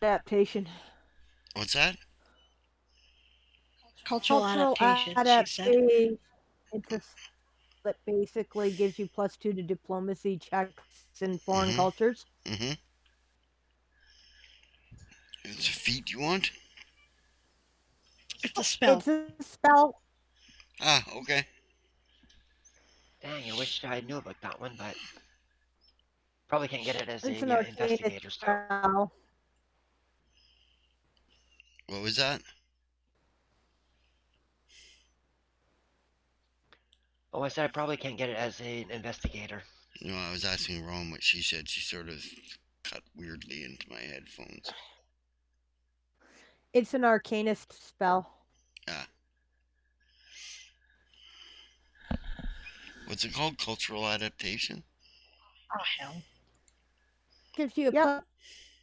adaptation. What's that? Cultural Cultural adaptation, she said. adaptation. It's a that basically gives you +2 to diplomacy checks in foreign Mm-hmm. cultures. Mm-hmm. It's a feat you want? It's a spell. It's a spell. Ah, okay. Dang, I wish I knew about that one, but probably can't get it as It's a an arcanist investigator, so. spell. What was that? Oh, I said I probably can't get it as an investigator. No, I was asking Rome what she said. She sort of cut weirdly into my headphones. It's an arcanist spell. Ah. What's it called? Cultural adaptation? Oh, hell. Gives you a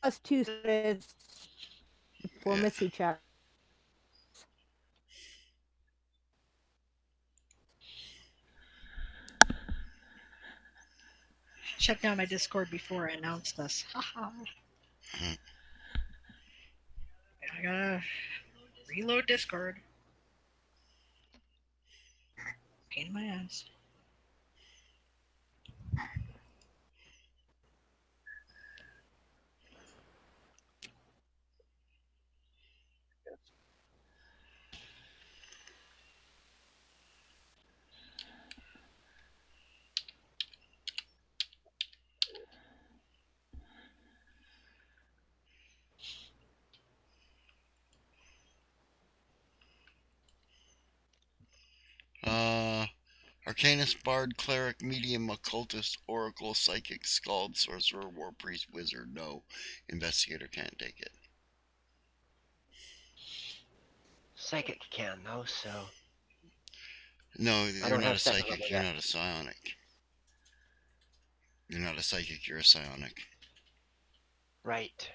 +2 Yeah. diplomacy check. Shut down my Discord before I announced this. Haha. Hmm. I gotta reload Discord. Pain in my ass. Arcanist, Bard, Cleric, Medium, Occultist, Oracle, Psychic, Scald, Sorcerer, War Priest, Wizard. No. Investigator can't take it. Psychic can, though, so. No, I you're don't not have a second level psychic. You're yet. not a psionic. You're not a psychic. You're a psionic. Right.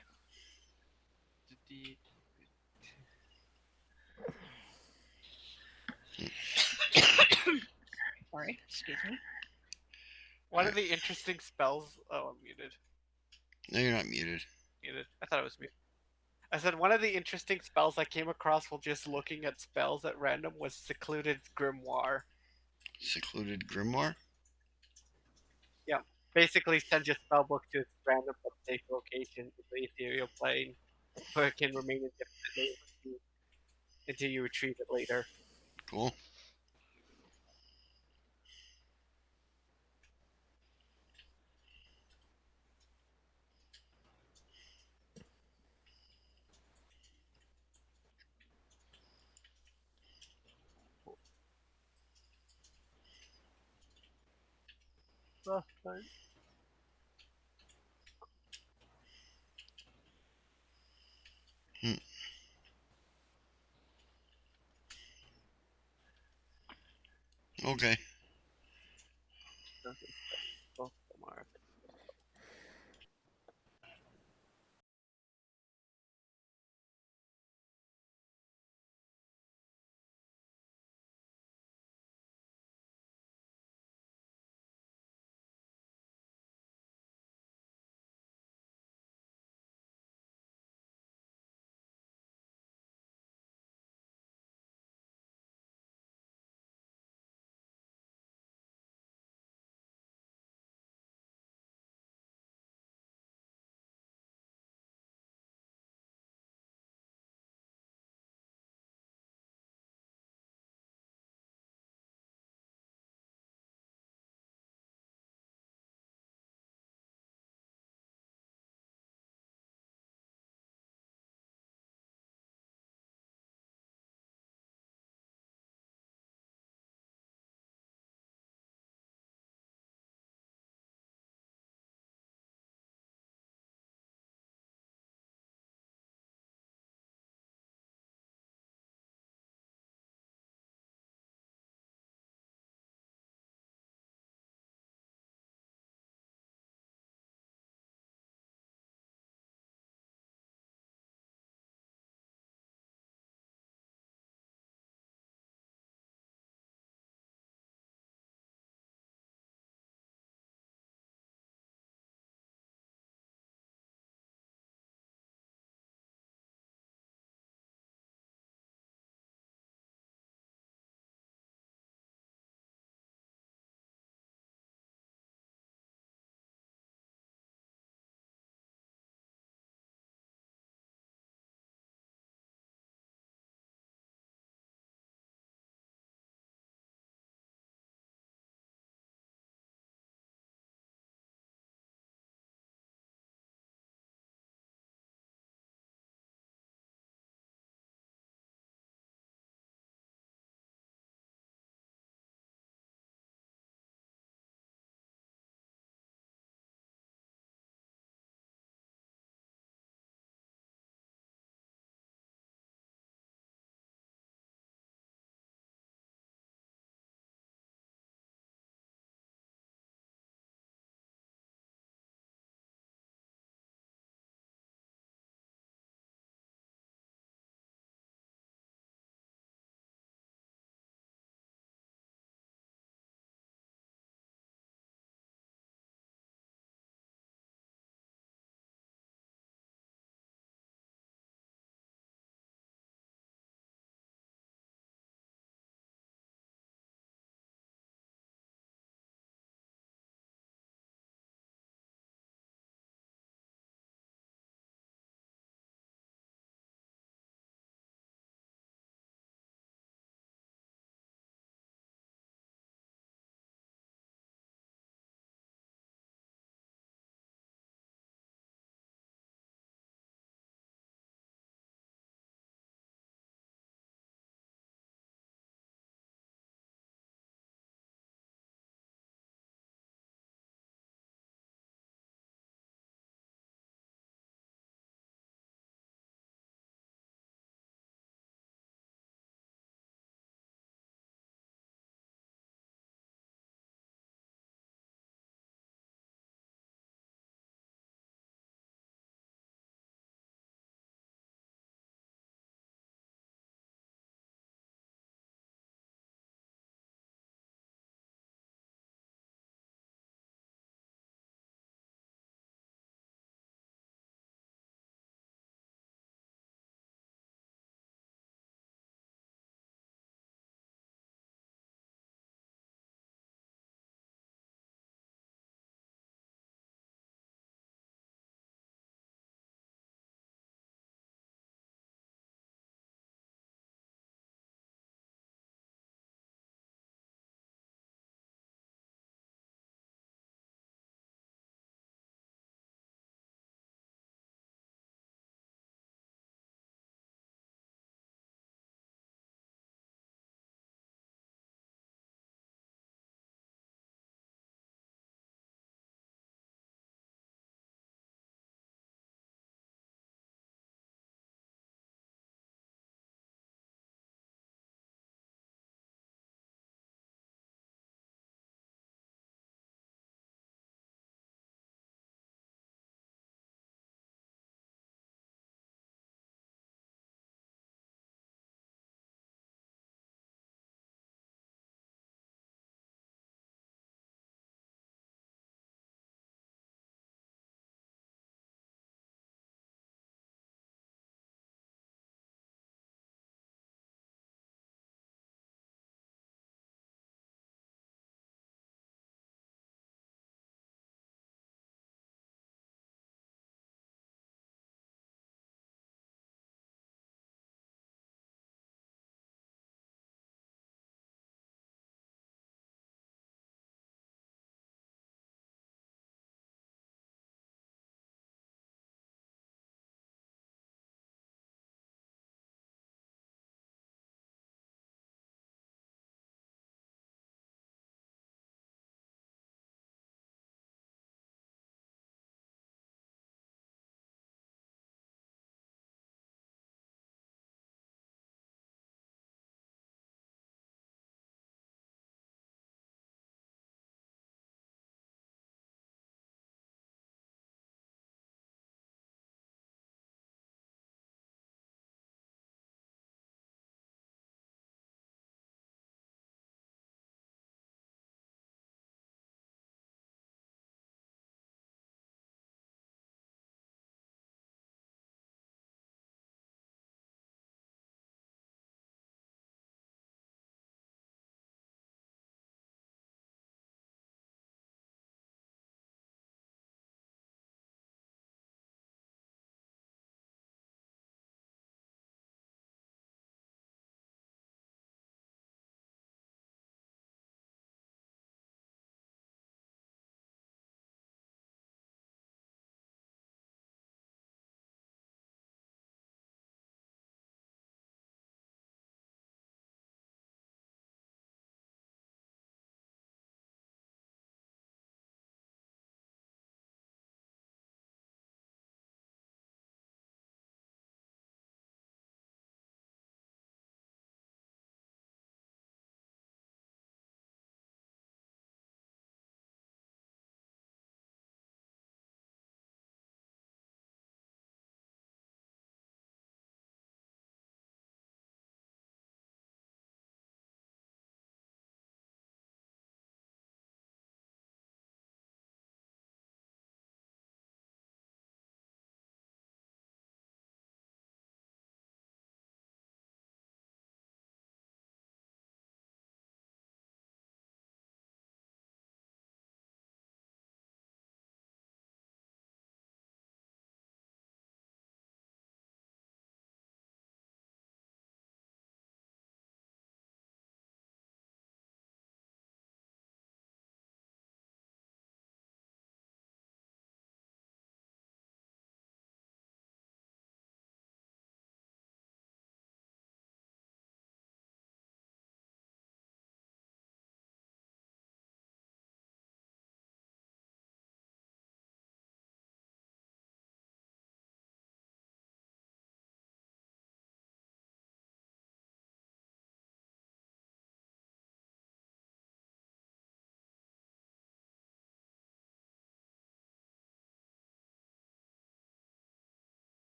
Sorry, excuse me. One of the interesting spells. Oh, I'm muted. No, you're not muted. Muted. I thought I was muted. I said one of the interesting spells I came across while just looking at spells at random was Secluded Grimoire. Secluded Grimoire? Yeah. Basically sends your spellbook to its random but safe location in the ethereal plane, where it can remain indefinitely until you retrieve it later. Cool. Last time. Hmm. Okay.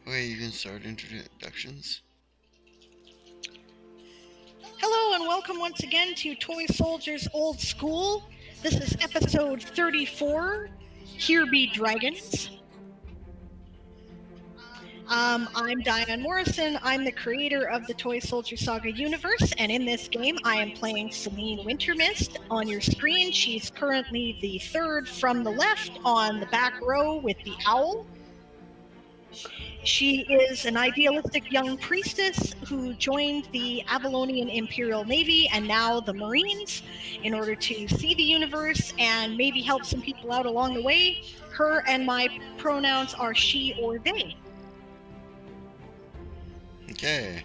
Okay, you can start introductions. Hello and welcome once again to Toy Soldiers Old School. This is episode 34, Here Be Dragons. I'm Diane Morrison. I'm the creator of the Toy Soldier Saga universe, and in this game I am playing Celine Wintermist. On your screen, she's currently the third from the left on the back row with the owl. She is an idealistic young priestess who joined the Avalonian Imperial Navy and now the Marines in order to see the universe and maybe help some people out along the way. Her and my pronouns are she or they. Okay.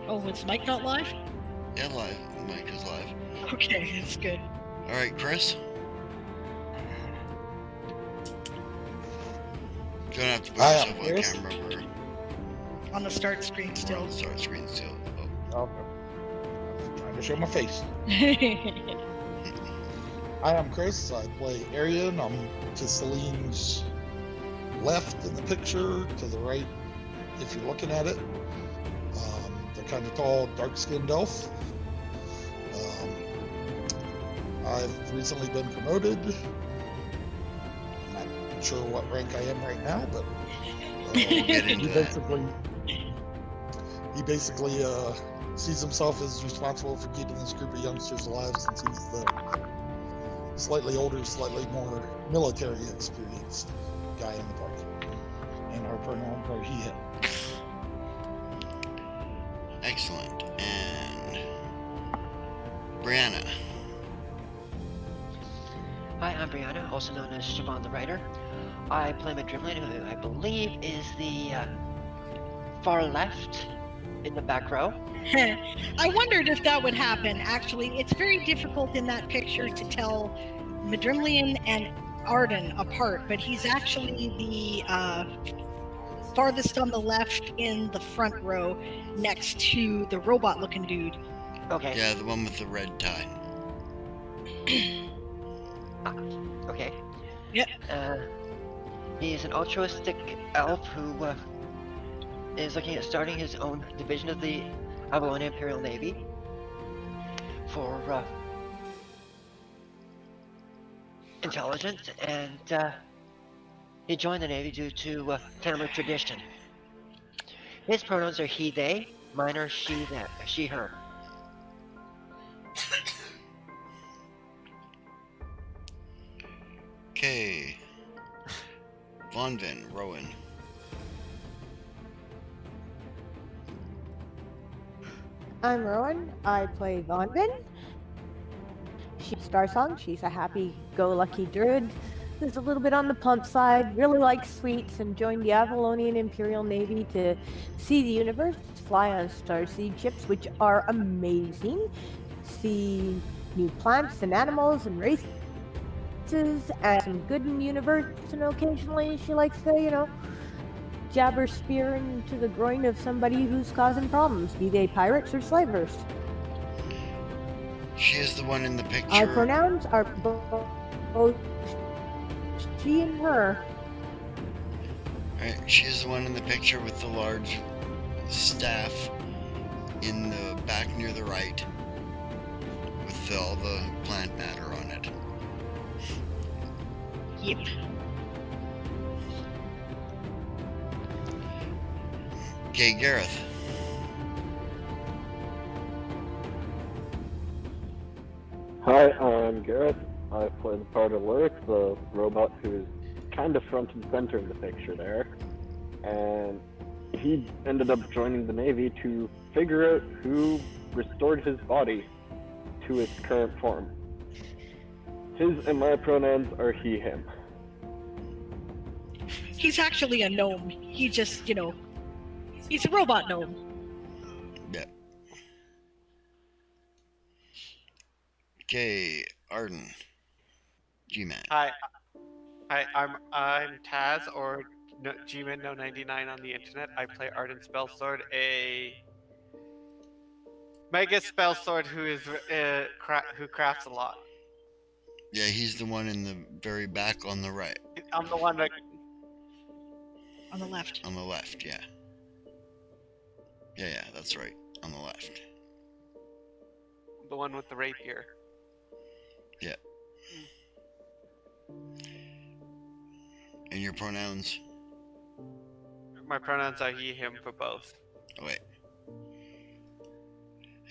Oh, is Mike not live? Yeah, live. Mike is live. Okay, that's good. All right, Chris. You don't have to put yourself on Chris. camera. On the start screen We're still. on the start screen still. Oh. Okay. I'm trying to show my face. Hi, I'm Chris. I play Arian. I'm to Celine's left in the picture, to the right if you're looking at it. They're kind of tall, dark-skinned elf. I've recently been promoted. I'm not sure what rank I am right now, but We'll get into that. he basically sees himself as responsible for keeping this group of youngsters alive, since he's the slightly older, slightly more military experienced guy in the party. And our pronouns are he, him. Excellent. And Brianna. Hi, I'm Brianna, also known as Siobhan the Writer. I play Madrimlin, who I believe is the far left in the back row. I wondered if that would happen. Actually, it's very difficult in that picture to tell Madrimlian and Arden apart, but he's actually the farthest on the left in the front row next to the robot-looking dude. Okay. Yeah, the one with the red tie. Okay. Yep. He's an altruistic elf who is looking at starting his own division of the Avalonian Imperial Navy for intelligence, and he joined the Navy due to family tradition. His pronouns are he, they. Mine are she, that, she, her. Okay. Vonvin, Rowan. I'm Rowan. I play Vonvin. She's Starsong. She's a happy-go-lucky druid who's a little bit on the plump side, really likes sweets, and joined the Avalonian Imperial Navy to see the universe, fly on starseed ships, which are amazing, see new plants and animals and races, and some good in the universe, and occasionally she likes to, jab her spear into the groin of somebody who's causing problems, be they pirates or slavers. She is the one in the picture. Our pronouns are both she and her. Right, she is the one in the picture with the large staff in the back near the right with all the plant matter on it. Yep. Okay, Gareth. Hi, I'm Garrett. I play the part of Lyric, the robot who is kind of front and center in the picture there. And he ended up joining the Navy to figure out who restored his body to its current form. His and my pronouns are he, him. He's actually a gnome. He just, he's a robot gnome. Yeah. Okay, Arden. G-Man. Hi, I'm Taz, or G-Man No 99 on the internet. I play Arden Spellsword, a mega spell sword who is who crafts a lot. Yeah, he's the one in the very back on the right. I'm the one that. On the left. On the left, yeah. Yeah, that's right. On the left. The one with the rapier. Yeah. And your pronouns? My pronouns are he, him for both. Oh, wait.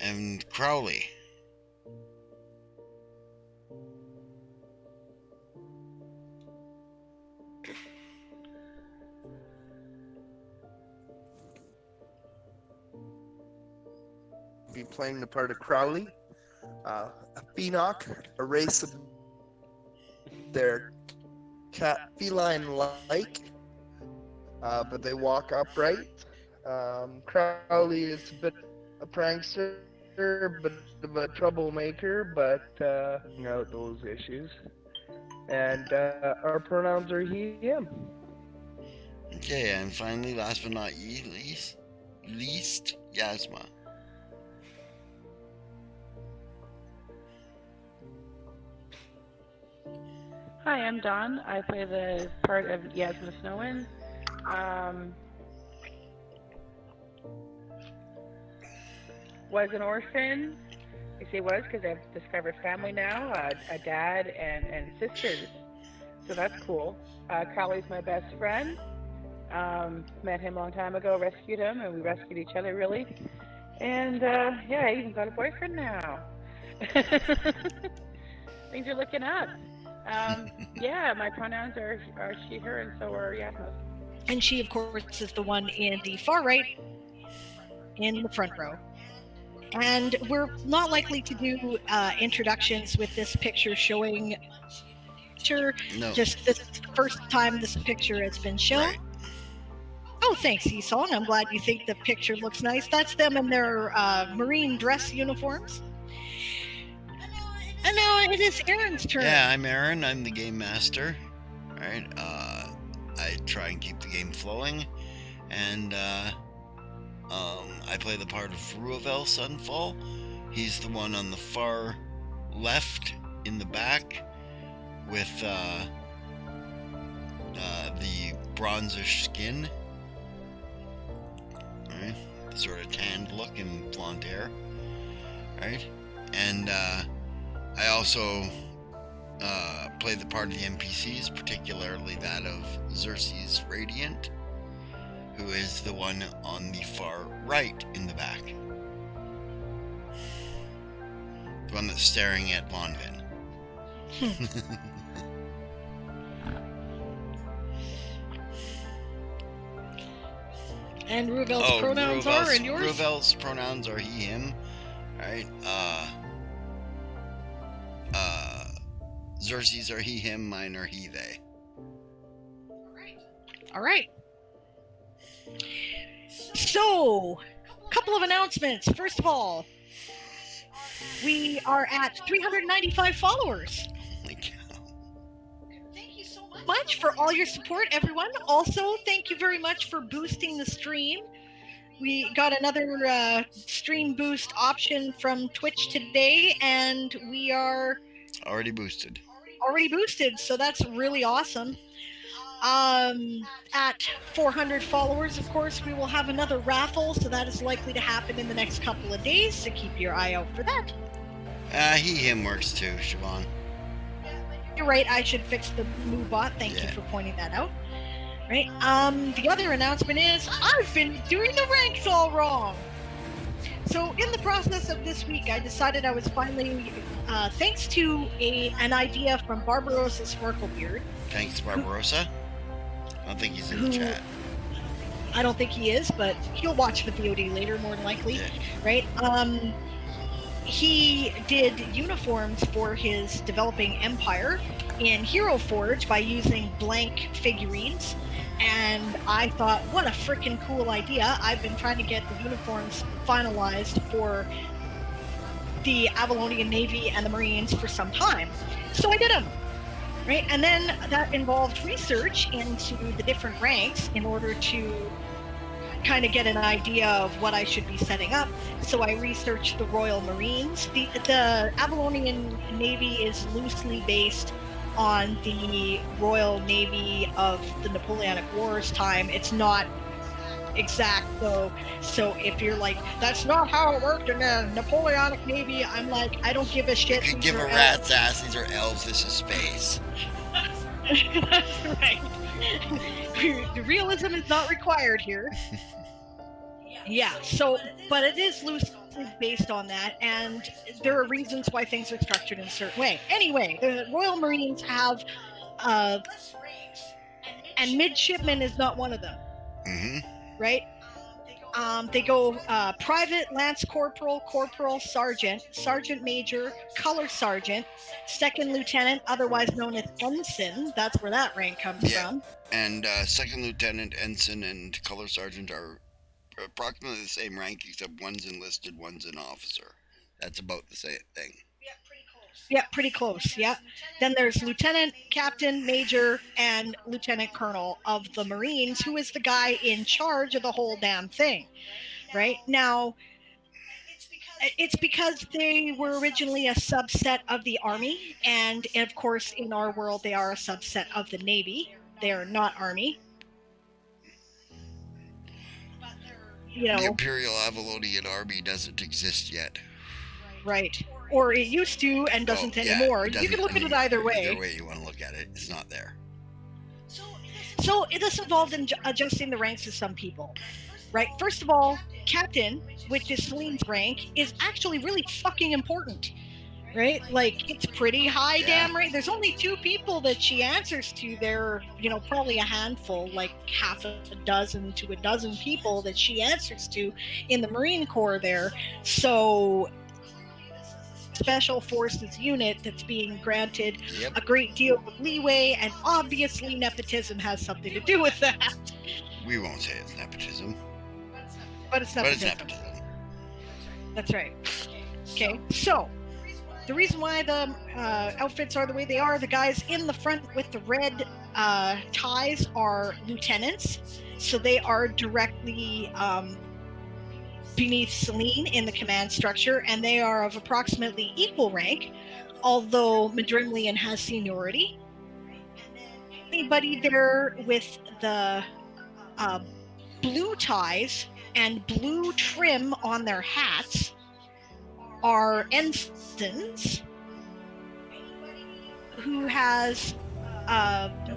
And Crowley. Be playing the part of Crowley, a Phoenix, a race of their cat feline-like, but they walk upright. Crowley is a bit a prankster, a bit of a troublemaker, but out those issues. And our pronouns are he, him. Okay, and finally, last but not least, Yasma. Hi, I'm Dawn. I play the part of Yasma Snowin. Was an orphan. I say was because I've discovered family now, a dad and sisters. So that's cool. Crowley's my best friend. Met him a long time ago, rescued him, and we rescued each other, really. And yeah, I even got a boyfriend now. Things are looking up. Yeah, my pronouns are she, her, and so are Yasma's. And she, of course, is the one in the far right in the front row. And we're not likely to do introductions with this picture showing No. just this first time this picture has been shown. Right. Oh, thanks, Esong. I'm glad you think the picture looks nice. That's them in their marine dress uniforms. And now it is Aaron's turn. Yeah, I'm Aaron. I'm the game master. All right. I try and keep the game flowing, and I play the part of Ruavel Sunfall. He's the one on the far left in the back with the bronzish skin. All right, the sort of tanned look and blonde hair. All right, and I also play the part of the NPCs, particularly that of Xerxes Radiant, who is the one on the far right in the back. The one that's staring at Vonvin. And Ruvel's pronouns are, and yours? Ruvel's pronouns are he, him. Alright, Xerxes are he, him, mine are he, they. All right. So, a couple of announcements. First of all, we are at 395 followers. Holy cow. Thank you so much for all your support, everyone. Also, thank you very much for boosting the stream. We got another stream boost option from Twitch today, and we are Already boosted, so that's really awesome. At 400 followers, of course, we will have another raffle, so that is likely to happen in the next couple of days, so keep your eye out for that. he, him works too, Siobhan. You're right, I should fix the moo bot. Thank you for pointing that out. Right. The other announcement is I've been doing the ranks all wrong. So in the process of this week, I decided I was finally, thanks to an idea from Barbarossa Sparklebeard. Thanks, Barbarossa. I don't think he's in the chat. I don't think he is, but he'll watch the VOD later, more than likely. Yeah. Right. He did uniforms for his developing empire in Hero Forge by using blank figurines. And I thought, what a freaking cool idea. I've been trying to get the uniforms finalized for the Avalonian Navy and the Marines for some time. So I did them. Right? And then that involved research into the different ranks in order to kind of get an idea of what I should be setting up. So I researched the Royal Marines. The Avalonian Navy is loosely based on the Royal Navy of the Napoleonic Wars time. It's not exact though. So if you're like, that's not how it worked in the Napoleonic Navy, I'm like, I don't give a You shit. could These give are a rat's ass. These are elves. This is space. That's right. The realism is not required here. Yeah, so, but it is loosely based on that, and there are reasons why things are structured in a certain way. Anyway, the Royal Marines have, and midshipman is not one of them, Mm-hmm. right? They go private, lance corporal, corporal, sergeant, sergeant major, color sergeant, second lieutenant, otherwise known as ensign. That's where that rank comes from. And second lieutenant, ensign, and color sergeant are approximately the same rank, except one's enlisted, one's an officer. That's about the same thing. Yeah, pretty close. Yeah. Then there's lieutenant, captain, major, and lieutenant colonel of the Marines, who is the guy in charge of the whole damn thing. Right now, it's because they were originally a subset of the Army, and of course, in our world, they are a subset of the Navy. They are not Army. You The know, Imperial Avalonian Army doesn't exist yet. right. Or it used to and doesn't anymore. It You can doesn't- look at it either way. Either way you want to look at it, it's not there. So this involved in adjusting the ranks of some people, right? First of all, captain, which is Celine's rank, is actually really fucking important, right? Like, it's pretty high, damn right. There's only 2 people that she answers to. There, probably a handful, like half a dozen to a dozen people that she answers to in the Marine Corps there. So special forces unit that's being granted a great deal of leeway, and obviously nepotism has something to do with that. We won't say it's nepotism. But it's nepotism. That's right. Okay, so the reason why the outfits are the way they are, the guys in the front with the red ties are lieutenants, so they are directly beneath Celine in the command structure, and they are of approximately equal rank, although Madrimlian has seniority. Anybody there with the blue ties and blue trim on their hats are ensigns. Who has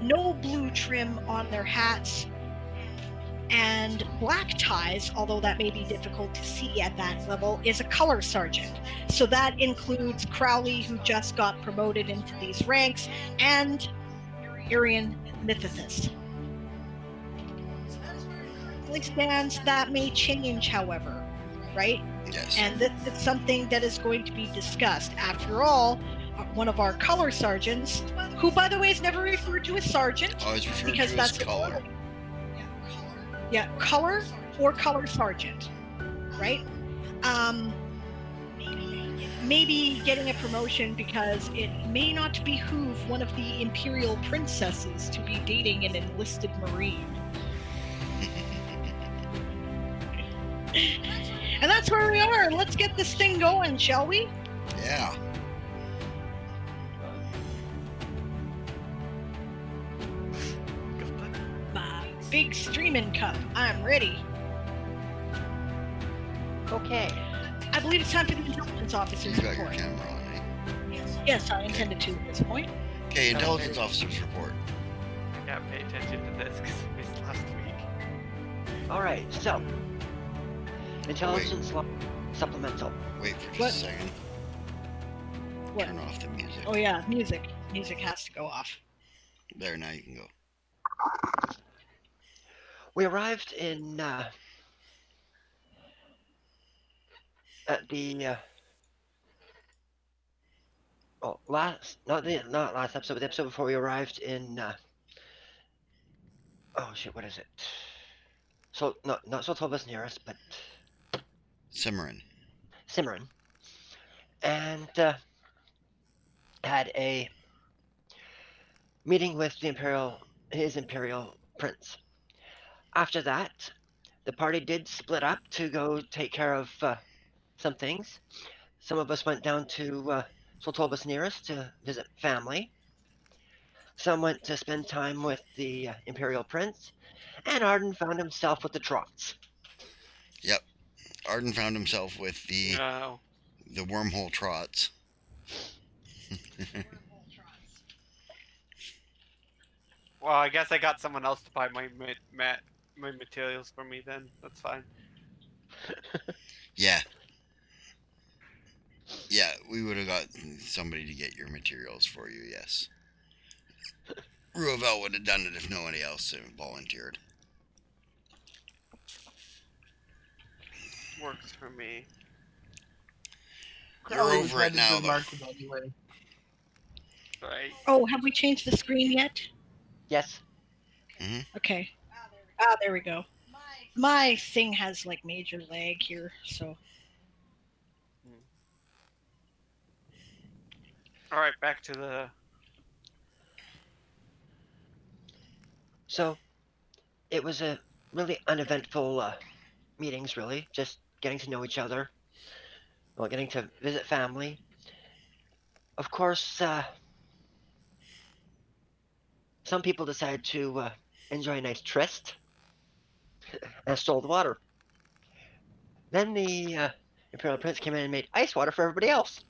no blue trim on their hats and black ties, although that may be difficult to see at that level, is a color sergeant. So that includes Crowley, who just got promoted into these ranks, and Irian Mythithus. Stands that may change, however, right? Yes. And that's something that is going to be discussed. After all, one of our color sergeants, who by the way is never referred to as sergeant, always referred because to that's as color. Yeah, color or color sergeant, right? Maybe getting a promotion because it may not behoove one of the imperial princesses to be dating an enlisted Marine. And that's where we are. Let's get this thing going, shall we? Yeah. My big streaming cup. I'm ready. Okay. I believe it's time for the intelligence officer's You got your report. camera on, eh? Yes, I intended to at this point. Okay, intelligence officer's report. I gotta pay attention to this because I missed last week. All right. So, intelligence supplemental. Wait for just What? a second. What? Turn off the music. Oh yeah, music. Music has to go off. There, now you can go. We arrived in at the not last episode, but the episode before we arrived in oh shit, what is it? So not Soltovus nearest, but Cimarron. And had a meeting with his imperial prince. After that, the party did split up to go take care of some things. Some of us went down to Soltobus nearest to visit family. Some went to spend time with the Imperial Prince, and Arden found himself with the Trots. Yep. Arden found himself with No. the wormhole trots. Well, I guess I got someone else to buy my materials for me then. That's fine. Yeah. Yeah, we would have got somebody to get your materials for you, yes. Ruavel would have done it if nobody else volunteered. Works for me. You're Crowley was over it headed to now, the though. market anyway. Right. Oh, have we changed the screen yet? Yes. Mm-hmm. Okay. Ah, there we go. My thing has like major lag here, so. All right, back to the. So it was a really uneventful meetings, really. Just getting to know each other, well, getting to visit family. Of course, some people decided to enjoy a nice tryst and stole the water. Then the Imperial Prince came in and made ice water for everybody else.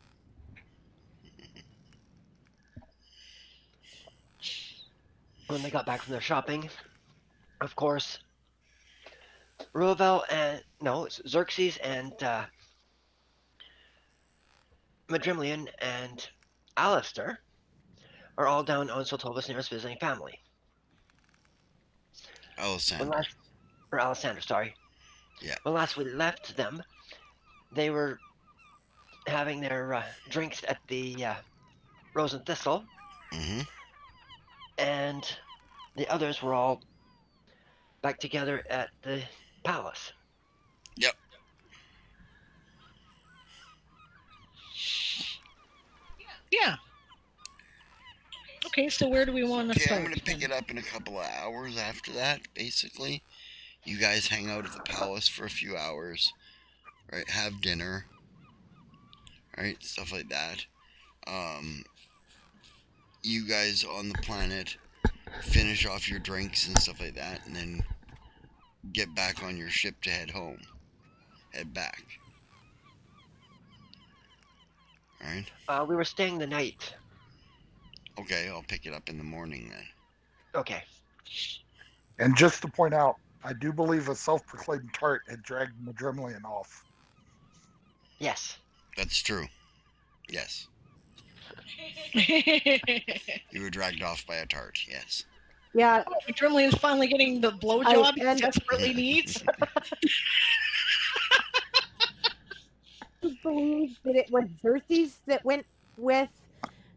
When they got back from their shopping, of course, Ruavel and no, it's Xerxes and Madrimlian and Alistair are all down on Soltovus nearest visiting family. When Alessander. last, or Alessander, sorry. Yeah. When last we left them, they were having their drinks at the Rose and Thistle, Mm-hmm. and the others were all back together at the palace. Yep. Yeah. Okay, so where do we want to Okay, start? I'm gonna pick it up in a couple of hours after that, basically. You guys hang out at the palace for a few hours, right? Have dinner, right? Stuff like that. You guys on the planet finish off your drinks and stuff like that, and then get back on your ship to head home. Head back. Alright? We were staying the night. Okay, I'll pick it up in the morning then. Okay. And just to point out, I do believe a self-proclaimed tart had dragged Madrimlian off. Yes. That's true. Yes. You were dragged off by a tart, yes. Yeah. Madrimlian's finally getting the blowjob he desperately needs. I believe that it was Xerxes that went with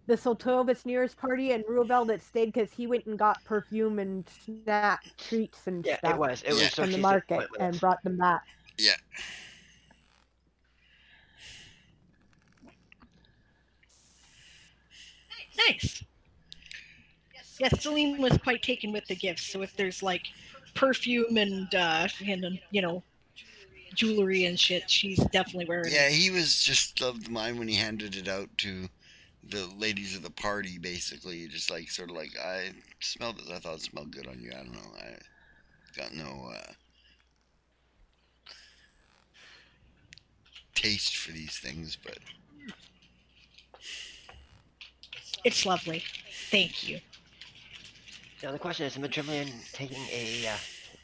the Soltovus nearest party and Ruavel that stayed because he went and got perfume and snack treats and Yeah, stuff it was. It was Yeah. from Xerxes the that market went with and us. brought them back. Yeah. Nice. Yes, Celine was quite taken with the gifts. So if there's like perfume and you know, jewelry and shit, she's definitely wearing Yeah, it. he was just of the mind when he handed it out to the ladies of the party, basically. Just like, sort of like, I smelled it. I thought it smelled good on you. I don't know. I got no taste for these things, but It's lovely. Thank you. Now the question is Madrimlian taking a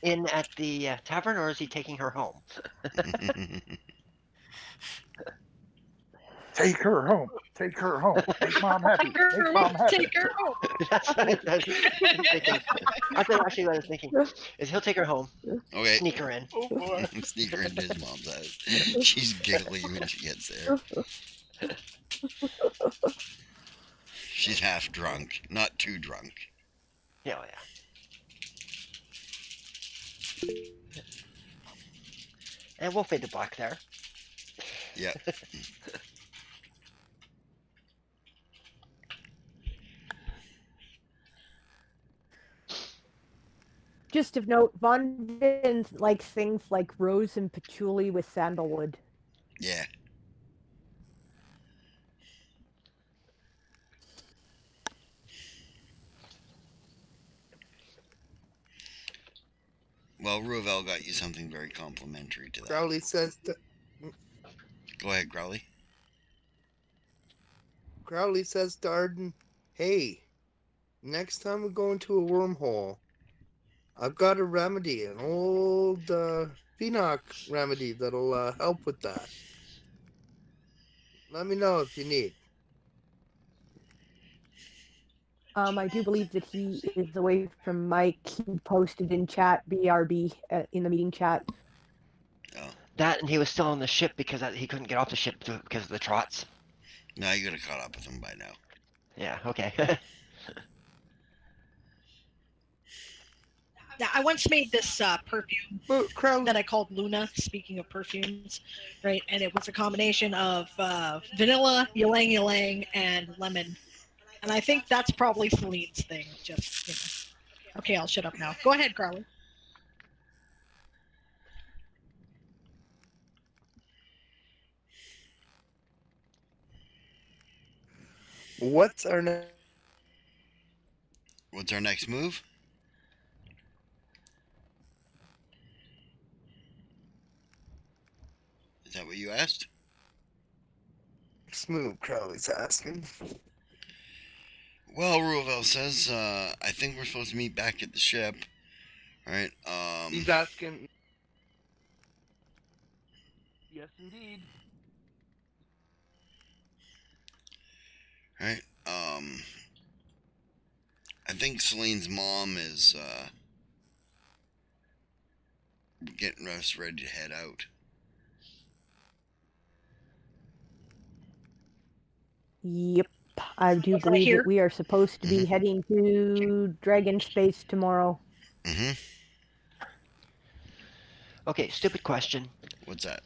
inn at the tavern, or is he taking her home? Take her home. Take her home. Make mom happy. Make mom happy. Take her home. That's what I was thinking. That's actually what I was thinking. Is he'll take her home, okay. sneak her in. Oh boy. Sneak her into his mom's house. She's giggling when she gets there. She's half drunk, not too drunk. Yeah, yeah. And we'll fade to black there. Yeah. Just of note, Von Vin likes things like rose and patchouli with sandalwood. Yeah. Well, Ruvel got you something very complimentary to that. Crowley says to Go ahead, Crowley. Arden, "Hey, next time we go into a wormhole, I've got a remedy, an old Phoenix remedy that'll help with that. Let me know if you need." I do believe that he is away from Mike. He posted in chat BRB in the meeting chat. Oh. That, and he was still on the ship because he couldn't get off the ship because of the trots. No, you could have caught up with him by now. Yeah, okay. Now, I once made this perfume that I called Luna, speaking of perfumes, right? And it was a combination of vanilla, ylang ylang, and lemon. And I think that's probably Celine's thing. Just, you know. Okay, I'll shut up now. Go ahead, Crowley. What's our next move? Is that what you asked? next move? Crowley's asking. Well, Ruvel says, I think we're supposed to meet back at the ship. Right? He's asking. Yes, indeed. Right? I think Celine's mom is, getting us ready to head out. Yep. I do believe that we are supposed to be heading to Dragon Space tomorrow. Mm-hmm. Okay, stupid question. What's that?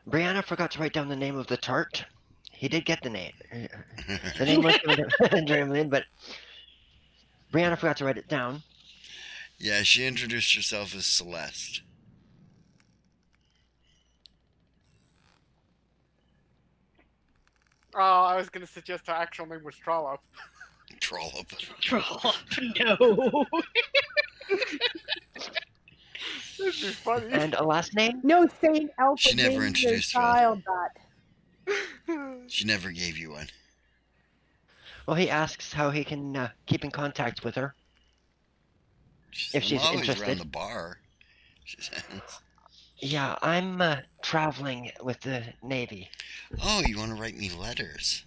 Brianna forgot to write down the name of the tart. He did get the name. The name was Dreamland, but Brianna forgot to write it down. Yeah, she introduced herself as Celeste. Oh, I was going to suggest her actual name was Trollop. Trollop. Trollop, no. This is funny. And a last name? No, Saint Alpha She never gave their introduced her. child that. She never gave you one. Well, he asks how he can keep in contact with her. If she's always interested. around the bar, she says. Yeah, I'm traveling with the Navy. Oh, you want to write me letters?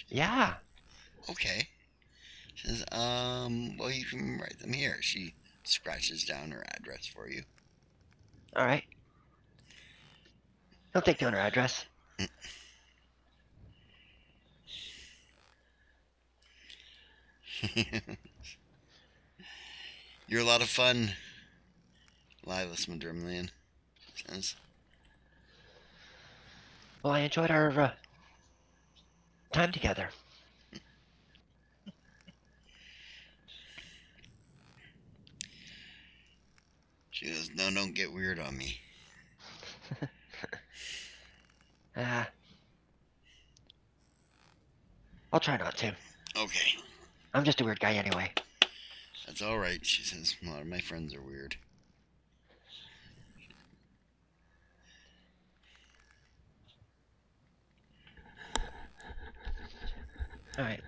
Yeah. Okay. She says, well, you can write them here. She scratches down her address for you. All right. He'll take down her address. You're a lot of fun, Lilas Madrimlian says. Well, I enjoyed our time together. She goes, no, don't get weird on me. I'll try not to. Okay. I'm just a weird guy anyway. That's all right, she says. A lot of my friends are weird. All right.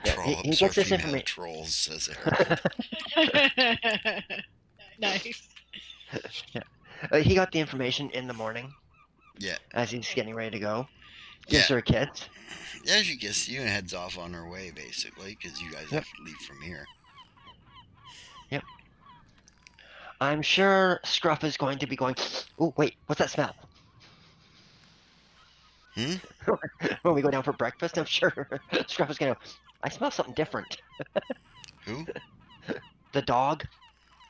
Trollops he gets are this female information. trolls, says Eric. Nice. Yeah. He got the information in the morning. Yeah. As he's getting ready to go. Gives her a kiss. Yeah, she kisses you and heads off on her way, basically, because you guys have to leave from here. Yep. I'm sure Scruff is going to be going, oh, wait, what's that smell? When we go down for breakfast, I'm sure Scruff is going to, I smell something different. Who? The dog.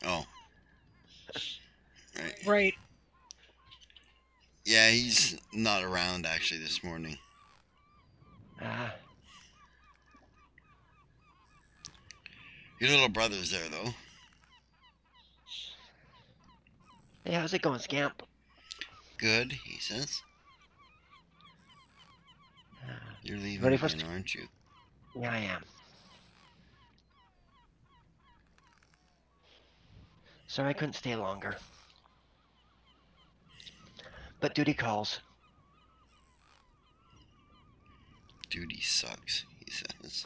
Oh. Right. Yeah, he's not around, actually, this morning. Your little brother's there, though. Hey, how's it going, Scamp? Good, he says. You're leaving Ready for us again, aren't you? Yeah, I am. Sorry I couldn't stay longer. But duty calls. Duty sucks, he says.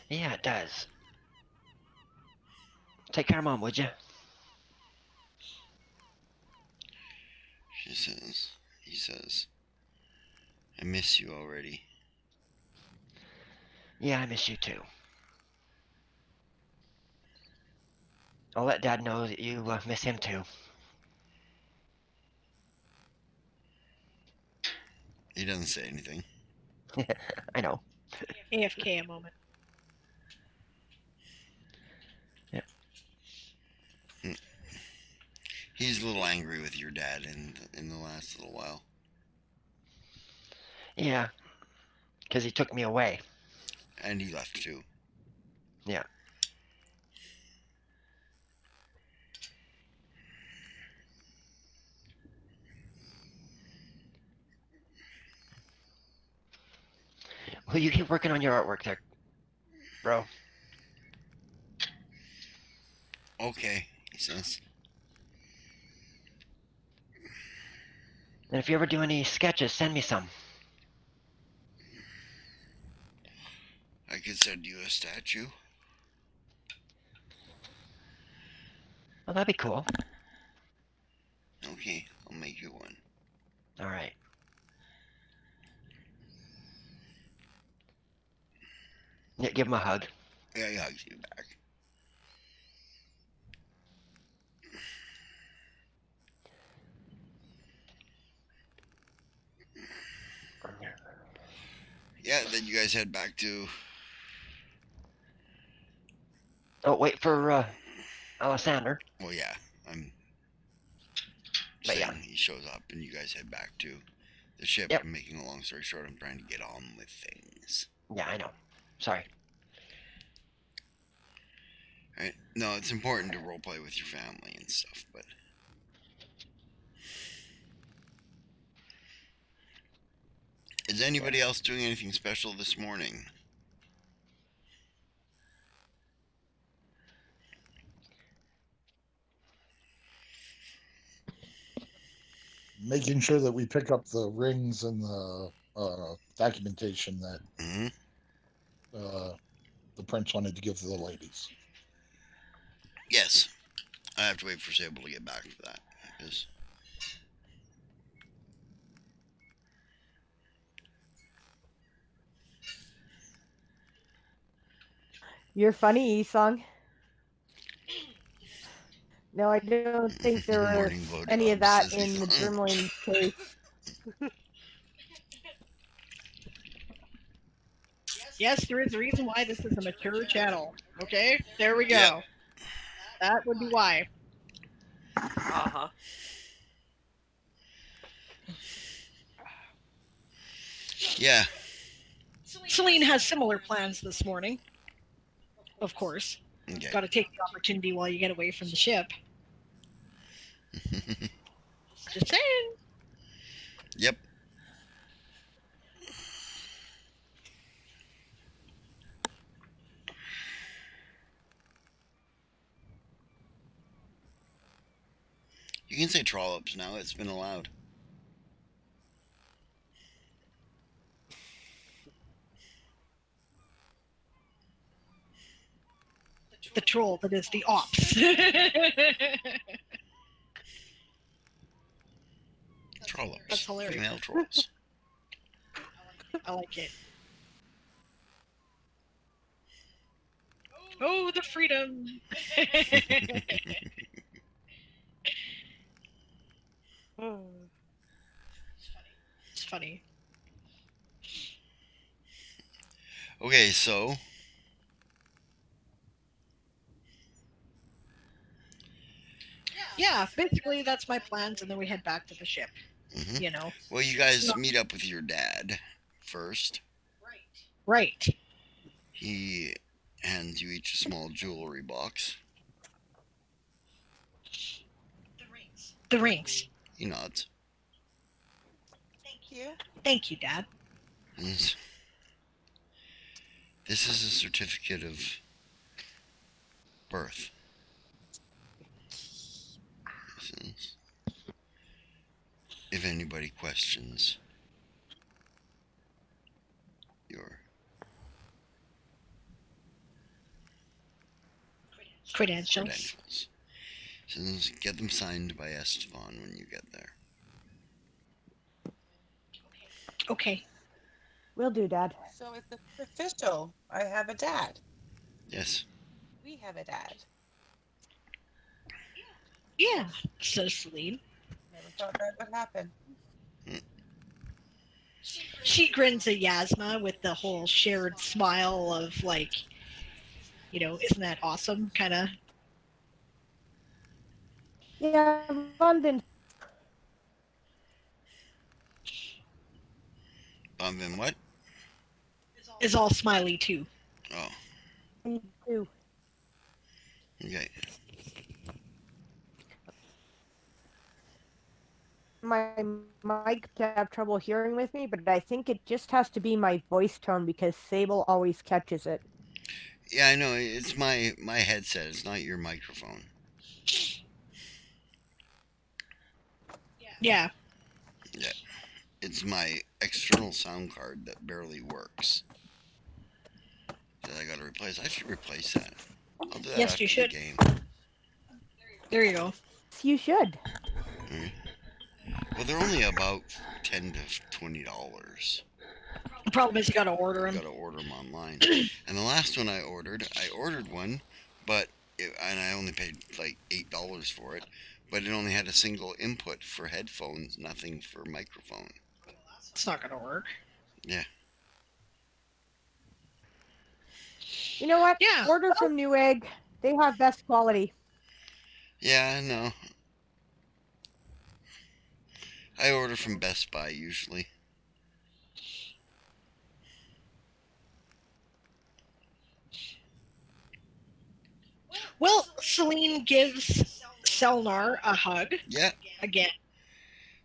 Yeah, it does. Take care of Mom, would you? He says, I miss you already. Yeah, I miss you too. I'll let Dad know that you miss him too. He doesn't say anything. I know. AFK a moment. Yeah. He's a little angry with your dad in the last little while. Yeah, because he took me away. And he left too. Yeah. Well, you keep working on your artwork there, bro. Okay, he says. And if you ever do any sketches, send me some. I could send you a statue. Well, that'd be cool. Okay, I'll make you one. All right. Yeah, give him a hug. Yeah, he hugs you back. Yeah, then you guys head back to... Oh, wait for Alessander. Well, yeah, I'm But saying yeah. he shows up and you guys head back to the ship. Yep. I'm making a long story short, I'm trying to get on with things. Yeah, I know. Sorry. Right? No, it's important to roleplay with your family and stuff, but... Is anybody else doing anything special this morning? Making sure that we pick up the rings and the documentation that Mm-hmm. The prince wanted to give to the ladies. Yes. I have to wait for Sable to get back for that. Because... You're funny, Esong. No, I don't think there were Morning blowjob, any of that says in the Esong. Drumlin's case. Yes, there is a reason why this is a mature channel. Okay, there we go. Yep. That would be why. Uh-huh. Yeah. Celine has similar plans this morning. Of course. Okay. Got to take the opportunity while you get away from the ship. Just saying. Yep. You can say trollops now. It's been allowed. The troll that is the ops. Trollops. That's hilarious. Female trolls. I like it. Oh, the freedom. It's funny. Okay, so... Yeah, basically that's my plans, and then we head back to the ship. Mhm. You know. Well, you guys meet up with your dad first. Right. He hands you each a small jewelry box. The rings. He nods. Thank you. Thank you, Dad. This, this is a certificate of birth. He says, if anybody questions your Credentials. credentials, he says, get them signed by Esteban when you get there. Okay. Will do, Dad. So it's official. I have a dad. Yes. We have a dad. Yeah, says Celine. Never thought that would happen. She grins at Yasma with the whole shared smile of like, isn't that awesome? Kind of. Yeah, Von Bin. Then what? Is all smiley too. Oh, Me too. okay. My mic to have trouble hearing with me, but I think it just has to be my voice tone because Sable always catches it. Yeah, I know. It's my headset. It's not your microphone. Yeah. Yeah. It's my external sound card that barely works. That I gotta replace. I should replace that. I'll do that Yes, after you the should. game. There you go. You should. Alright. Well, they're only about $10 to $20. The problem is you got to order You them. gotta order them online. And the last one I ordered one, but and I only paid like $8 for it. But it only had a single input for headphones, nothing for microphone. It's not going to work. Yeah. You know what? Yeah. Order from Newegg. They have best quality. Yeah, no. I order from Best Buy usually. Well, Celine gives Selnar a hug Yeah. again.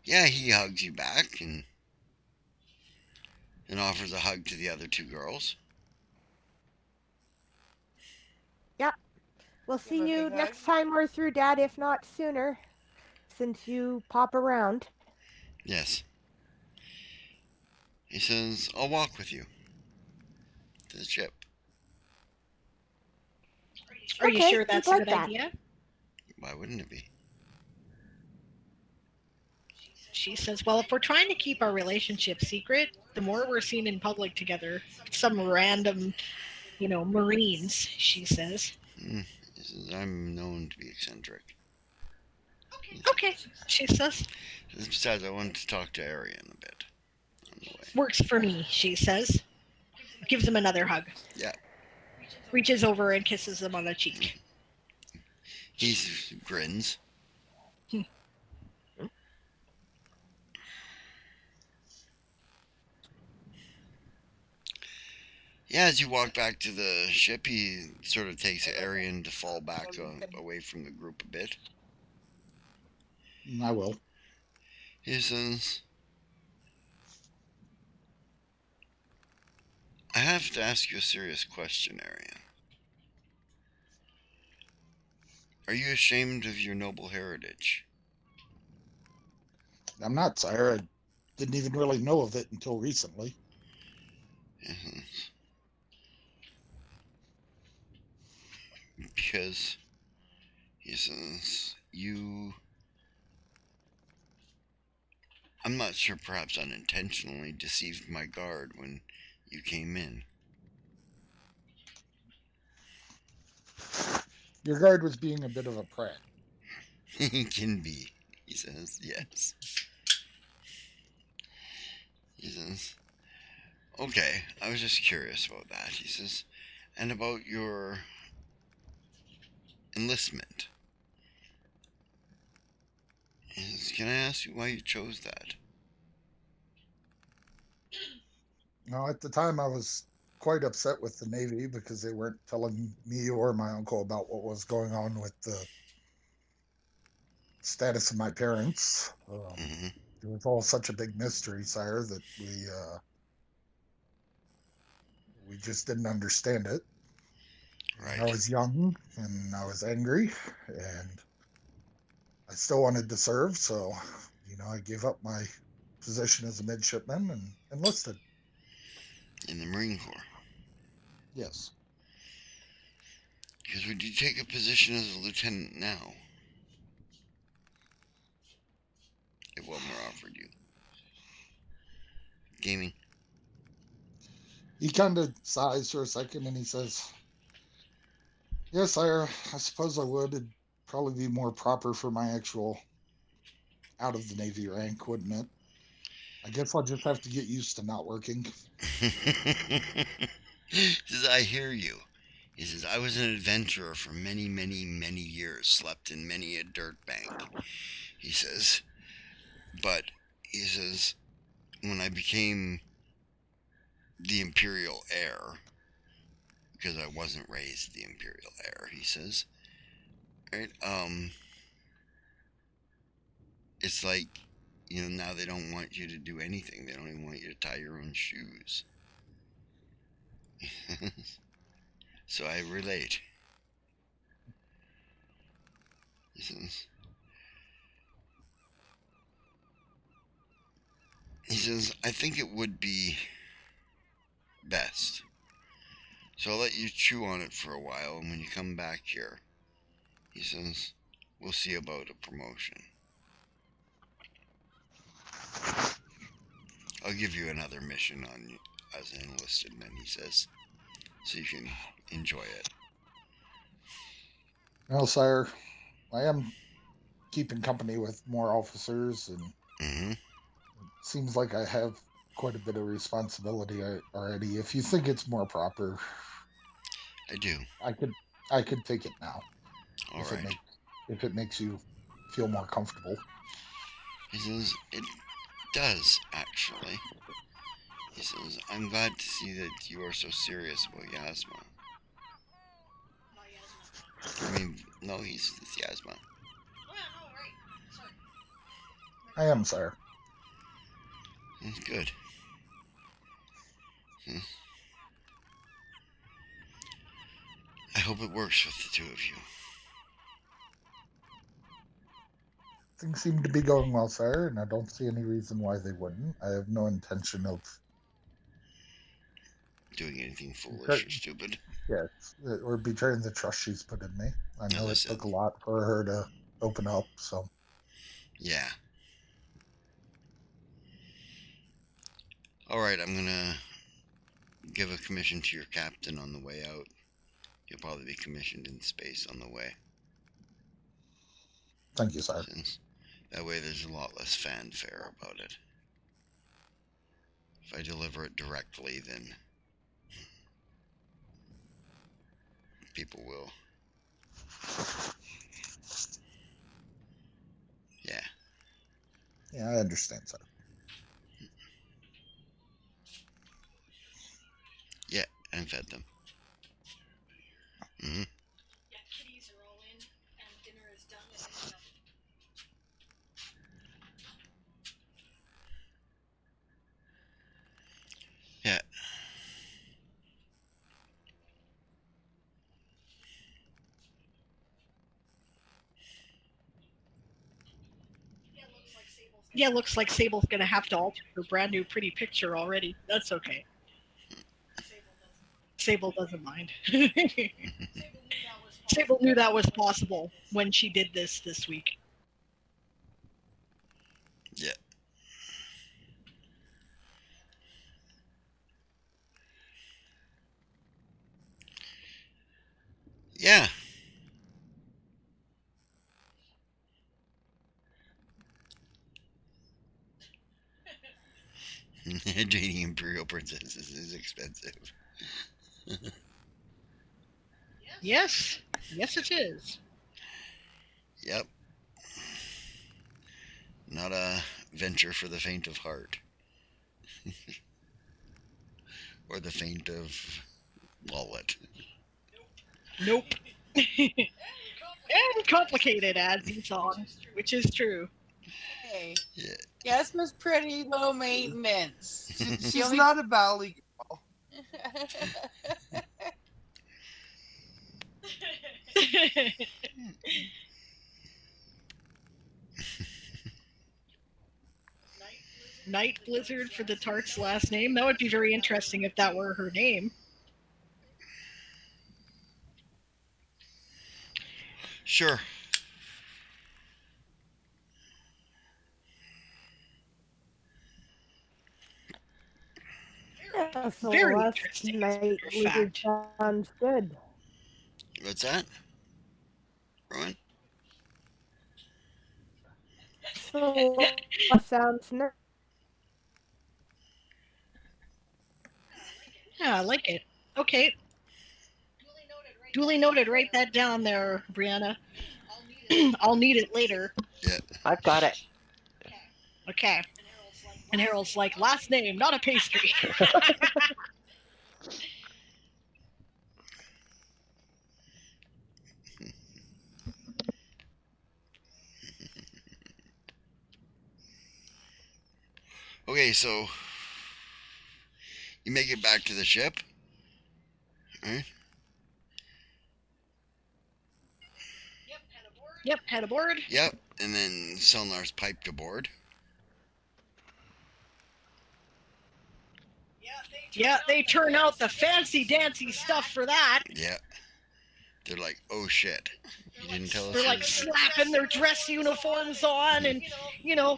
Yeah, he hugs you back and offers a hug to the other two girls. Yeah. We'll Give see a you big next hug. time we're through, Dad, if not sooner, since you pop around. Yes. He says, I'll walk with you to the ship. Are you Okay, sure we'd that's a like good that. idea? Why wouldn't it be? She says, well, if we're trying to keep our relationship secret, the more we're seen in public together, some random, Marines, she says. He says, I'm known to be eccentric. Okay, she says. Besides, I wanted to talk to Arian a bit on the way. Works for me, she says. Gives him another hug. Yeah. Reaches over and kisses him on the cheek. He grins. Yeah, as you walk back to the ship, he sort of takes Arian to fall back away from the group a bit. I will. He says, I have to ask you a serious question, Arian. Are you ashamed of your noble heritage? I'm not, sire. I didn't even really know of it until recently. Because he says, I'm not sure, perhaps unintentionally deceived my guard when you came in. Your guard was being a bit of a prat. He can be, he says, yes. He says, okay, I was just curious about that, he says, and about your enlistment. He says, can I ask you why you chose that? Now, at the time, I was quite upset with the Navy because they weren't telling me or my uncle about what was going on with the status of my parents. Mm-hmm. It was all such a big mystery, sire, that we just didn't understand it. I Right. was young and I was angry, and I still wanted to serve, so I gave up my position as a midshipman and enlisted. In the Marine Corps. Yes. Because would you take a position as a lieutenant now? If one were offered you. Gaming. He kind of sighs for a second and he says, "Yes, I suppose I would. It'd probably be more proper for my actual out of the Navy rank, wouldn't it? I guess I'll just have to get used to not working." He says, I hear you. He says, I was an adventurer for many, many, many years, slept in many a dirt bank. He says, but he says, when I became the Imperial heir, because I wasn't raised the Imperial heir, he says, right, it's like, now they don't want you to do anything. They don't even want you to tie your own shoes. So I relate. He says, I think it would be best. So I'll let you chew on it for a while, and when you come back here, he says, we'll see about a promotion. I'll give you another mission on as an enlisted man, he says, so you can enjoy it. Well, sire, I am keeping company with more officers, and Mm-hmm. it seems like I have quite a bit of responsibility already. If you think it's more proper, I do. I could take it now All if right. it makes you feel more comfortable. He says, it does, actually. He says, I'm glad to see that you are so serious about Yasma. I mean, no, it's Yasma. I am, sire. It's good. I hope it works with the two of you. Things seem to be going well, sire, and I don't see any reason why they wouldn't. I have no intention of Doing anything foolish or stupid. yes, or betraying the trust she's put in me. I As know I it said. took a lot for her to open up, so. Yeah. Alright, I'm gonna give a commission to your captain on the way out. He'll probably be commissioned in space on the way. Thank you, sire. Since that way there's a lot less fanfare about it. If I deliver it directly, then people will. Yeah. Yeah, I understand, sir. Yeah, and fed them. Mm-hmm. Yeah, kitties are all in, and dinner is done and in the oven. Yeah. Yeah, looks like Sable's gonna have to alter her brand new pretty picture already. That's okay. Sable doesn't mind. Sable knew that was possible when she did this week. Yeah. Yeah. Dating Imperial princesses is expensive. Yes. Yes, it is. Yep. Not a venture for the faint of heart. Or the faint of wallet. Nope. And complicated, adds Esau, which is true. Hey, Yeah. Yasma's pretty low maintenance. She's not a valley girl. Night Blizzard for the tart's last name. That would be very interesting if that were her name. Sure. Yeah, so Very last interesting, as a night matter of lizard fact. sounds good. What's that? Rowan? So sounds nice. Yeah, I like it. Okay. Duly noted. Write that down there, Brianna. I'll need it later. Yeah. I've got it. Okay. And Harold's like, last name, not a pastry. Okay, so you make it back to the ship, right? Yep, head aboard. Yep. And then Sonar's piped aboard. Yeah, they turn out the fancy dancy stuff for that. Yeah. They're like, oh shit. You didn't tell us. They're like you- slapping their dress uniforms on and, you know,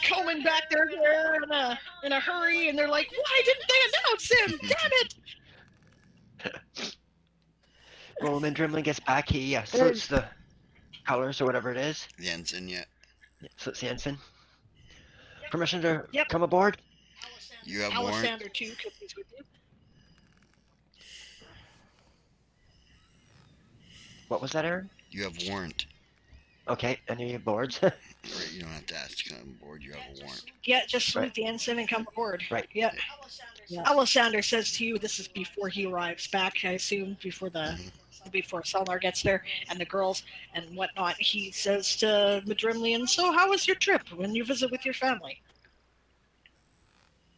combing back their hair in a hurry. And they're like, why didn't they announce him? Damn it! Well, when Drimling gets back, he salutes the colors or whatever it is. The ensign, yeah. Yeah, salutes the ensign. Permission to Yep. come aboard? You have warrant. Alexander, too, because he's with you. What was that, Aaron? You have warrant. Okay, any boards? Right, you don't have to ask to come aboard. You have a warrant. Yeah, just salute Right. the ensign and come aboard. Right. Yeah. Yeah. Alexander says to you, this is before he arrives back, I assume, before Selnar gets there, and the girls and whatnot. He says to Madrimlian, so how was your trip when you visit with your family?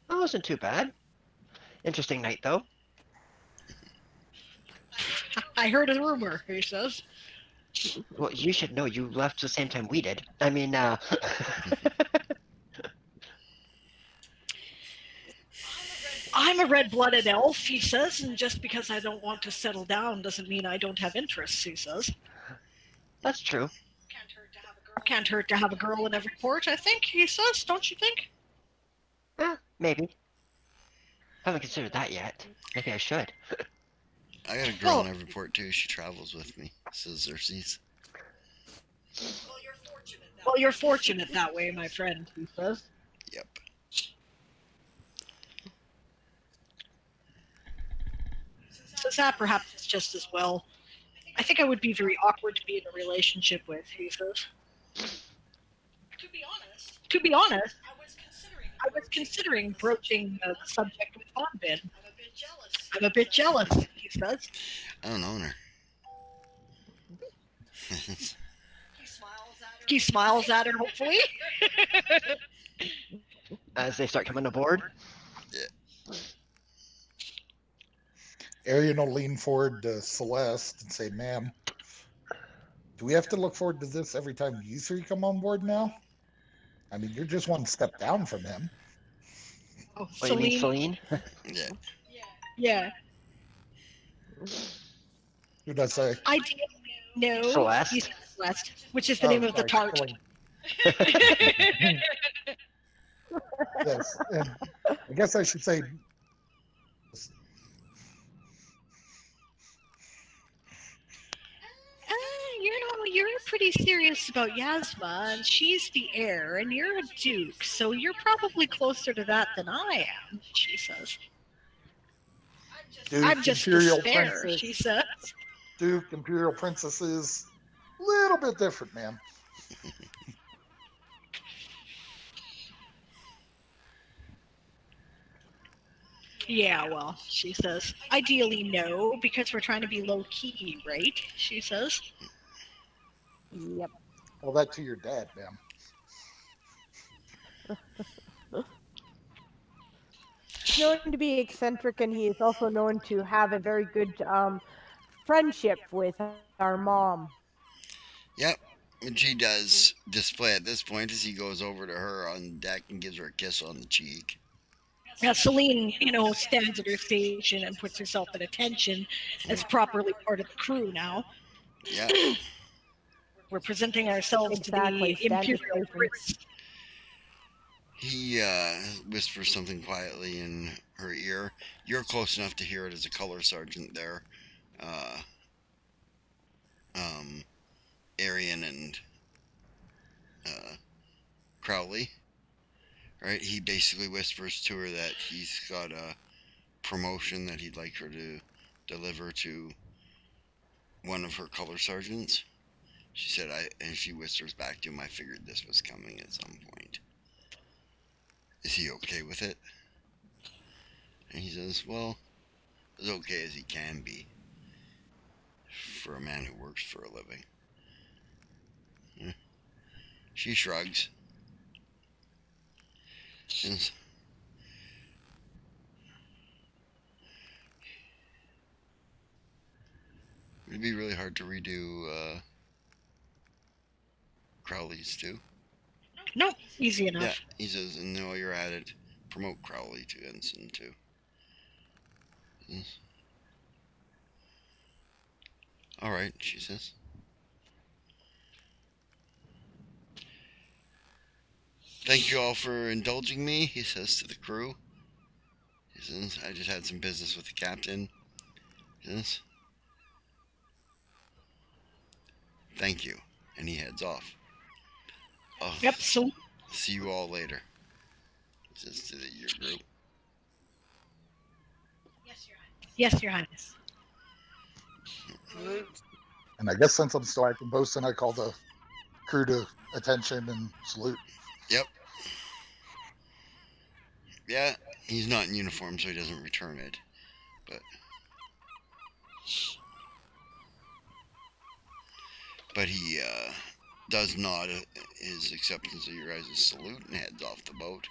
Oh, it wasn't too bad. Interesting night, though. I heard a rumor, he says. Well, you should know you left the same time we did. I mean, I'm a red-blooded elf, he says, and just because I don't want to settle down doesn't mean I don't have interests, he says. that's true. Can't hurt to have a girl in every port, I think, he says, don't you think? Maybe. Haven't considered that yet. Maybe I should. I got a girl in every port too. She travels with me, says Xerxes. Well, you're fortunate that way, my friend, he says. Yep. Says that perhaps it's just as well. I think I would be very awkward to be in a relationship with, he says. To be honest, I was considering broaching the subject with Bonbin. I'm a bit jealous, he says. I don't own her. He smiles at her, hopefully. As they start coming aboard. Arian will lean forward to Celeste and say, ma'am, do we have to look forward to this every time you three come on board now? I mean, you're just one step down from him. Oh, What do you mean, Celine? Yeah. Yeah. Who'd I say? I did know. Celeste? He's Celeste, which is the name of the sorry, tart. Celine. Yes. And I guess I should say, You're pretty serious about Yasma, and she's the heir, and you're a duke, so you're probably closer to that than I am, she says. Duke, I'm just Imperial despair, Princess. she says. Duke, Imperial Princesses, little bit different, man. Yeah, well, she says. Ideally, no, because we're trying to be low-key, right? She says. Yep. Tell that to your dad, ma'am. He's known to be eccentric, and he is also known to have a very good friendship with our mom. Yep. Which he does display at this point as he goes over to her on deck and gives her a kiss on the cheek. Celine, stands at her station and puts herself at attention as properly part of the crew now. Yeah. We're presenting ourselves to Exactly. the Stand your Imperial station. Prince. He whispers something quietly in her ear. You're close enough to hear it as a color sergeant there. Uh, Arian and Crowley. Right? He basically whispers to her that he's got a promotion that he'd like her to deliver to one of her color sergeants. She said, and she whispers back to him, I figured this was coming at some point. Is he okay with it? And he says, well, as okay as he can be for a man who works for a living. She shrugs. Says, it'd be really hard to redo Crowley's too. No, easy enough. Yeah, he says, and while you're at it, promote Crowley to ensign too. Says, all right, she says. Thank you all for indulging me, he says to the crew. He says, I just had some business with the captain. He says, thank you. And he heads off. Yep, so See you all later. He says to your group. yes, Your Highness. And I guess since I'm still acting bosun, I call the crew to attention and salute. Yep. Yeah, he's not in uniform, so he doesn't return it. But he does nod his acceptance of your guys' salute and heads off the boat.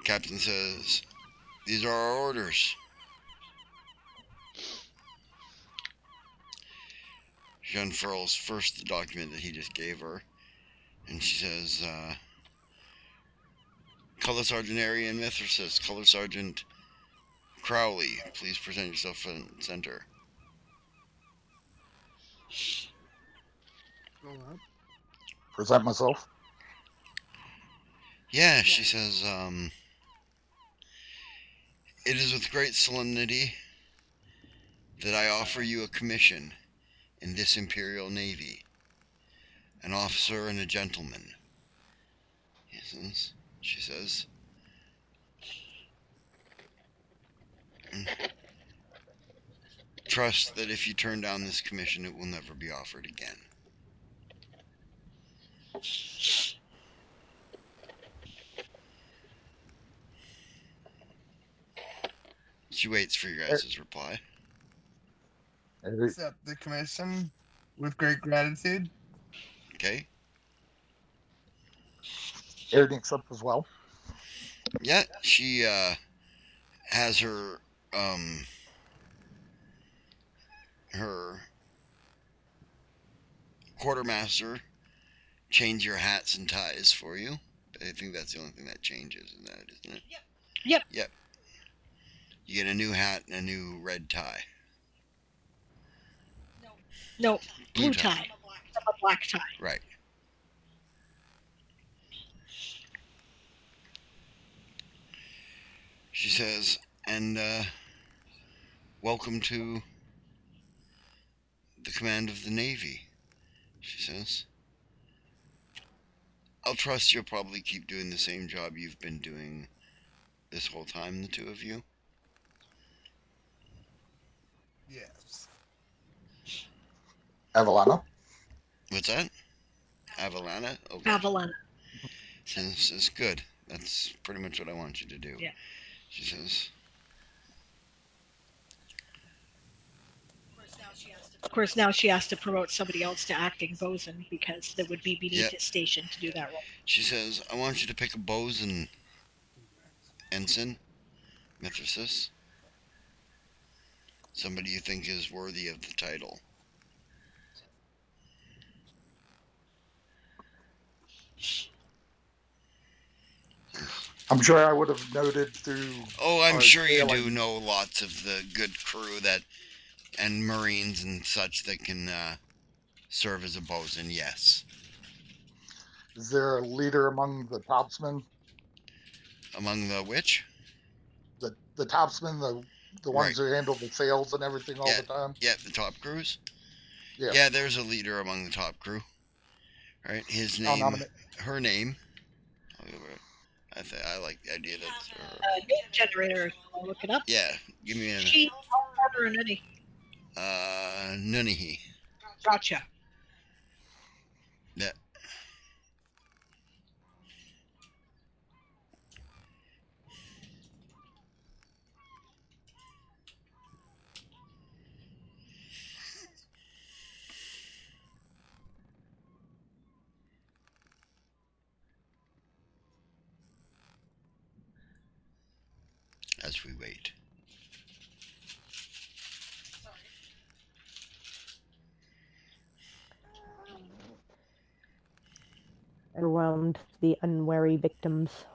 Captain says, these are our orders. She unfurls first the document that he just gave her, and she says, Color Sergeant Arian Mithrasis, Color Sergeant Crowley, please present yourself in center. Present myself. Yeah, she says, it is with great solemnity that I offer you a commission in this Imperial Navy, an officer and a gentleman. Yes, she says. Trust that if you turn down this commission, it will never be offered again. She waits for your guys' reply. Accept the commission with great gratitude. Okay? Arian accept as well. Yeah, she has her quartermaster change your hats and ties for you. I think that's the only thing that changes in that, isn't it? Yep. You get a new hat and a new red tie. No, blue tie. A black tie. Right. She says, and welcome to the command of the Navy, she says. I'll trust you'll probably keep doing the same job you've been doing this whole time, the two of you. Yes. Avalana. What's that? Avalana? Okay. Avalana. Says, good. That's pretty much what I want you to do. Yeah. She says. Of course, now she has to promote somebody else to acting bosun because that would be beneath his station to do that role. She says, I want you to pick a bosun, ensign, Mithrasis. Somebody you think is worthy of the title. I'm sure I would have noted through. Oh, I'm our sure you sailing. do know lots of the good crew and Marines and such that can serve as a bosun, yes. Is there a leader among the topsmen? Among the which? The topsmen, the ones who handle the sails and everything all the time? Yeah, the top crews? Yeah. Yeah, there's a leader among the top crew. Right? His name, her name. I like the idea that... name generator, I'll look it up. Yeah, give me a... She, or Nunny. Nunny. Gotcha. Yeah. As we wait. Around the unwary victims.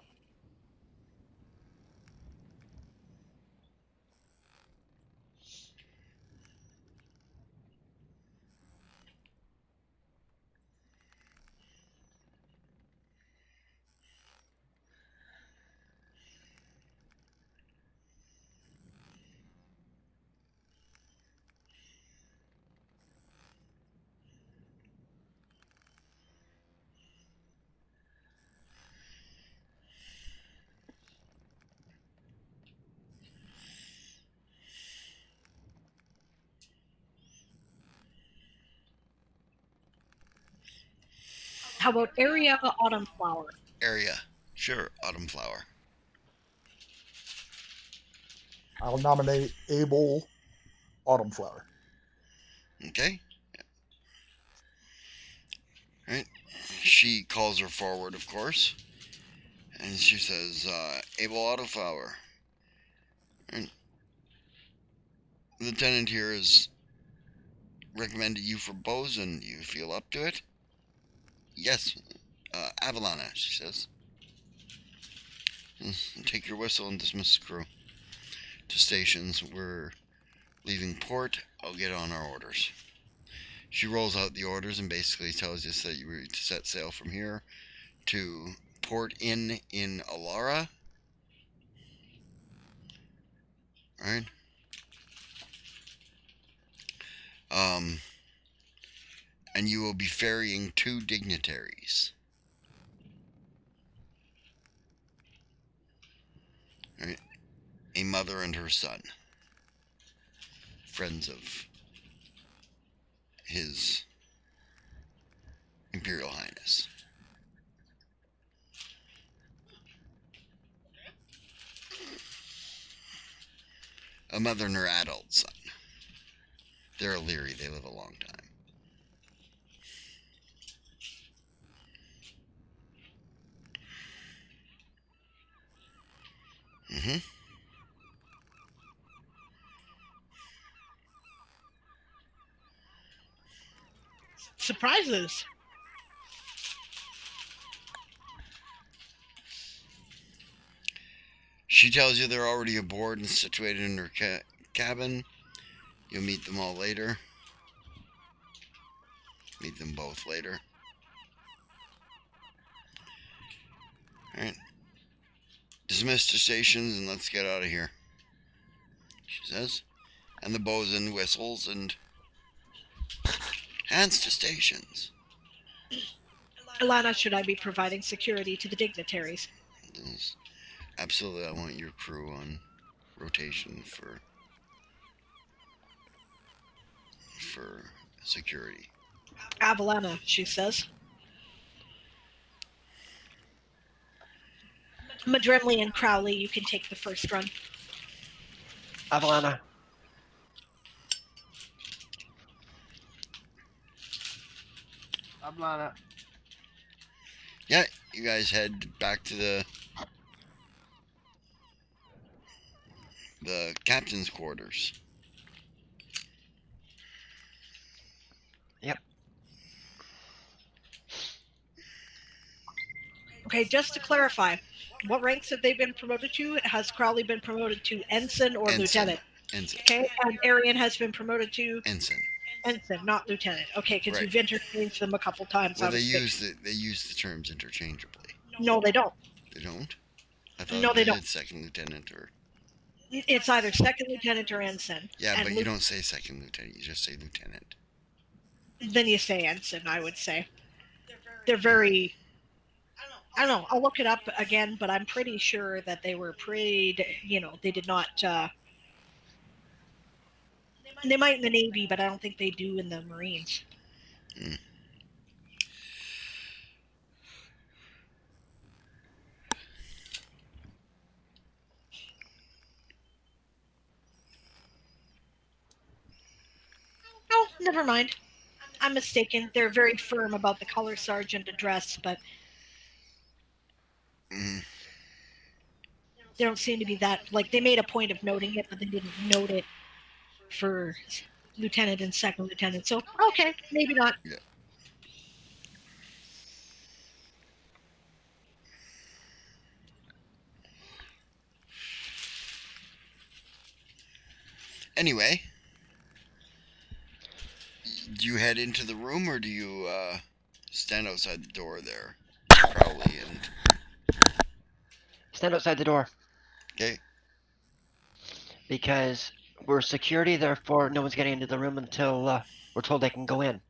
How about Area Autumn Flower? Area. Sure, Autumn Flower. I'll nominate Abel Autumn Flower. Okay. Right. She calls her forward, of course. And she says, Abel Autoflower. And Lieutenant here has recommended you for bosun. You feel up to it? Yes. Avalana, she says. Take your whistle and dismiss the crew to stations. We're leaving port. I'll get on our orders. She rolls out the orders and basically tells us that you were to set sail from here to Port Inn in Alara. Right? And you will be ferrying 2 dignitaries. Right? A mother and her son. Friends of His Imperial Highness. A mother and her adult son. They're Illyri. They live a long time. Mm-hmm. Surprises. She tells you they're already aboard and situated in her cabin. You'll meet them all later. Meet them both later. Alright. Dismiss to stations and let's get out of here, she says. And the bosun whistles and hands to stations. Alana, should I be providing security to the dignitaries? Absolutely, I want your crew on rotation for security. Avalana, she says. Madremley and Crowley, you can take the first run. Avalana. Ablana. Yeah, you guys head back to the captain's quarters. Yep. Okay, just to clarify, what ranks have they been promoted to? Has Crowley been promoted to ensign or lieutenant? Ensign. Okay, and Arian has been promoted to Ensign. ensign, not lieutenant. Okay, because Right. you've interchanged them a couple times. Well, I was they use the terms interchangeably. No, they don't. They don't. I thought No, they they don't. did second lieutenant or. It's either second lieutenant or ensign. Yeah, and but you don't say second lieutenant. You just say lieutenant. Then you say ensign. I would say they're very. I don't know. I'll look it up again, but I'm pretty sure that they were pretty. They did not. They might in the Navy, but I don't think they do in the Marines. Mm. Oh, never mind. I'm mistaken. They're very firm about the color sergeant address, but Mm. they don't seem to be that. Like, they made a point of noting it, but they didn't note it for lieutenant and second lieutenant. So, okay, maybe not. Yeah. Anyway, do you head into the room or do you stand outside the door there, Crowley and? Stand outside the door. Okay. Because we're security, therefore no one's getting into the room until we're told they can go in.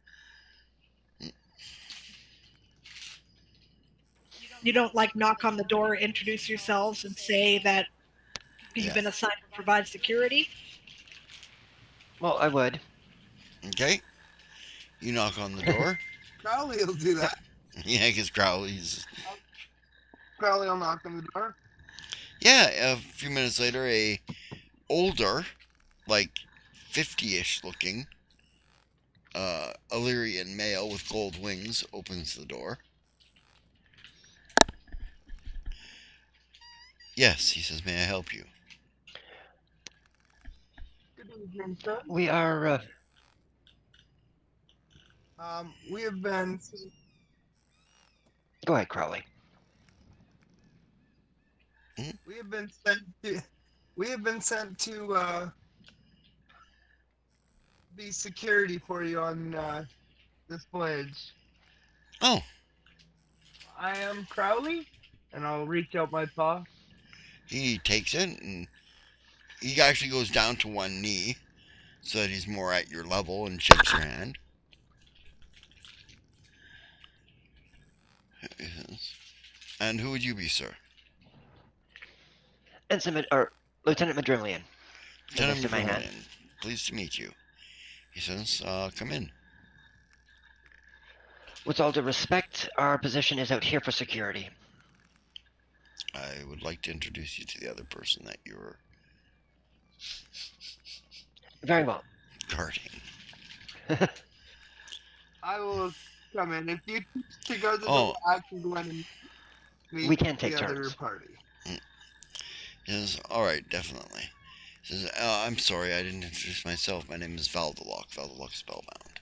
You don't knock on the door, introduce yourselves, and say that you've been assigned to provide security. Well, I would. Okay. You knock on the door. Crowley will do that. Yeah, because Crowley will knock on the door. Yeah, a few minutes later, a older, like 50-ish looking, Illyrian male with gold wings opens the door. Yes, he says, may I help you? Good evening, sir. We are. We have been. Go ahead, Crowley. We have been sent to. We have been sent to be security for you on this voyage. Oh. I am Crowley, and I'll reach out my paw. He takes it, and he actually goes down to one knee so that he's more at your level and shakes your hand. Yes. And who would you be, sir? Lieutenant Madrillian. Lieutenant Madrillian, pleased to meet you. He says, come in. With all due respect, our position is out here for security. I would like to introduce you to the other person that you're... Very well. Guarding. I will come in. If you to go to the I can go in and meet we can take the turns. other party. He says, alright, definitely. He says, I'm sorry, I didn't introduce myself. My name is Valdalock. Valdalock Spellbound.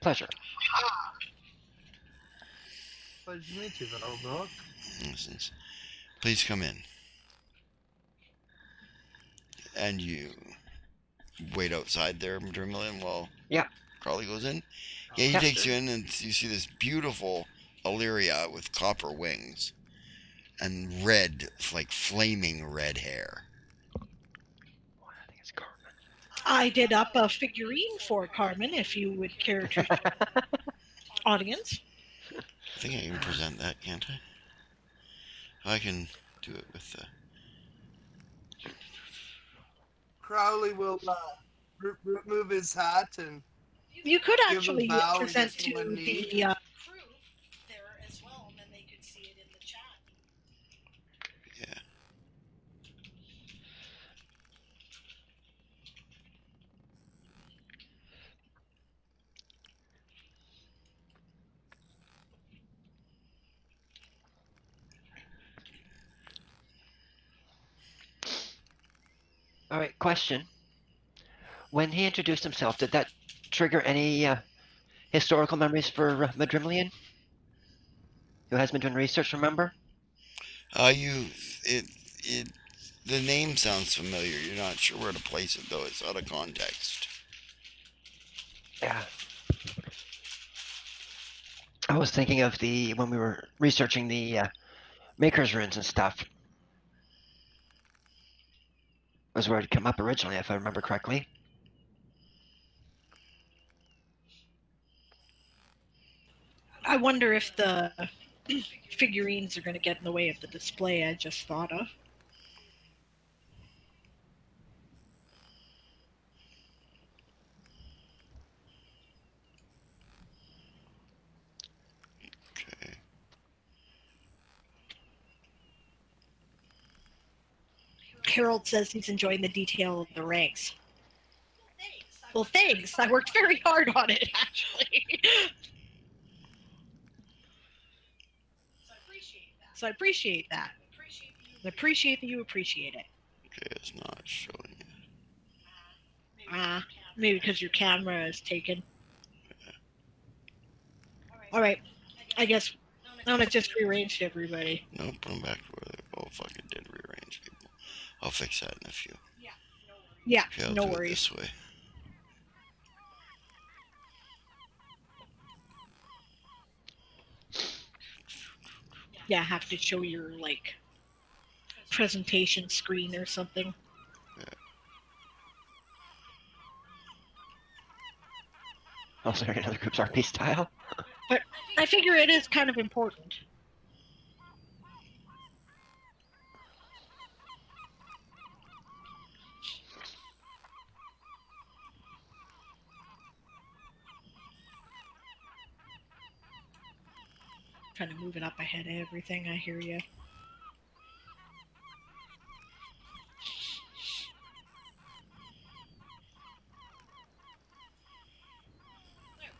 Pleasure. Pleasure to meet you, Valdalock. He says, please come in. And you wait outside there, Madrimillion, while Crowley goes in? Yeah, he takes you in, and you see this beautiful Illyria with copper wings and red, like flaming red hair. I think it's Carmen. I did up a figurine for Carmen, if you would care to. Audience. I think I can present that, can't I? I can do it with the... Crowley will remove his hat and you could give actually a bow present and get to one the knee. crew there as well, and then they could see it in the chat. Yeah. All right, question. When he introduced himself, did that trigger any historical memories for Madrimlian, who has been doing research, remember? It the name sounds familiar. You're not sure where to place it though. It's out of context. Yeah. I was thinking of when we were researching the Maker's runes and stuff. Was where it come up originally, if I remember correctly. I wonder if the figurines are going to get in the way of the display I just thought of. Okay. Harold says he's enjoying the detail of the ranks. Well, thanks. I worked very hard on it, actually. So I appreciate that. I appreciate that you appreciate it. Okay, it's not showing it. Maybe because your camera is taken. All right. I guess I'm gonna just rearrange everybody. No, put them back where they. Oh, fuck! It did rearrange people. I'll fix that in a few. Yeah, Okay, I'll no do it worries. this way. Yeah, I have to show your presentation screen or something. Oh, sorry, another group's RP style. But I figure it is kind of important. Trying to move it up ahead of everything. I hear you.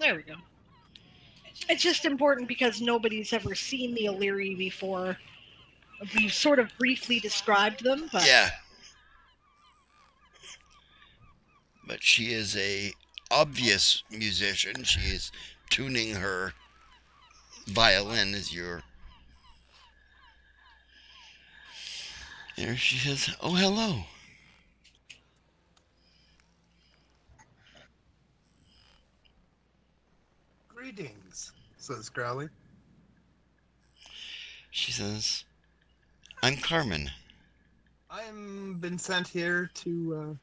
There we go. It's just important because nobody's ever seen the Illyri before. We've sort of briefly described them, but Yeah. But she is a obvious musician. She is tuning her violin as you're. There she says, "Oh, hello." Greetings, says Crowley. She says, "I'm Carmen." I'm been sent here to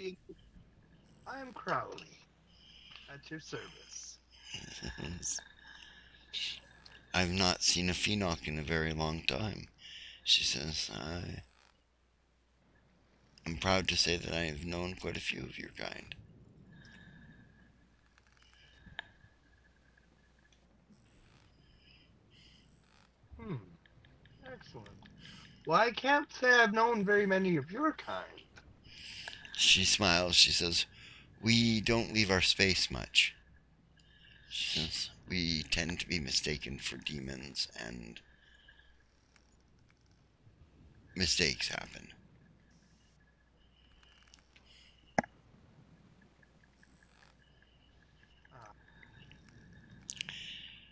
I am Crowley, at your service. I've not seen a Phoenix in a very long time. She says, I'm proud to say that I have known quite a few of your kind. Excellent. Well, I can't say I've known very many of your kind. She smiles. She says, we don't leave our space much. She says, we tend to be mistaken for demons, and mistakes happen.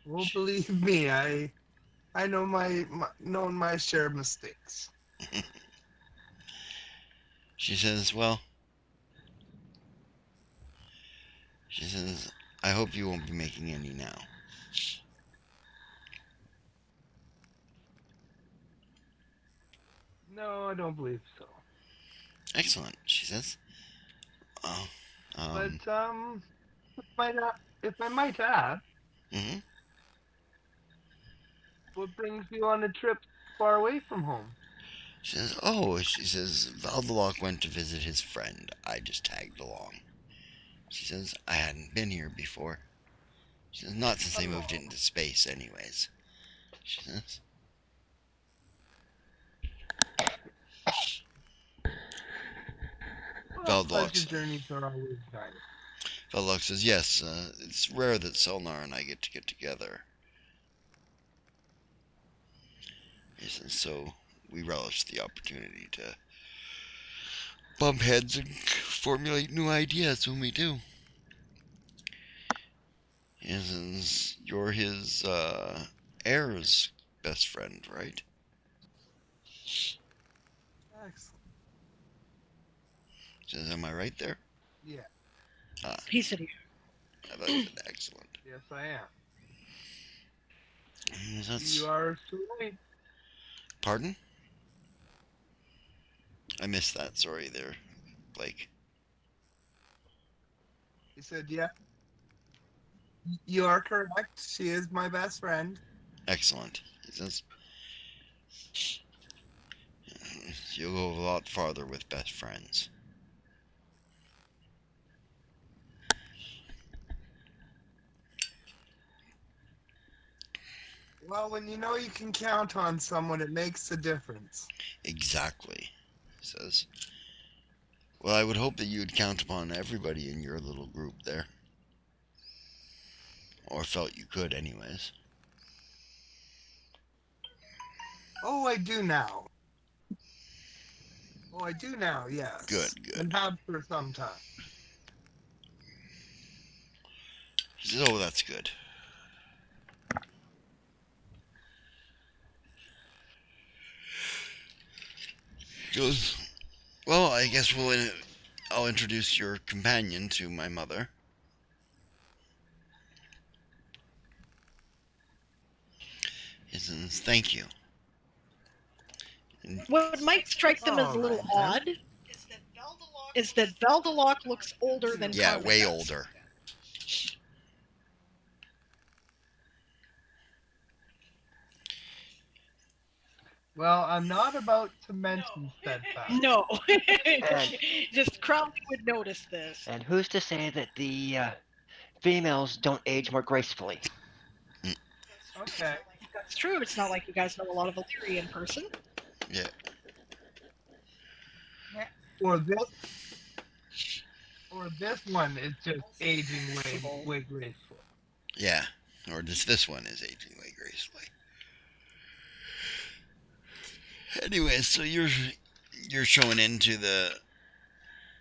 Well, believe me, I know known my share of mistakes. She says, well, she says, I hope you won't be making any now. No, I don't believe so. Excellent, she says. Oh, But if I might ask, mm-hmm. what brings you on a trip far away from home? She says, she says, Valdaloc went to visit his friend. I just tagged along. She says, I hadn't been here before. She says, not since they moved into space anyways. She says. Well, journeys are always nice. Valdaloc says, yes, it's rare that Selnar and I get together. He says, so we relish the opportunity to bump heads and formulate new ideas when we do. You're his heir's best friend, right? Excellent. Says, am I right there? Yeah. Ah, He said, I thought you said excellent. Yes, I am. That's, You are so right. pardon? I missed that. Sorry there, Blake. He said, yeah, you are correct. She is my best friend. Excellent. He says, you'll go a lot farther with best friends. Well, when you know you can count on someone, it makes a difference. Exactly. He says, well, I would hope that you'd count upon everybody in your little group there. Or felt you could, anyways. Oh, I do now. Oh, I do now, yes. Good, good. And have for some time. He says, oh, that's good. He goes, well, I guess I'll introduce your companion to my mother. He says, thank you. And what might strike them as a All little right, then. odd is that Veldalock looks older than yeah, Carly way does. older. Well, I'm not about to mention steadfast. No. And Just Crowley would notice this. and who's to say that the females don't age more gracefully? Okay. That's true. It's not like you guys know a lot of Illyria in person. Yeah. Or this one is just aging way graceful. Yeah. Or this one is aging way gracefully. Anyway, so you're showing into the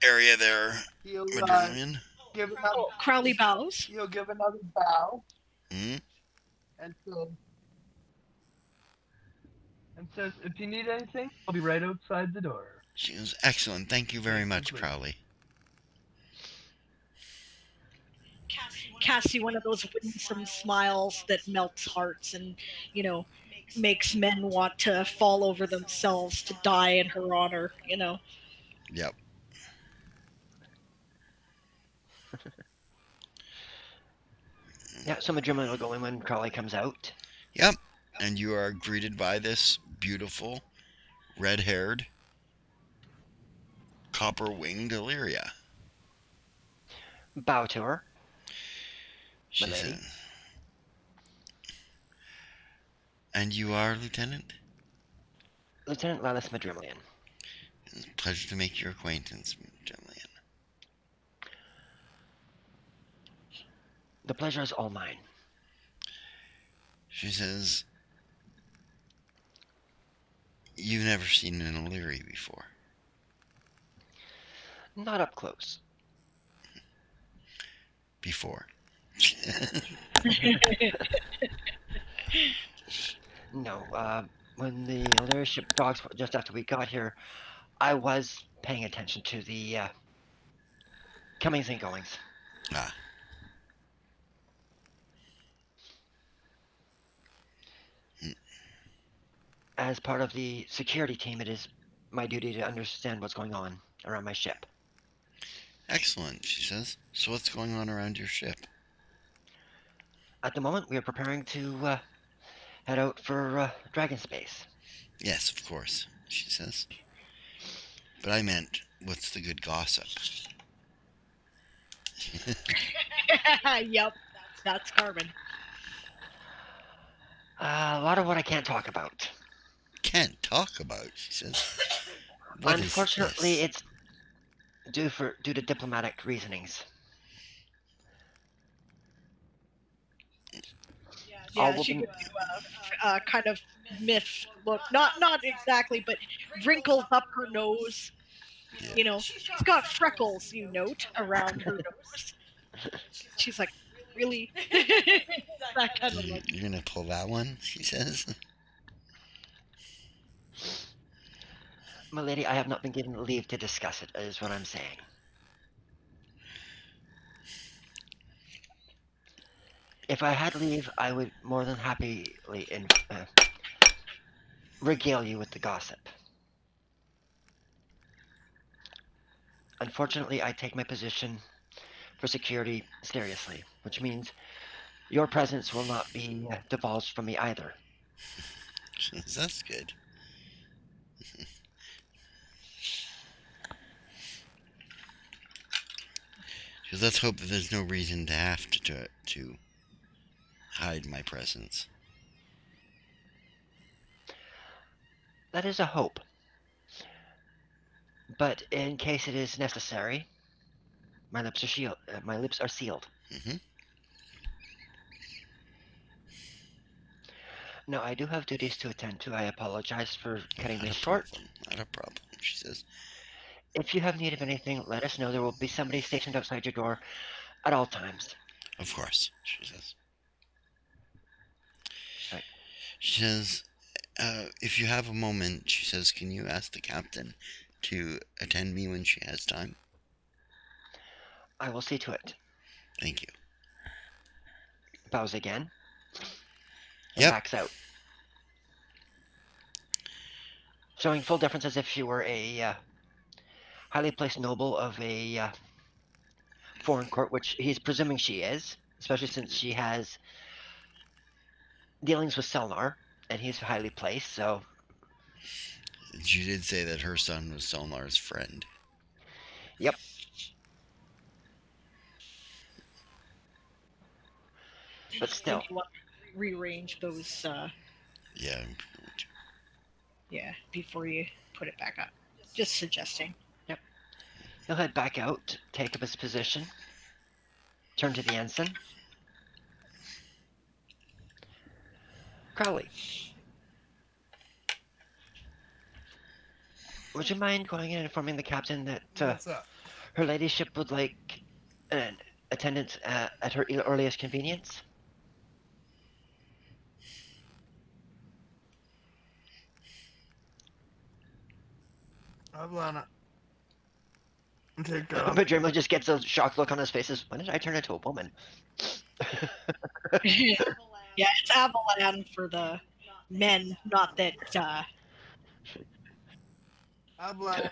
area there, He'll Madrillian. give another. Crowley bows. He'll give another bow Hmm? and says, "If you need anything, I'll be right outside the door." She goes, excellent. Thank you very much, Crowley. Cassie, one of those winsome smiles that melts hearts and, makes men want to fall over themselves to die in her honor, Yep. Yeah, so Madrimlin will go in when Crowley comes out. Yep. And you are greeted by this beautiful, red-haired, copper-winged Illyria. Bow to her. She Milady. says, and you are, Lieutenant? Lieutenant Lilas Madrimlian. It's a pleasure to make your acquaintance, Madrillian. The pleasure is all mine. She says, you've never seen an Illyri before. Not up close. Before. No, when the Illyria ship docked just after we got here, I was paying attention to the comings and goings. Ah. As part of the security team, it is my duty to understand what's going on around my ship. Excellent, she says. So what's going on around your ship? At the moment, we are preparing to head out for Dragon Space. Yes, of course, she says. But I meant, what's the good gossip? Yep, that's Carmen. A lot of what I can't talk about. Can't talk about, she says. What Unfortunately, is this? it's due to diplomatic reasonings. Yeah, she gives you a kind of miffed look. Not exactly, but wrinkles up her nose. Yeah. You know, she's got freckles, you note, around her nose. She's like, really? That kind of look. You're gonna pull that one, she says. My lady, I have not been given leave to discuss it, is what I'm saying. If I had leave, I would more than happily regale you with the gossip. Unfortunately, I take my position for security seriously, which means your presence will not be divulged from me either. That's good. Because let's hope that there's no reason to have to hide my presence. That is a hope. But in case it is necessary, my lips are sealed. My lips are sealed. Mm-hmm. No, I do have duties to attend to. I apologize for cutting Not this a short. problem. Not a problem, she says. If you have need of anything, let us know. There will be somebody stationed outside your door at all times. Of course, she says. Right. She says, if you have a moment, she says, can you ask the captain to attend me when she has time? I will see to it. Thank you. Bows again and Yep. backs out, showing full deference as if she were a highly placed noble of a foreign court, which he's presuming she is, especially since she has dealings with Selnar, and he's highly placed, so... She did say that her son was Solnar's friend. Yep. But still. You want to rearrange those, Yeah. yeah, before you put it back up. Just suggesting. Yep. He'll head back out, take up his position, turn to the ensign. Crowley, would you mind going in and informing the captain that What's up? her ladyship would like an attendance at her earliest convenience? Avalana. Take that off. But Dreamland just gets a shocked look on his face. When did I turn into a woman? Yeah, it's Avalan for the men, not that. Avalana.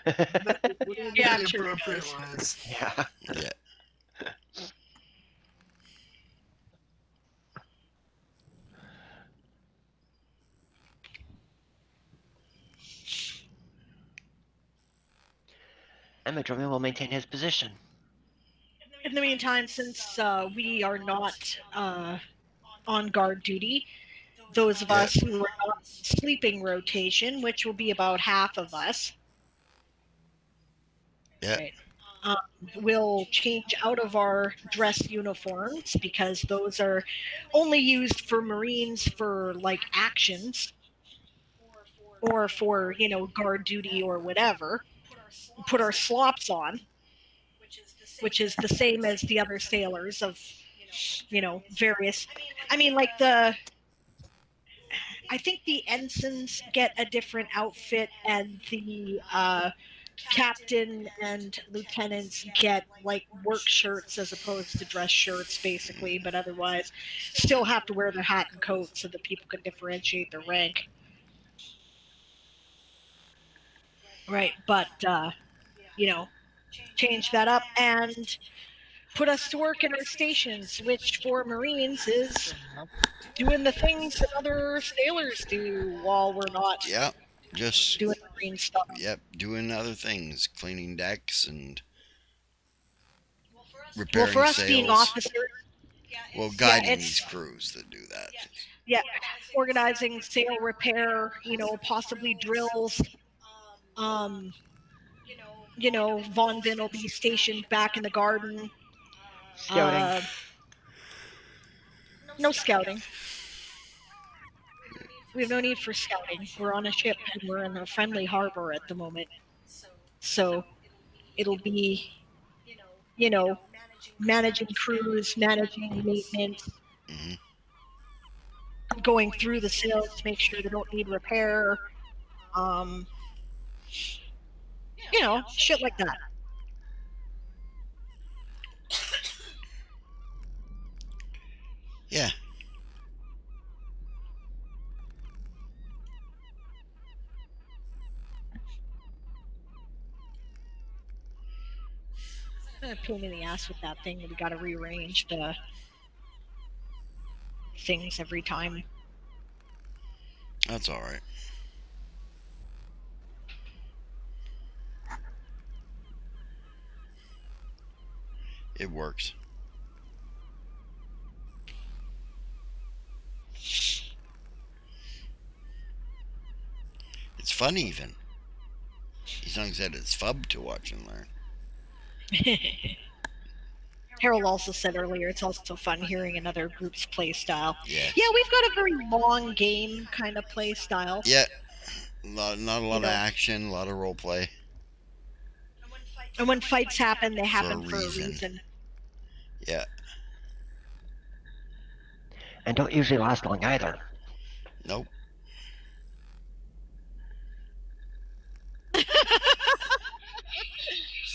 Yeah, The sure. appropriate one is. Yeah. Yeah. And Madromi will maintain his position. In the meantime, since we are not on guard duty, those of us who are not sleeping rotation, which will be about half of us, Yeah. right, will change out of our dress uniforms because those are only used for Marines for like actions or for, guard duty or whatever. Put our slops on, which is the same as the other sailors of, various. I mean, like I think the ensigns get a different outfit, and the captain and lieutenants get like work shirts as opposed to dress shirts, basically. But otherwise, still have to wear their hat and coat so that people can differentiate their rank. Right, but change that up and put us to work in our stations, which for Marines is doing the things that other sailors do while we're not Just doing Marine stuff. Yep, doing other things, cleaning decks and Well, repairing for us sails. being officers, guiding these crews that do that. Organizing sail repair, possibly drills. Von Vin will be stationed back in the garden. Scouting. No scouting. We have no need for scouting. We're on a ship and we're in a friendly harbor at the moment. So It'll be, you know, managing crews, managing maintenance, Hmm. going through the sales to make sure they don't need repair, um, shit like that. Yeah. A pain in the ass with that thing. We got to rearrange the things every time. That's all right. It works. It's fun even. He's not said it's fun to watch and learn. Harold also said earlier it's also fun hearing another group's play style. Yeah. Yeah, we've got a very long game kind of play style. Yeah. Not a lot You of know. action, a lot of role play. And when fights happen, they For a happen for a reason. reason. Yeah. And don't usually last long either. Nope.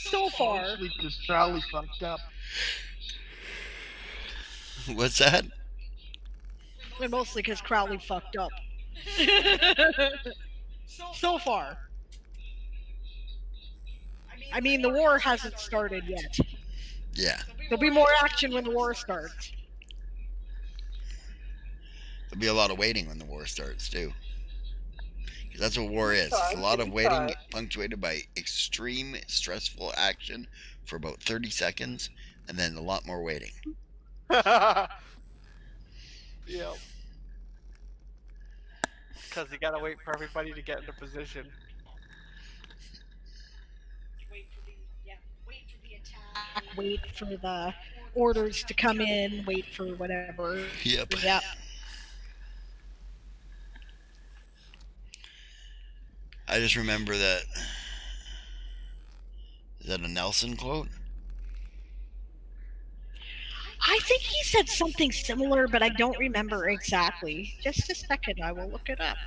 So far. Mostly because Crowley fucked up. What's that? And mostly because Crowley fucked up. So far. I mean, the war hasn't started yet. Yeah. There'll be more action when the war starts. There'll be a lot of waiting when the war starts too. Because that's what war is. It's a lot of waiting punctuated by extreme stressful action for about 30 seconds and then a lot more waiting. Yeah. Because you gotta wait for everybody to get into position. Wait for the orders to come in, wait for whatever. Yep. Yep. I just remember that. Is that a Nelson quote? I think he said something similar, but I don't remember exactly. Just a second, I will look it up.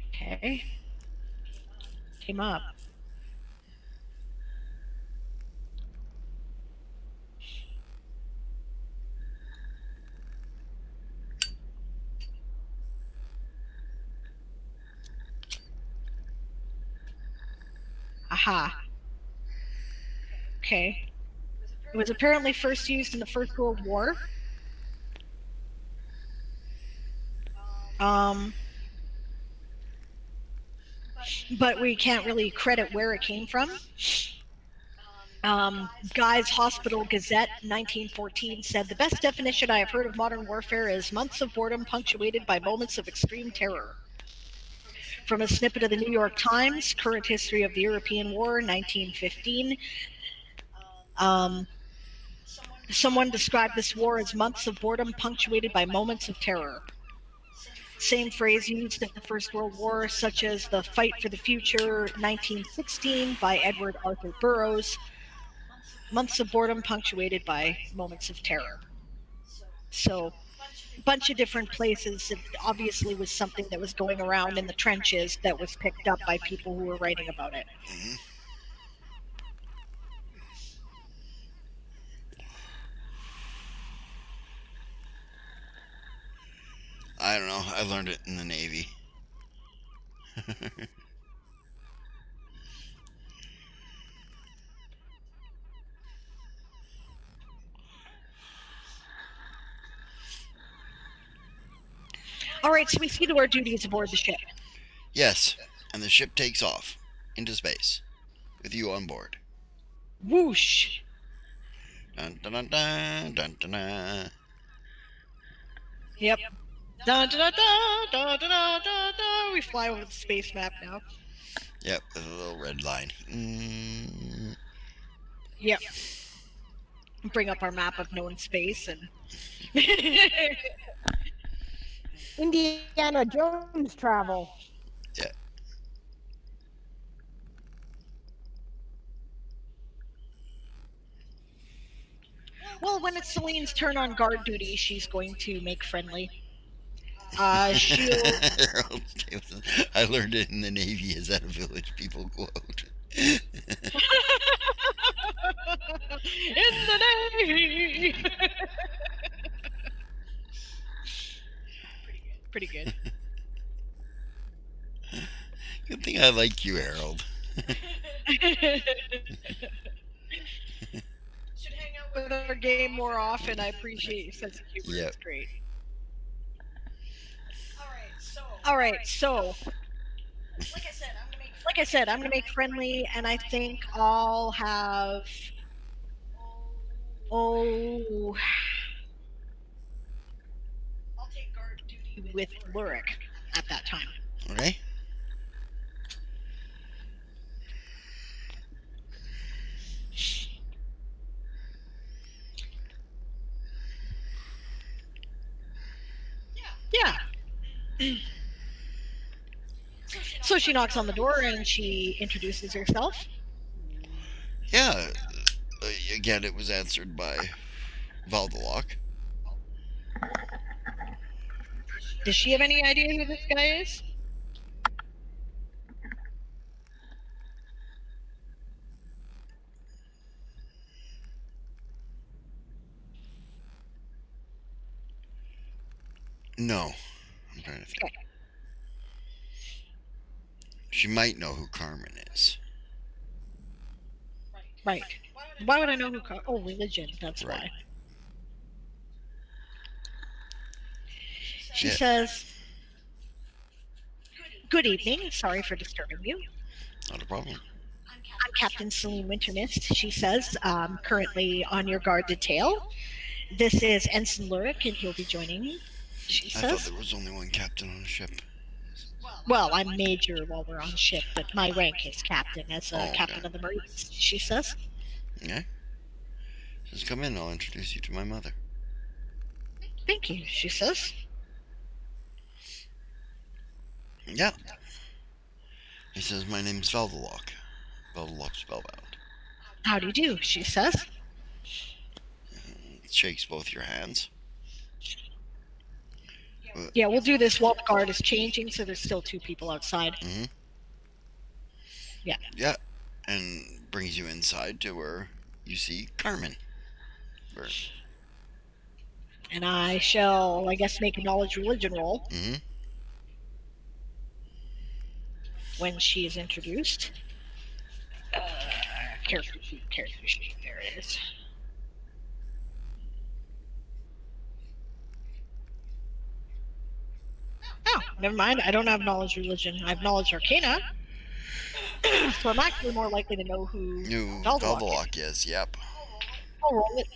Okay. Came up. Aha. Okay. It was apparently first used in the First World War. But we can't really credit where it came from. Guy's Hospital Gazette, 1914, said the best definition I have heard of modern warfare is months of boredom punctuated by moments of extreme terror. From a snippet of the New York Times, Current History of the European War, 1915, someone described this war as months of boredom punctuated by moments of terror. Same phrase used in the First World War, such as the Fight for the Future, 1916, by Edward Arthur Burroughs. Months of boredom punctuated by moments of terror. So, a bunch of different places. It obviously was something that was going around in the trenches that was picked up by people who were writing about it. Mm-hmm. I don't know. I learned it in the Navy. All right, so we see to our duties aboard the ship. Yes, and the ship takes off into space with you on board. Whoosh! Dun dun dun dun dun dun. Dun. Yep. Da da da da da da da da. We fly over the space map now. Yep, with a little red line. Yep. Bring up our map of known space and Indiana Jones travel. Yeah. Well, when it's Celine's turn on guard duty, she's going to make friendly. She'll. Harold Davidson. I learned it in the Navy. Is that a village people quote? In the Navy. Pretty good. Good thing I like you, Harold. Should hang out with our game more often. I appreciate your sense of humor. Yep. It's great. All right, so like I said, I'm gonna make friendly, and I think I'll have. Oh, I'll take guard duty with Lurik at that time. Okay. Yeah. So she knocks on the door and she introduces herself. Yeah. Again, it was answered by Valdalock. Does she have any idea who this guy is? No. I'm trying to think. Okay. She might know who Carmen is. Right. Why would I know who Oh, religion. That's right. Why. She says, "Good evening. Sorry for disturbing you. Not a problem. I'm Captain Celine Wintermist," she says, "currently on your guard detail. This is Ensign Lurik, and he'll be joining me," she says. I thought there was only one captain on a ship. Well, I'm major while we're on ship, but my rank is captain as a captain of the Marines, she says. Okay. Just come in, I'll introduce you to my mother. Thank you, she says. Yeah. He says, my name's Valdalock. Valdalock Spellbound. How do you do, she says. Shakes both your hands. Yeah, we'll do this while the guard is changing, so there's still two people outside. Mm-hmm. Yeah. Yeah, and brings you inside to where you see Carmen. And I shall, I guess, make a knowledge religion roll. Mm-hmm. When she is introduced. Character sheet, there it is. Oh, never mind. I don't have knowledge religion. I have knowledge arcana. So I'm actually more likely to know who Valdalock is. Yep. I'll roll it.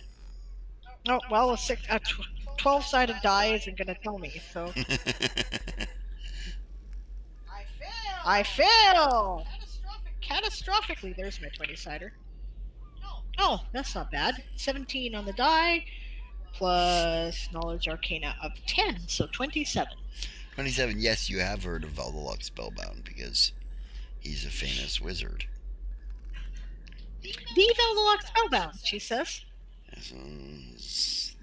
Oh, well, a 12-sided die isn't going to tell me, so. I fail! Catastrophically. There's my 20-sider. Oh, that's not bad. 17 on the die, plus knowledge arcana of 10, so 27. 27, yes, you have heard of Valdalock Spellbound, because he's a famous wizard. The Valdalock Spellbound, she says.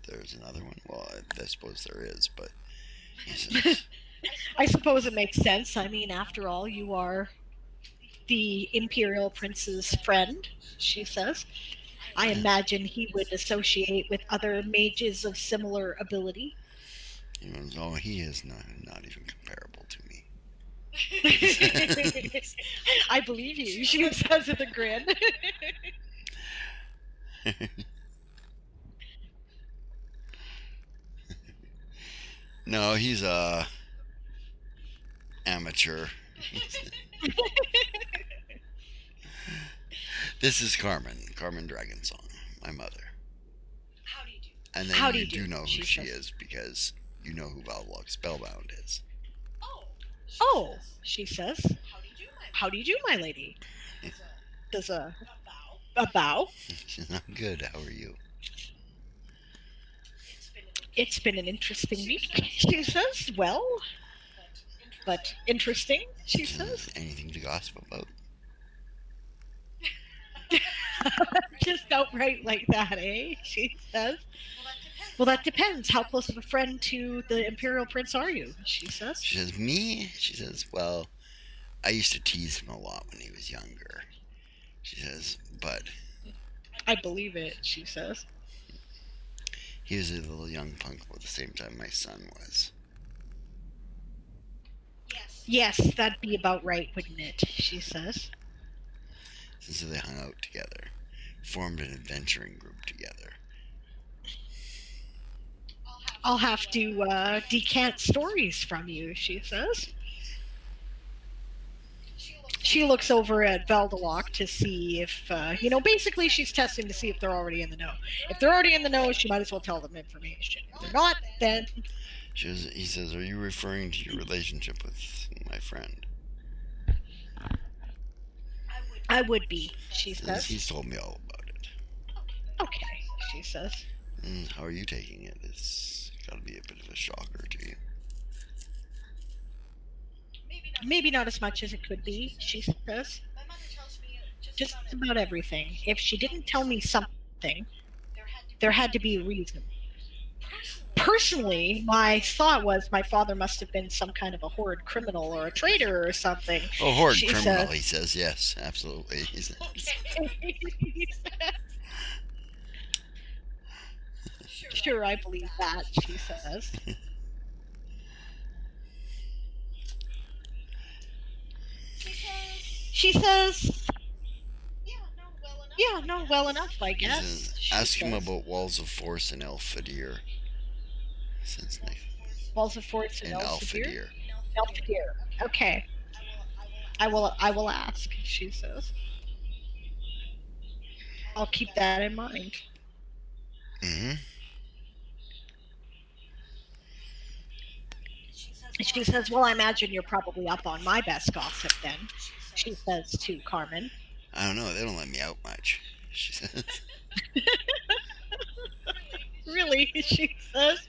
There's another one. Well, I suppose there is, but he says... I suppose it makes sense. I mean, after all, you are the Imperial Prince's friend, she says. I imagine he would associate with other mages of similar ability. Oh, he is not even comparable to me. I believe you, she says with a grin. No, he's a amateur. This is Carmen Dragonsong, my mother. How do you do? And then you do know who she is because you know who Valdalock Spellbound is. Oh, she says. How do you do, my lady? Does a bow? She's not good. How are you? It's been an interesting week, she says. Well, but interesting, she says. Anything to gossip about? Just outright like that, eh? She says. Well, that depends. How close of a friend to the Imperial Prince are you? She says. She says, me? She says, well, I used to tease him a lot when he was younger. She says, but I believe it, she says. he was a little young punk at the same time my son was. Yes, that'd be about right, wouldn't it? She says. So they hung out together, formed an adventuring group together. I'll have to decant stories from you, she says. She looks over at Veldelock to see if, basically she's testing to see if they're already in the know. If they're already in the know, she might as well tell them information. If they're not, then... He says, are you referring to your relationship with my friend? I would be, she says. He's told me all about it. Okay, she says. How are you taking it? It's got to be a bit of a shocker to you. Maybe not as much as it could be, she says. Just about everything. If she didn't tell me something, there had to be a reason. Personally, my thought was my father must have been some kind of a horrid criminal or a traitor or something. Oh, horrid criminal, he says. Yes, absolutely. He says. Sure, I believe that, she says. She says, yeah, no, well enough, I guess. Ask him about Walls of Force and Elfidir. Walls of Force and Elfidir? Elfidir. Okay. I will ask, she says. I'll keep that in mind. Mm-hmm. She says, well, I imagine you're probably up on my best gossip then, she says to Carmen. I don't know, they don't let me out much, she says. Really, she says.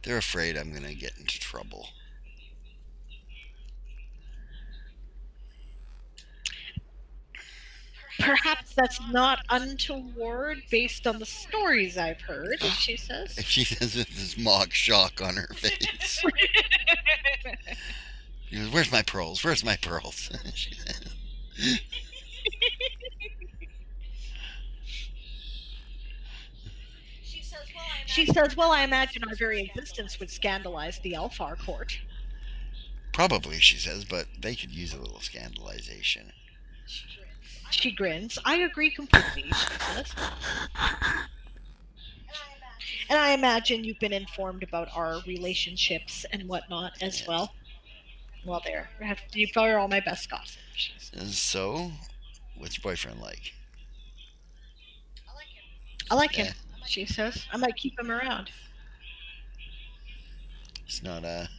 They're afraid I'm going to get into trouble. Perhaps that's not untoward based on the stories I've heard, she says. She says with this mock shock on her face. She goes, where's my pearls? Where's my pearls? She says, well, I imagine our very existence would scandalize the Elfar court. Probably, she says, but they could use a little scandalization. She grins. I agree completely, she says. And I imagine you've been informed about our relationships and whatnot as well. Well, there. You probably are all my best gossip, she says. So, what's your boyfriend like? I like him, she says. I might keep him around. He's not a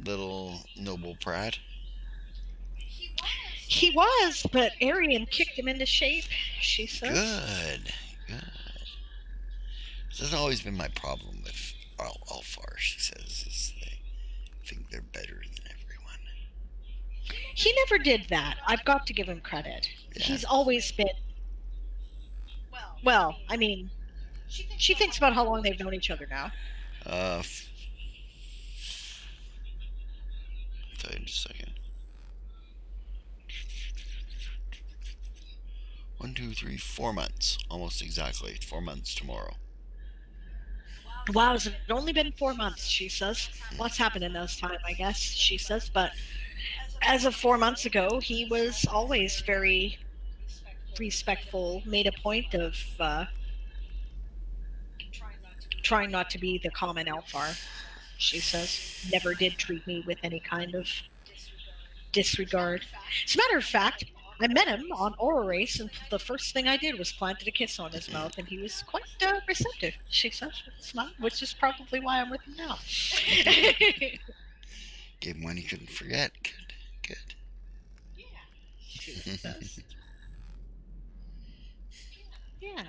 little noble Pratt. He was, but Arian kicked him into shape, she says. Good. This has always been my problem with Alfar, she says, is they think they're better than everyone. He never did that. I've got to give him credit. Yeah. He's always been... Well, I mean, she thinks about how long they've known each other now. I'll tell you in just a second. 1, 2, 3, 4 months. Almost exactly. 4 months tomorrow. Wow, has it only been 4 months, she says. What's happened in those time, I guess, she says. But as of 4 months ago, he was always very respectful, made a point of trying not to be the common Elfar, she says. Never did treat me with any kind of disregard. As a matter of fact, I met him on Aura Race, and the first thing I did was planted a kiss on his mouth, and he was quite receptive, she says, which is probably why I'm with him now. Gave him one he couldn't forget. Good. Yeah. She says. Yeah.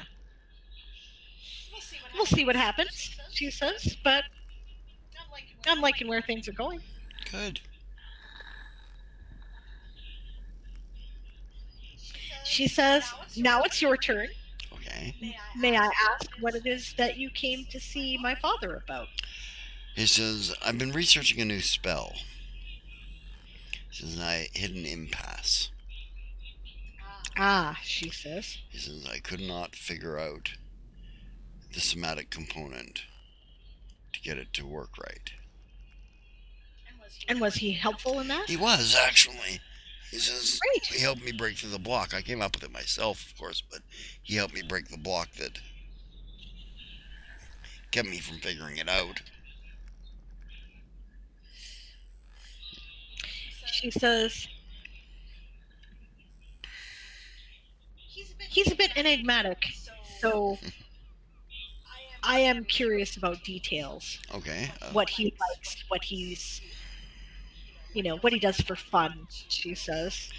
We'll see what happens, she says, but I'm liking where things are going. Good. She says, now it's your turn. Okay. May I ask what it is that you came to see my father about? He says, I've been researching a new spell. He says, I hit an impasse. Ah, she says. He says, I could not figure out the somatic component to get it to work right. And was he helpful in that? He was, actually. He says, Great. he helped me break through the block. I came up with it myself, of course, but he helped me break the block that kept me from figuring it out. She says, he's a bit enigmatic, so I am curious about details. Okay. What he likes, what he's, what he does for fun, she says.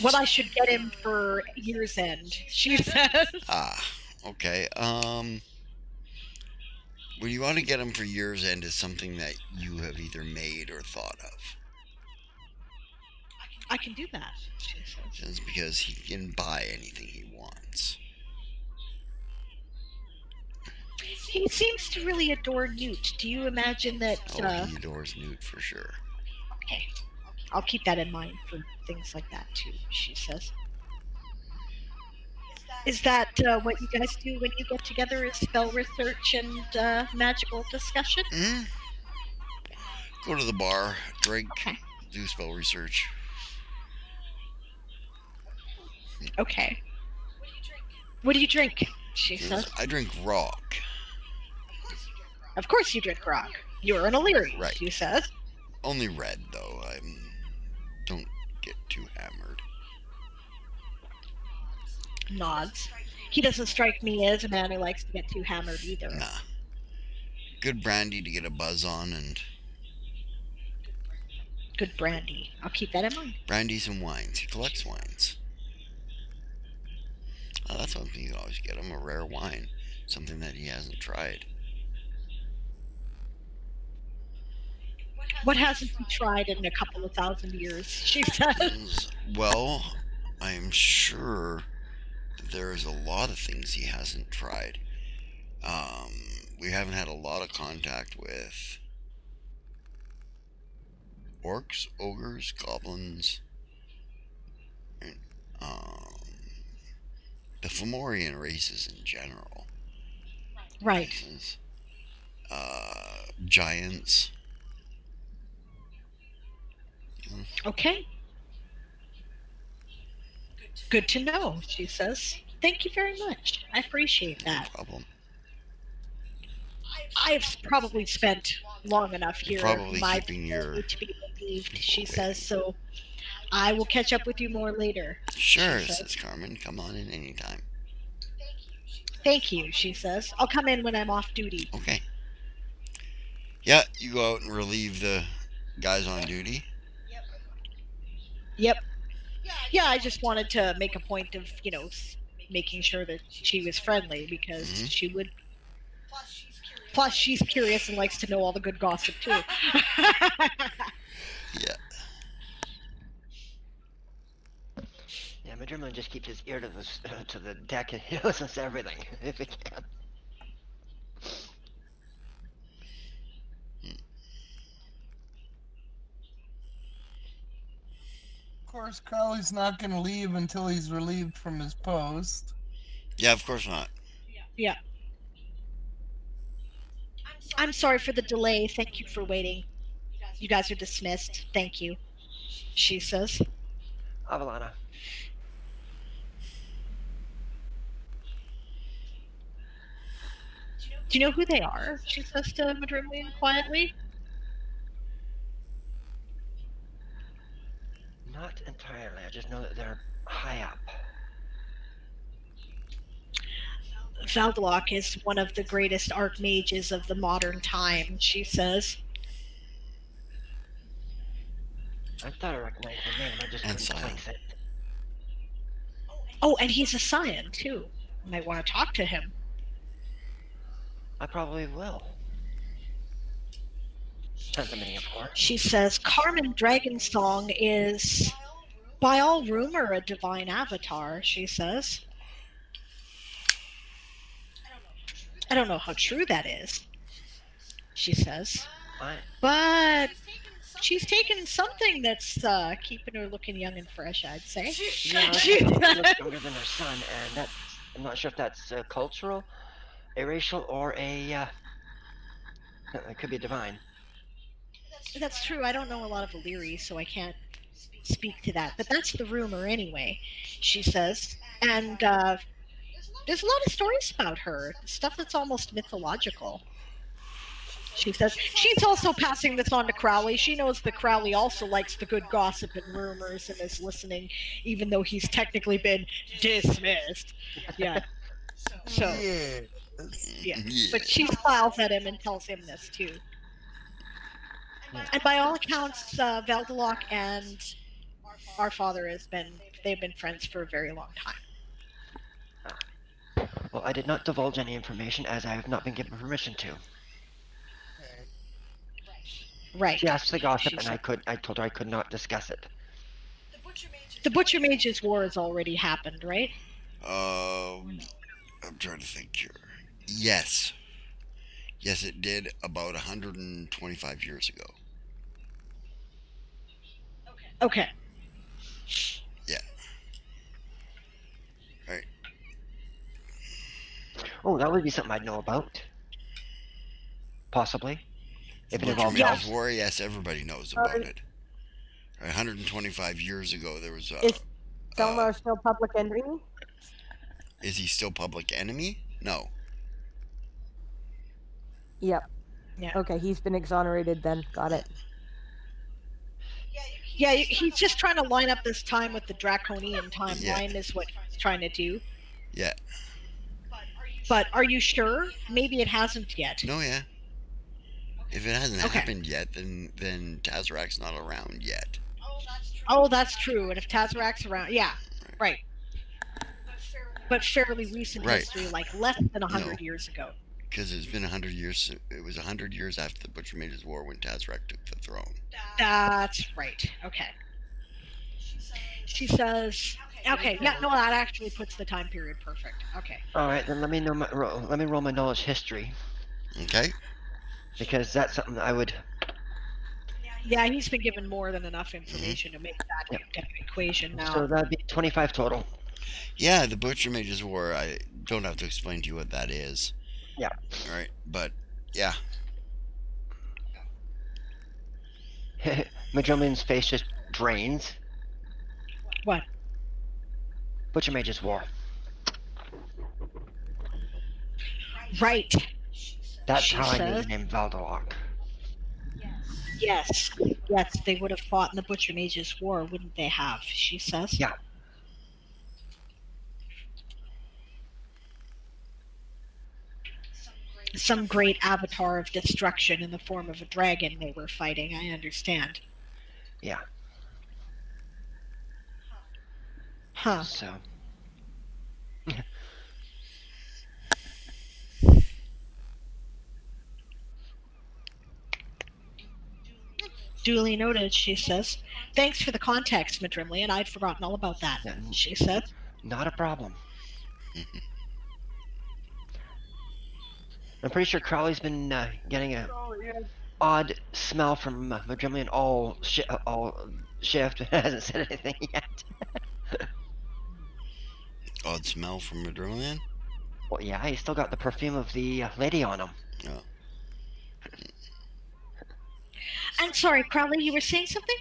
What I should get him for year's end, she says. Okay. What you want to get him for year's end is something that you have either made or thought of. I can do that, she says. It's because he can buy anything he wants. He seems to really adore Newt. Do you imagine that... he adores Newt for sure. Okay. I'll keep that in mind for things like that too, she says. Is that what you guys do when you get together, is spell research and magical discussion? Mm-hmm. Go to the bar, drink, do spell research. Okay. What do you drink? She says. I drink rock. Of course you drink rock. You're an Illyri, right. She says. Only red, though. I don't get too hammered. Nods. He doesn't strike me as a man who likes to get too hammered either. Nah. Good brandy to get a buzz on, and... Good brandy. I'll keep that in mind. Brandies and wines. He collects wines. That's something you can always get him, a rare wine. Something that he hasn't tried. What hasn't he tried in a couple of thousand years, she says? Well, I'm sure there's a lot of things he hasn't tried. We haven't had a lot of contact with orcs, ogres, goblins, and, the Fomorian races in general. Right. Giants. Okay. Good to know, she says. Thank you very much. I appreciate that. No problem. I've probably spent long enough here. Probably keeping your... to be relieved, she says, so I will catch up with you more later. Sure, says Carmen. Come on in anytime. Thank you, she says. I'll come in when I'm off duty. Okay. Yeah, you go out and relieve the guys on duty. Yep. Yeah, I just wanted to make a point of, making sure that she was friendly, because she would... Plus, she's curious and likes to know all the good gossip, too. Yeah. Yeah, Madrimlin just keeps his ear to the deck and he listens to everything, if he can. Of course, Crowley's not going to leave until he's relieved from his post. Yeah, of course not. Yeah. I'm sorry for the delay. Thank you for waiting. You guys are dismissed. Thank you, she says. Avalana. Do you know who they are? She says to Madrimlian quietly. Not entirely. I just know that they're high up. Valdalok is one of the greatest archmages of the modern time, she says. I thought I recognized the name, I just couldn't place it. Oh, and he's a scion, too. You might want to talk to him. I probably will. Sentimenting, of course. She says Carmen Dragonsong is, by all rumor, a divine avatar, she says. I don't know how true that is, she says. But she's taken something that's keeping her looking young and fresh, I'd say. Yeah, she looks younger than her son, and that's, I'm not sure if that's cultural, a racial, or it could be divine. That's true. I don't know a lot of Illyri, so I can't speak to that. But that's the rumor anyway, she says. And there's a lot of stories about her, stuff that's almost mythological. She says she's also passing this on to Crowley. She knows that Crowley also likes the good gossip and rumors and is listening, even though he's technically been dismissed. Yeah. So, Yes. yeah. But she smiles at him and tells him this too. And by all accounts, Veldelock and our father they've been friends for a very long time. Well, I did not divulge any information as I have not been given permission to. Right. She asked the gossip, and I told her I could not discuss it. The Butcher Mage's War has already happened, right? I'm trying to think here. Yes. Yes, it did about 125 years ago. Okay. Yeah. Right. Oh, that would be something I'd know about. Possibly. If it involved Mage's War, yes, everybody knows about it. 125 years ago, there was Is Selmar still public enemy? Is he still public enemy? No. Yep. Yeah. Okay, he's been exonerated then. Got it. Yeah, he's just trying to line up this time with the Draconian timeline is what he's trying to do. Yeah. But are you sure? Maybe it hasn't yet. No, yeah. If it hasn't happened yet, then Tazarak's not around yet. Oh, that's true. And if Tazarak's around, yeah, right. But fairly recent history, like less than 100 years ago. Because it's been 100 years. It was 100 years after the Butcher Mage's War when Tazarak took the throne. That's right. Okay. She says, okay, yeah, no, that actually puts the time period perfect. Okay. All right, then let me roll my knowledge history. Okay. Because that's something I would. Yeah, he's been given more than enough information to make that equation now. So that'd be 25 total. Yeah, the Butcher Mage's War. I don't have to explain to you what that is. Yeah. All right, but yeah. Madrumlian's face just drains. What? Butcher Mage's War. Right. That's how I knew the name Veldelock. Yes, they would have fought in the Butcher Mage's War, wouldn't they have? She says. Yeah. Some great avatar of destruction in the form of a dragon they were fighting, I understand. Yeah. Huh. So. Duly noted, she says. Thanks for the context, Madrimlian. I'd forgotten all about that, she said. Not a problem. I'm pretty sure Crowley's been getting a odd smell from Madrimlian all shift. Hasn't said anything yet. Odd smell from Madrilian? Well, yeah, he's still got the perfume of the lady on him. Oh. I'm sorry, Crowley, you were saying something?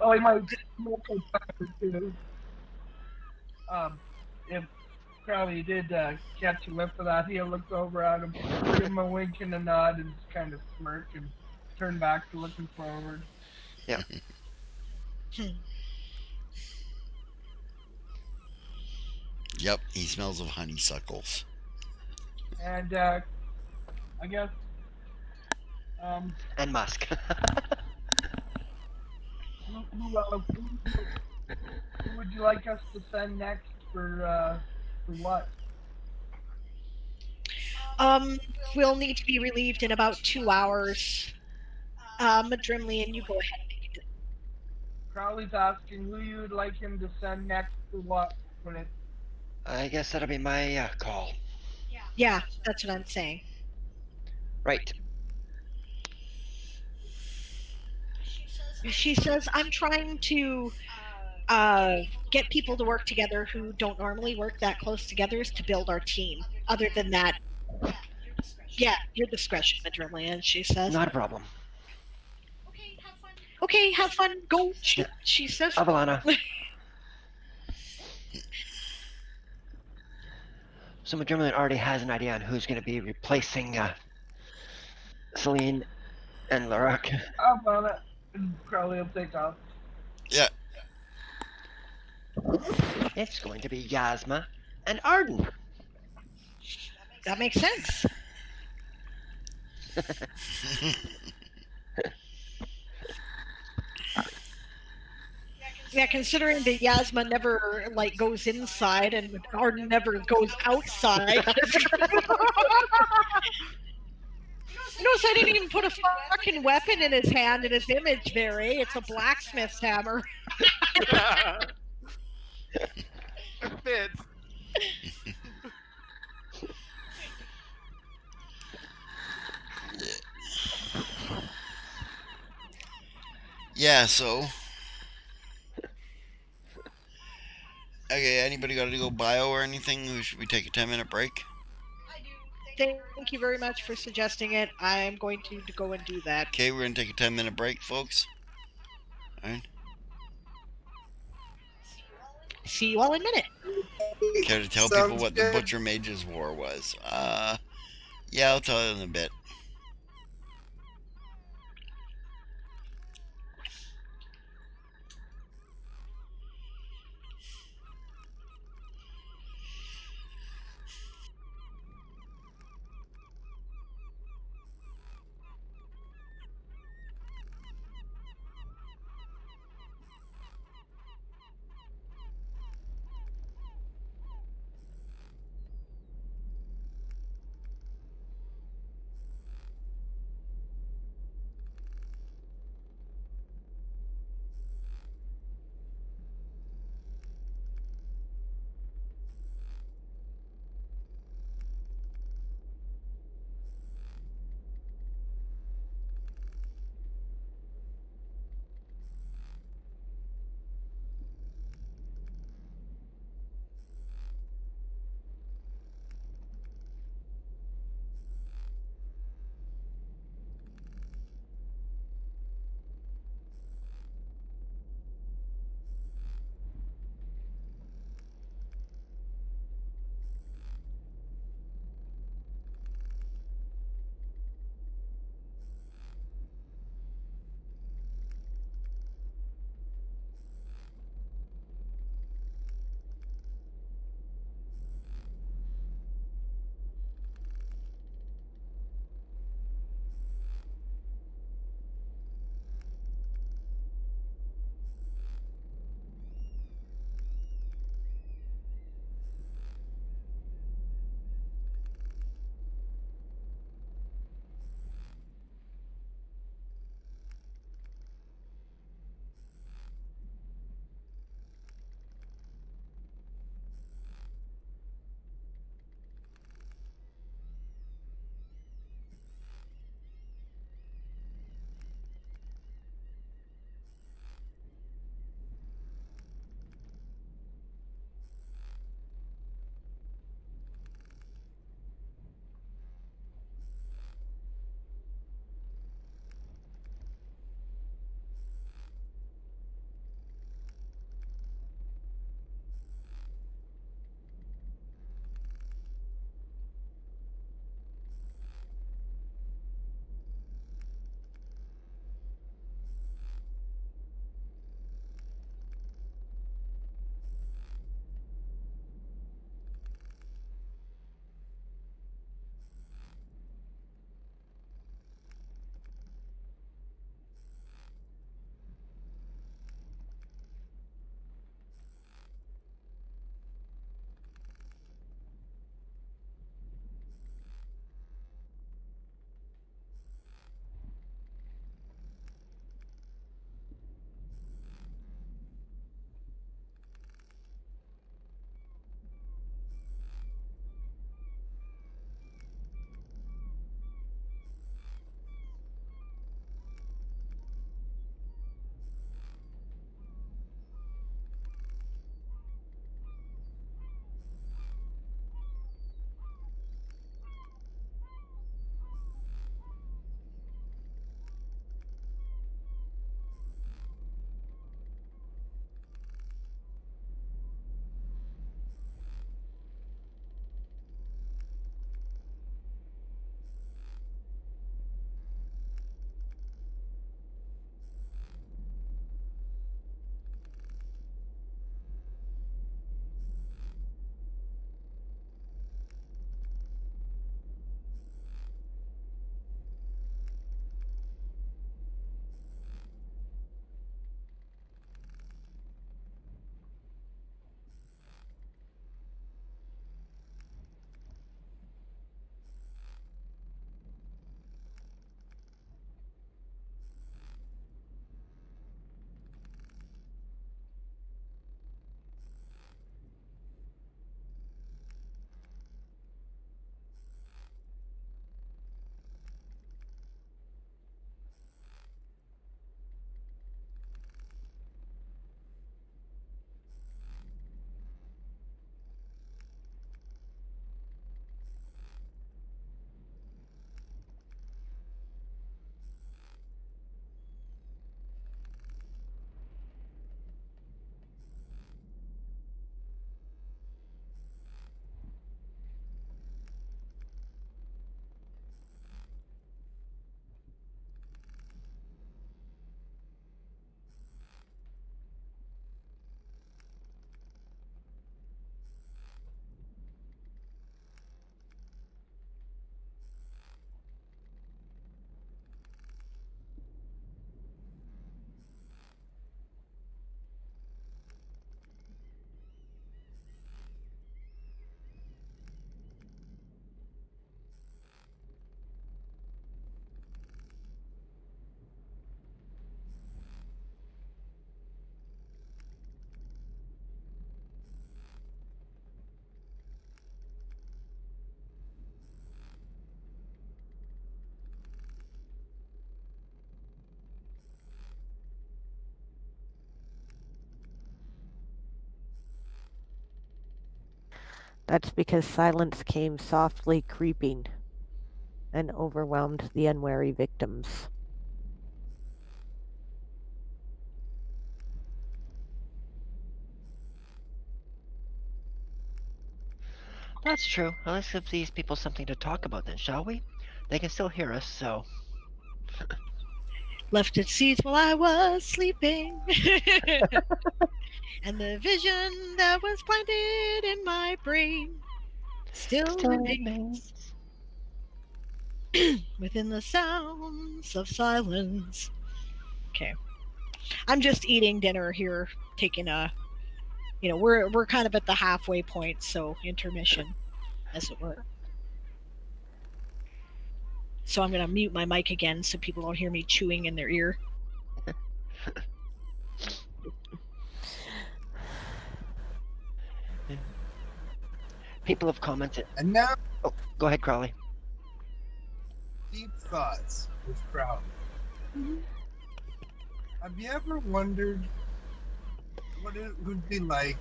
Oh, he might multiple times too. If Crowley did catch a whiff of that, he'll look over at him, give him a wink and a nod, and just kind of smirk and turn back to looking forward. Yeah. Yep, he smells of honeysuckles. And I guess. And musk. Who would you like us to send next for what? Um, we'll need to be relieved in about 2 hours. Madrimlian, you go ahead. Crowley's asking who you would like him to send next for what when it. I guess that'll be my call. Yeah, that's what I'm saying. Right. She says, I'm trying to get people to work together who don't normally work that close together to build our team. Other than that, yeah, your discretion, Madrimlian, she says. Not a problem. Okay, have fun. Go, she says. Avalana. So Madrimlian already has an idea on who's going to be replacing Celine and Larak. I'm on it. And Crowley will take off. Yeah. It's going to be Yasma and Arden. That makes sense. Yeah, considering that Yasma never goes inside and Arden never goes outside. Notice I didn't even put a fucking weapon in his hand in his image there, eh? It's a blacksmith's hammer. It fits. Yeah, so. Okay, anybody got to go bio or anything? Or should we take a 10-minute break? Thank you very much for suggesting it. I'm going to go and do that. Okay, we're going to take a 10-minute break, folks. All right. See you all in a minute. Care to tell Sounds people what good. the Butcher Mage's War was? Yeah, I'll tell you in a bit. That's because silence came softly creeping and overwhelmed the unwary victims. That's true. Let's give these people something to talk about then, shall we? They can still hear us, so. Left its seeds while I was sleeping. And the vision that was planted in my brain still remains within the sounds of silence. Okay. I'm just eating dinner here, taking a, we're kind of at the halfway point, so intermission, as it were. So I'm going to mute my mic again so people don't hear me chewing in their ear. People have commented. And now, Oh, go ahead, Crowley. deep thoughts with Crowley. Have you ever wondered what it would be like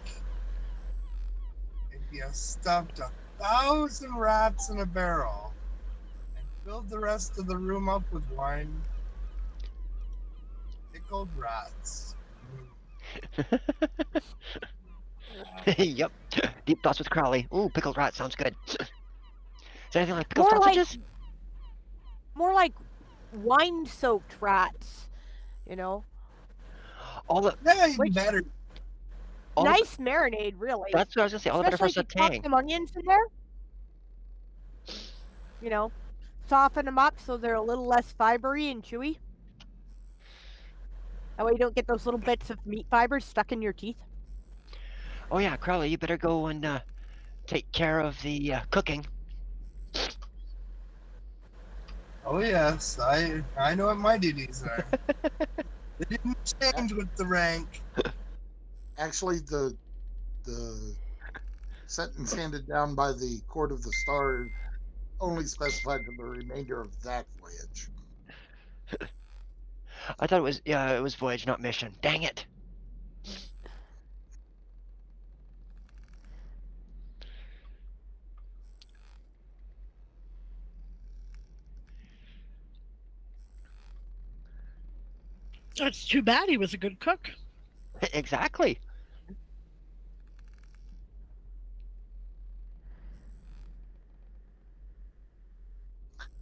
if you stuffed 1,000 rats in a barrel and filled the rest of the room up with wine? Pickled rats. Yep. Deep thoughts with Crowley. Ooh, pickled rat sounds good. Is there anything like pickled sausages? More like wine-soaked rats, All the Yeah, even better. Nice marinade, really. That's what I was gonna say. All the better for Especially if you pop sautéing. some onions in there. Soften them up so they're a little less fibery and chewy. That way you don't get those little bits of meat fibers stuck in your teeth. Oh yeah, Crowley, you better go and take care of the cooking. Oh yes, I know what my duties are. They didn't change with the rank. Actually, the sentence handed down by the Court of the Stars only specified for the remainder of that voyage. I thought it was voyage, not mission. Dang it. That's too bad he was a good cook. Exactly.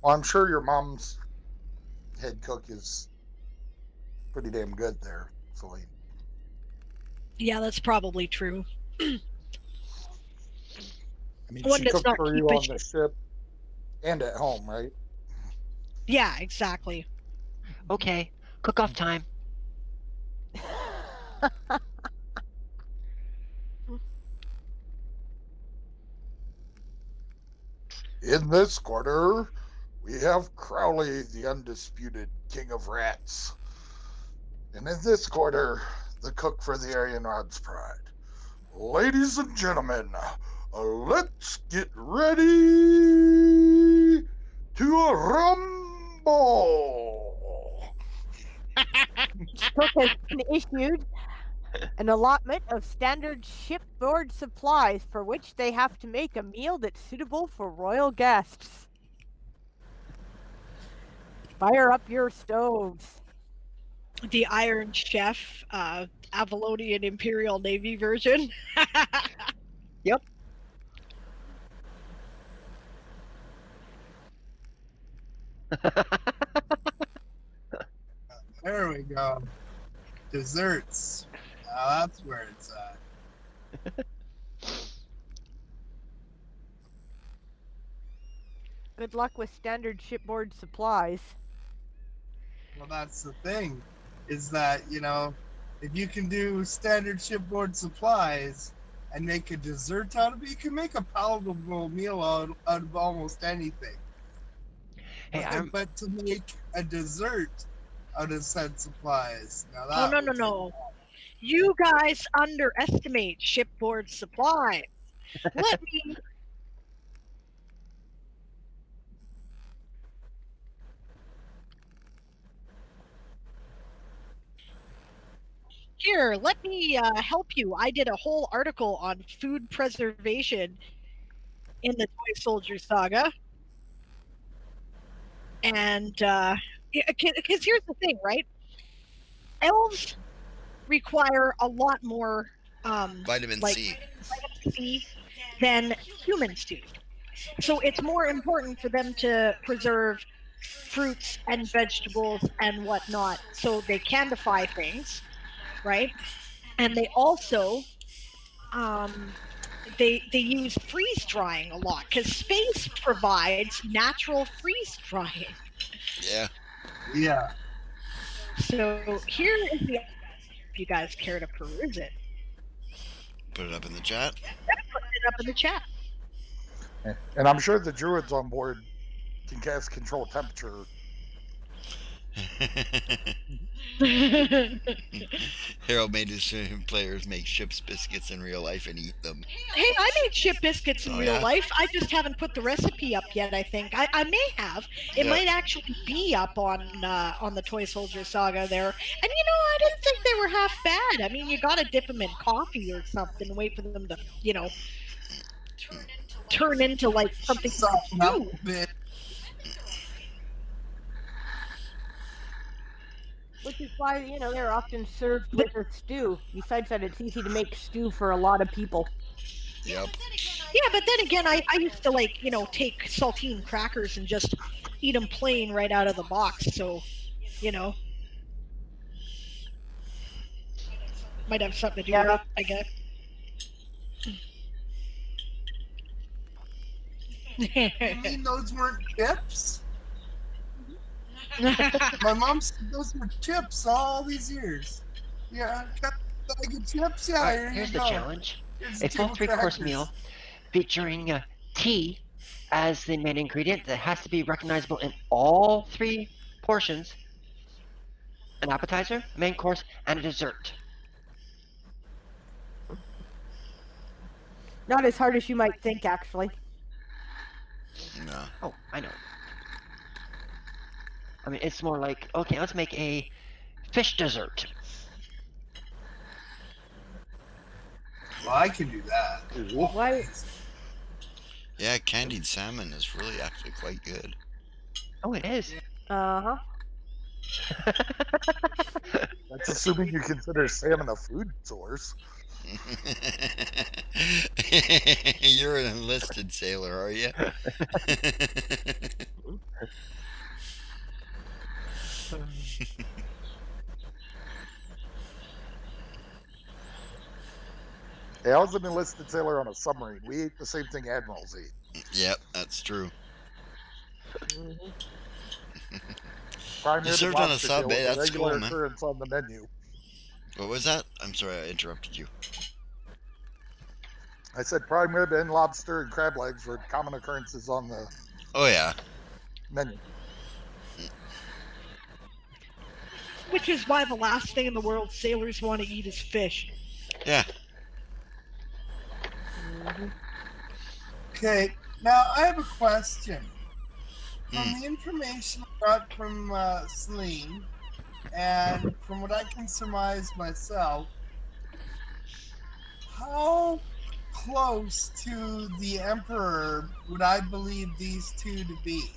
Well, I'm sure your mom's head cook is pretty damn good there, Celine. Yeah, that's probably true. I mean, One she does cooked not for keep you it- on the ship and at home, right? Yeah, exactly. Okay, cook-off time. In this quarter, we have Crowley, the undisputed king of rats. And in this quarter, the cook for the Aryan Rod's Pride. Ladies and gentlemen, let's get ready to rumble. Cook has been issued an allotment of standard shipboard supplies for which they have to make a meal that's suitable for royal guests. Fire up your stoves. The Iron Chef, Avalonian Imperial Navy version. Yep. There we go. Desserts. Now that's where it's at. Good luck with standard shipboard supplies. Well, that's the thing, is that, if you can do standard shipboard supplies and make a dessert out of it, you can make a palatable meal out of almost anything. Hey, But to make a dessert out of said supplies, now Oh, that no. You guys underestimate shipboard supplies. Let me... Here, let me help you. I did a whole article on food preservation in the Toy Soldier Saga. And because here's the thing, right? Elves require a lot more Vitamin like C. vitamin C than humans do. So it's more important for them to preserve fruits and vegetables and whatnot so they can defy things, right? And they also they use freeze drying a lot because space provides natural freeze drying. Yeah. Yeah. So here is the if you guys care to peruse it. Put it up in the chat. Put it up in the chat. And I'm sure the druids on board can cast control temperature. Harold made his players make ship's biscuits in real life and eat them. Hey, I made ship biscuits in Oh, real yeah? life. I just haven't put the recipe up yet. I think I may have. It Yeah. might actually be up on the Toy Soldier Saga there. And I didn't think they were half bad. I mean, you got to dip them in coffee or something. Wait for them to turn into like something Soften up new. a bit. Which is why, they're often served with a stew. Besides that, it's easy to make stew for a lot of people. Yep. Yeah, but then again, I used to take saltine crackers and just eat them plain right out of the box. So, might have something to do with it, I guess. You mean those weren't chips? My mom said those were chips all these years. Yeah, got a bag of chips. Yeah, Alright, here here's you the go. challenge. Here's A tube full of three-course crackers. meal featuring tea as the main ingredient that has to be recognizable in all three portions. An appetizer, a main course, and a dessert. Not as hard as you might think, actually. No. Oh, I know. I mean, it's more like, okay, let's make a fish dessert. Well, I can do that. Why? Yeah, candied salmon is really actually quite good. Oh, it is. Uh-huh. That's assuming you consider salmon a food source. You're an enlisted sailor, are you? Yeah, I was an enlisted sailor on a submarine. We ate the same thing admirals eat. Yep, that's true. Prime You rib served and on a lobster sub, tail eh? was a That's regular cool, man. occurrence on the menu. What was that? I'm sorry, I interrupted you. I said prime rib and lobster and crab legs were common occurrences on the Oh, yeah. menu. Which is why the last thing in the world sailors want to eat is fish. Yeah. Okay, now I have a question. From the information I got from Celine, and from what I can surmise myself, how close to the Emperor would I believe these two to be?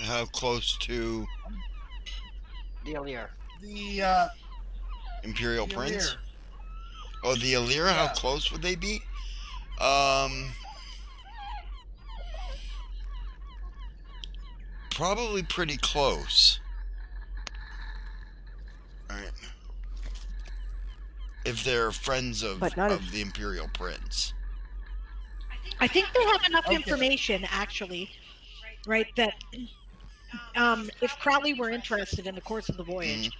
How close to The Alire. The Imperial the Prince? Alire. Oh, the Alira, how close would they be? Probably pretty close. Alright. If they're friends of the Imperial Prince. I think they have enough information, actually, right, that if Crowley were interested in the course of the voyage,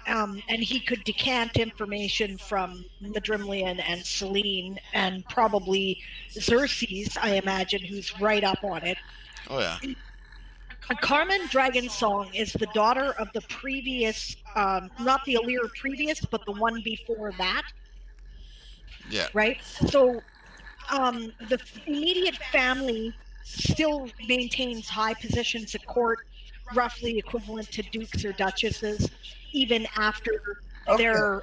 and he could decant information from Madrimlian and Celine and probably Xerxes, I imagine, who's right up on it. Oh, yeah. Carmen Dragonsong is the daughter of the previous, not the Alire previous, but the one before that. Yeah. Right? So the immediate family still maintains high positions at court, roughly equivalent to dukes or duchesses, even after their,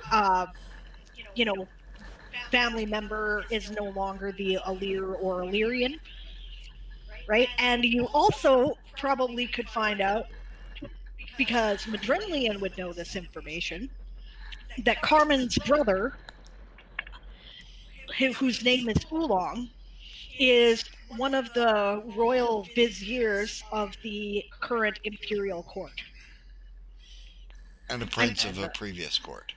family member is no longer the Illyr or Illyrian, right? And you also probably could find out, because Madrimlian would know this information, that Carmen's brother, whose name is Oolong, is one of the royal viziers of the current imperial court. And a prince of a previous court.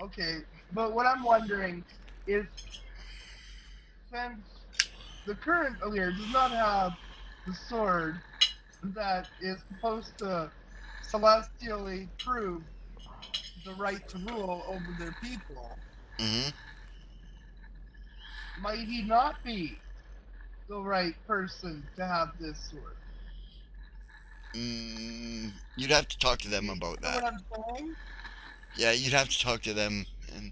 Okay, but what I'm wondering is, since the current Illyr does not have the sword that is supposed to celestially prove the right to rule over their people, Mm-hmm. might he not be the right person to have this sword? You'd have to talk to them about You know that. what I'm saying? Yeah, you'd have to talk to them, and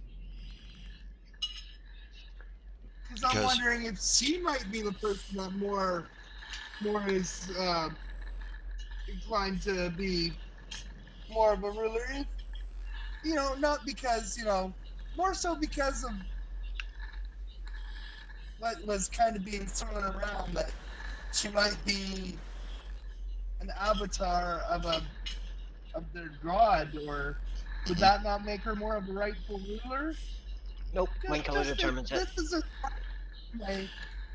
Because I'm because wondering if she might be the person that more is inclined to be more of a ruler. You know, not because, more so because of what was kind of being thrown around, that she might be an avatar of their god, or would Mhm. that not make her more of a rightful ruler? Nope, mind color determines it. This is just my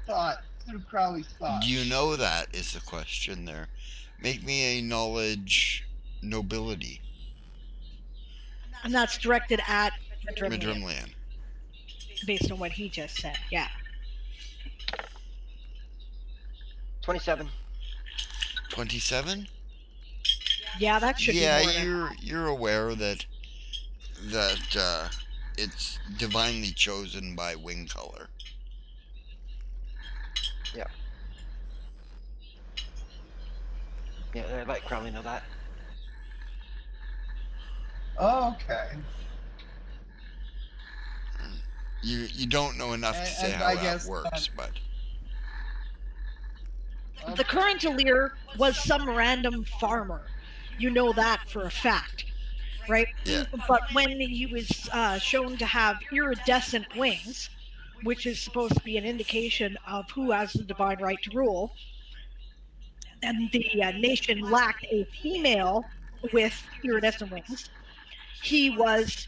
thought through Crowley's thought. Do you know that is the question there? Make me a knowledge nobility. And that's directed at Madrimlian, Madrimlian. based on what he just said. Yeah. 27. 27? Yeah, that should Yeah, be more than you're aware that it's divinely chosen by wing color. Yeah. Yeah, I let Crowley know that. Oh, okay. You don't know enough to say And how I that guess works, but the current Illyr was some random farmer. You know that for a fact, right? yeah. But when he was shown to have iridescent wings, which is supposed to be an indication of who has the divine right to rule, and the nation lacked a female with iridescent wings, he was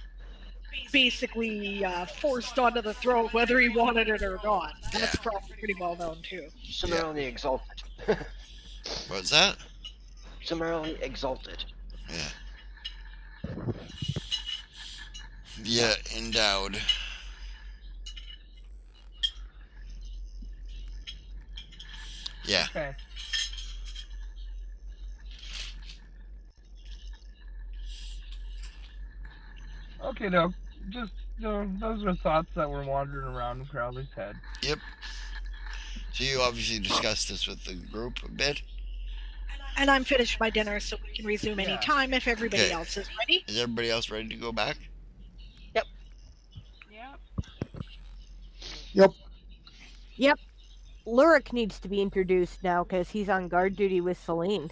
basically forced onto the throne whether he wanted it or not. That's Yeah. probably pretty well known too. Summarily exalted. What's that? Summarily exalted. Yeah. Yeah, endowed. Yeah. Okay. Okay, no, just those are thoughts that were wandering around in Crowley's head. Yep. So you obviously discussed this with the group a bit. And I'm finished my dinner, so we can resume any time if everybody Okay. else is ready. Is everybody else ready to go back? Yep. Yep. Yep. Lurik needs to be introduced now because he's on guard duty with Celine.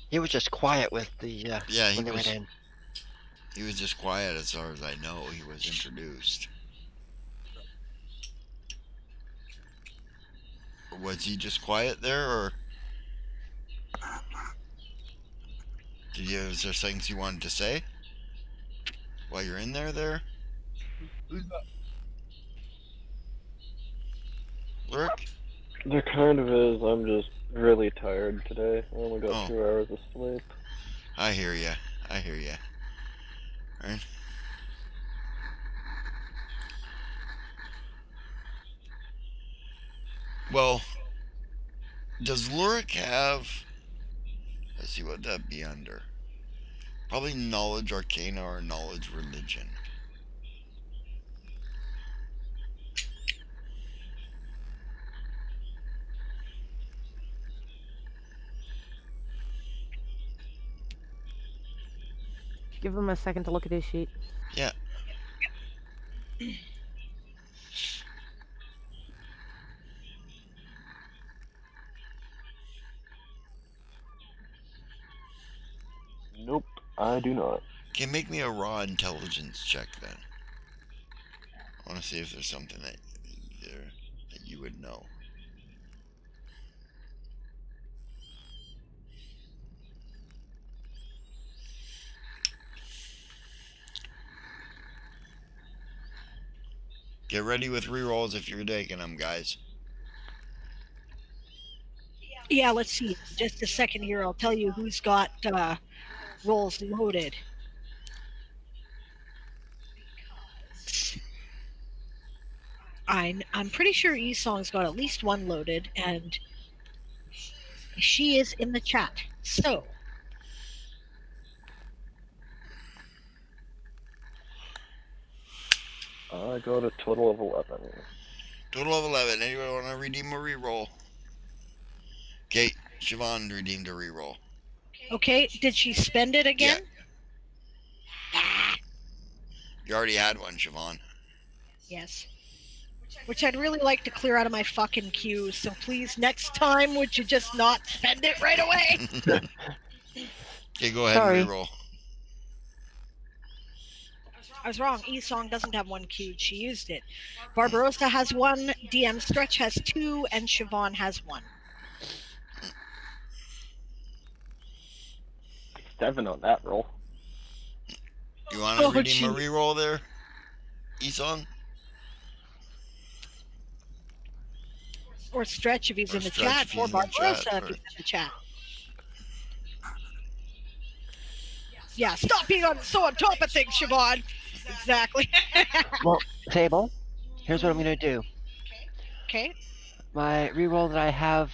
He was just quiet with the Yeah, when they went in. He was just quiet as far as I know. He was introduced. Was he just quiet there, or was there things you wanted to say while you're in there? Who's up? Lurik? There kind of is. I'm just really tired today. I only got Oh. 2 hours of sleep. I hear ya. Right? Well, does Lurik have... Let's see, what that be under? Probably knowledge arcana or knowledge religion. Give him a second to look at his sheet. Yeah. Nope, I do not. Okay, make me a raw intelligence check then. I want to see if there's something that you would know. Get ready with rerolls if you're taking them, guys. Yeah, let's see. Just a second here. I'll tell you who's got rolls loaded. I'm pretty sure Esong's got at least one loaded, and she is in the chat. So I got a total of 11. Total of 11. Anyone want to redeem a reroll? Okay, Siobhan redeemed a reroll. okay, did she spend it again? You already had one, Siobhan. Yes. Which I'd really like to clear out of my fucking queue. So please, next time, would you just not spend it right away? Okay, go ahead Sorry. and reroll. I was wrong. Esong doesn't have one queued. She used it. Barbarossa has one, DM Stretch has two, and Siobhan has one. 7 on that roll. You want to redeem a reroll there, Esong? Or Stretch if he's in the chat, or Barbarossa if he's in the chat. Yeah, stop being so on top of things, Siobhan. Exactly. Well, Sable, here's what I'm going to do. Okay. My reroll that I have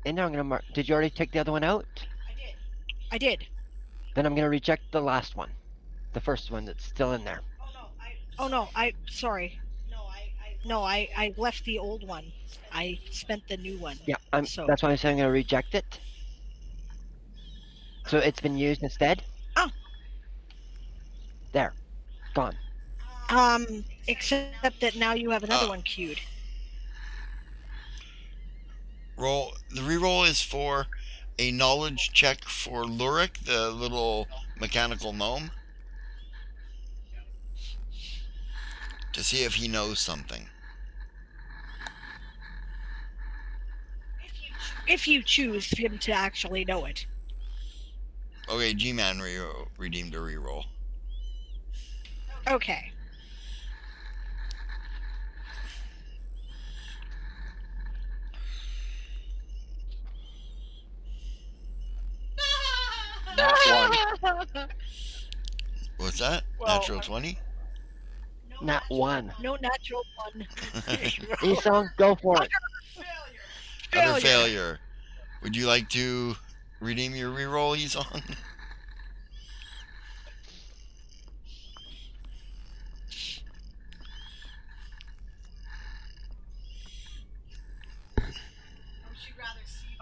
in there, I'm going to mark. Did you already take the other one out? I did. Then I'm going to reject the last one. The first one that's still in there. Oh, no, sorry. No, I left the old one. I spent the new one. Yeah, so that's why I'm saying I'm going to reject it. So it's been used instead? Oh. There. Gone. Except that now you have another one queued. Roll. The reroll is for a knowledge check for Lurik, the little mechanical gnome, to see if he knows something. If you choose him to actually know it. Okay, G-Man redeemed a reroll. Okay. Nat 1. What's that? Well, Natural 20? Nat 1. No natural 1. Esong, go for it. Utter failure. Would you like to redeem your reroll, Esong?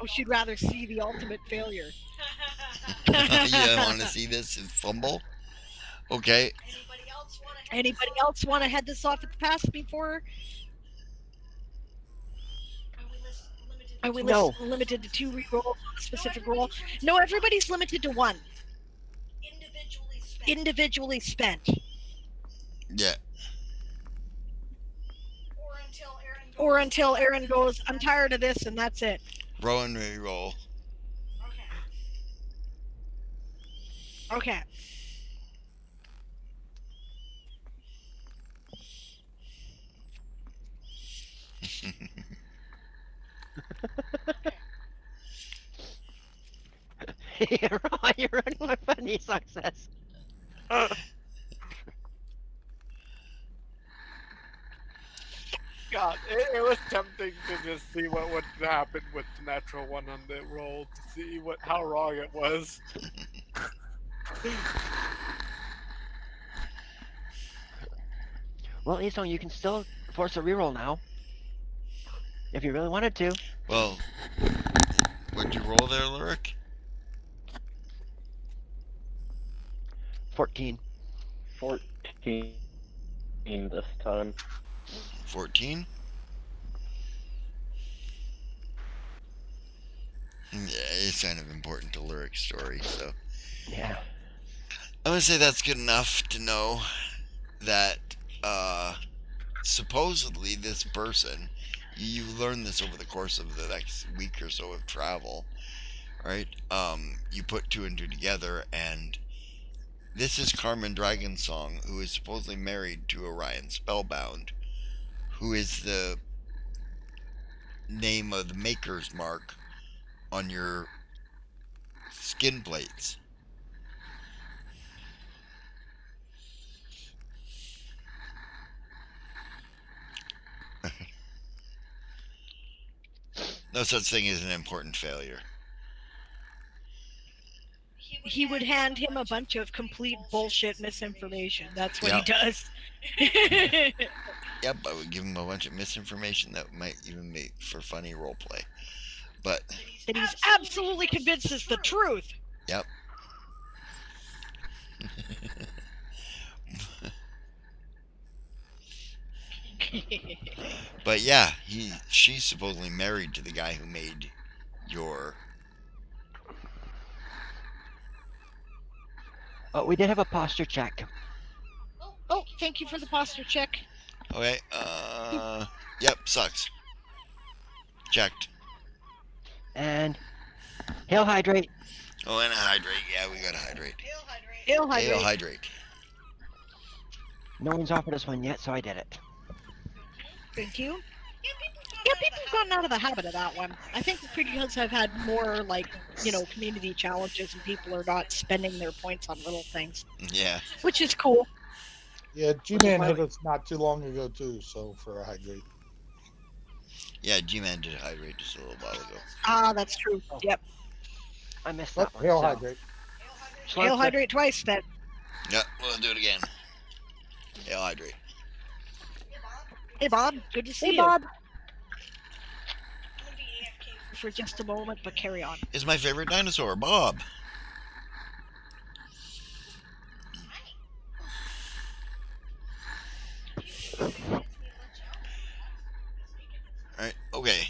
Oh, she'd rather see the ultimate failure. You want to see this fumble? Okay. Anybody else want to head this off at the pass before? Are we limited to 2 rerolls on a specific roll? No, everybody's limited to 1. Individually spent. Yeah. Or until Aaron goes, I'm tired of this, and that's it. Rowan reroll. Okay. You're running my funny success. God, it was tempting to just see what would happen with the natural 1 on the roll to see how wrong it was. Well, Esong, you can still force a reroll now. If you really wanted to. Well, what'd you roll there, Lurik? 14. 14 this time. 14? Yeah, it's kind of important to Lurik's story, so Yeah. I'm gonna say that's good enough to know that supposedly this person, you learn this over the course of the next week or so of travel, right? You put two and two together, and this is Carmen Dragonsong, who is supposedly married to Orion Spellbound, who is the name of the maker's mark on your skin plates. No such thing as an important failure. He would hand him a bunch of complete bullshit misinformation. That's what he Yep. does. Yep, I would give him a bunch of misinformation that might even make for funny roleplay. But that he's absolutely convinced is the truth. Yep. But yeah, she's supposedly married to the guy who made your. Oh, we did have a posture check. Oh, thank you for the posture check. Okay. Yep. Sucks. Checked. And hail hydrate. Oh, and a hydrate. Yeah, we gotta hydrate. Hail hydrate. Hail hydrate. No one's offered us one yet, so I did it. Thank you. Yeah, people have gotten out of the habit of that one. I think because I've had more, community challenges and people are not spending their points on little things. Yeah. Which is cool. Yeah, G-Man hit us not too long ago, too, so for a hydrate. Yeah, G-Man did hydrate just a little while ago. Ah, that's true. Yep. I missed that one. Hail so. hydrate. Hail hydrate twice, then. Yep, we'll do it again. Hail hydrate. Hey, Bob. Good to see you. Hey, Bob. For just a moment, but carry on. Is my favorite dinosaur, Bob. Alright, okay.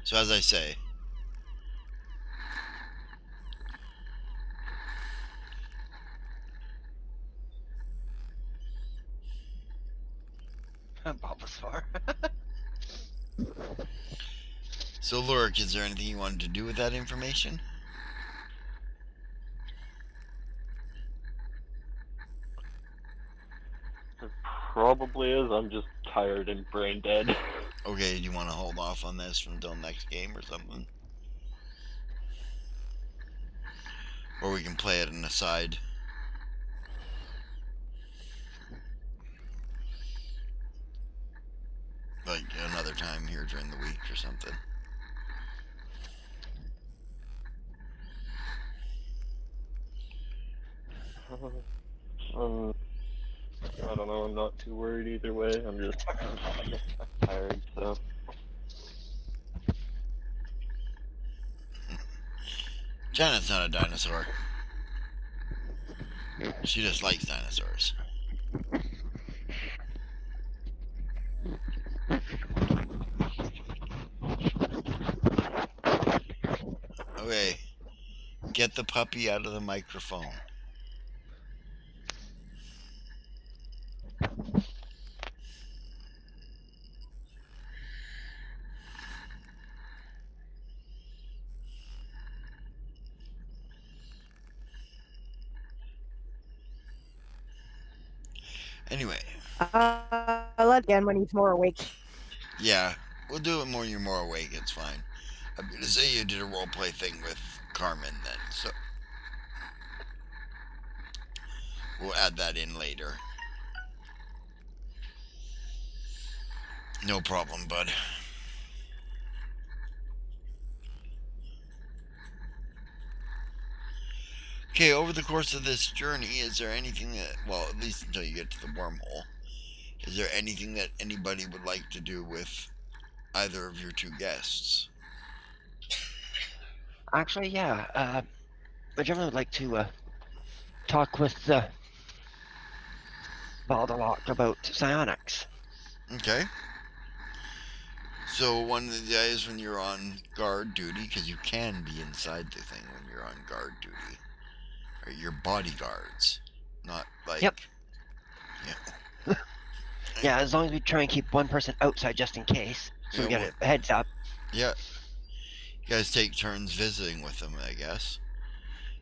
So as I say, Bulbasaur. so Lurk, is there anything you wanted to do with that information? It probably is. I'm just tired and brain dead. Okay, do you want to hold off on this until next game or something? Or we can play it on the side. Like another time here during the week or something. I don't know. I'm not too worried either way. I'm just tired, so. Janet's not a dinosaur. She just likes dinosaurs. Okay. Get the puppy out of the microphone. Anyway. I'll let again when he's more awake. Yeah, we'll do it when you're more awake. It's fine. I'm gonna say you did a roleplay thing with Carmen then, so we'll add that in later. No problem, bud. Okay, over the course of this journey, is there anything that, well, at least until you get to the wormhole, is there anything that anybody would like to do with either of your two guests? Actually, yeah. I generally would like to talk with Balderlock about psionics. Okay. So one of the days when you're on guard duty, because you can be inside the thing when you're on guard duty, are your bodyguards, not like. Yep. Yeah. Yeah, as long as we try and keep one person outside just in case, so Yeah, we get well- a heads up. Yeah. You guys take turns visiting with them, I guess.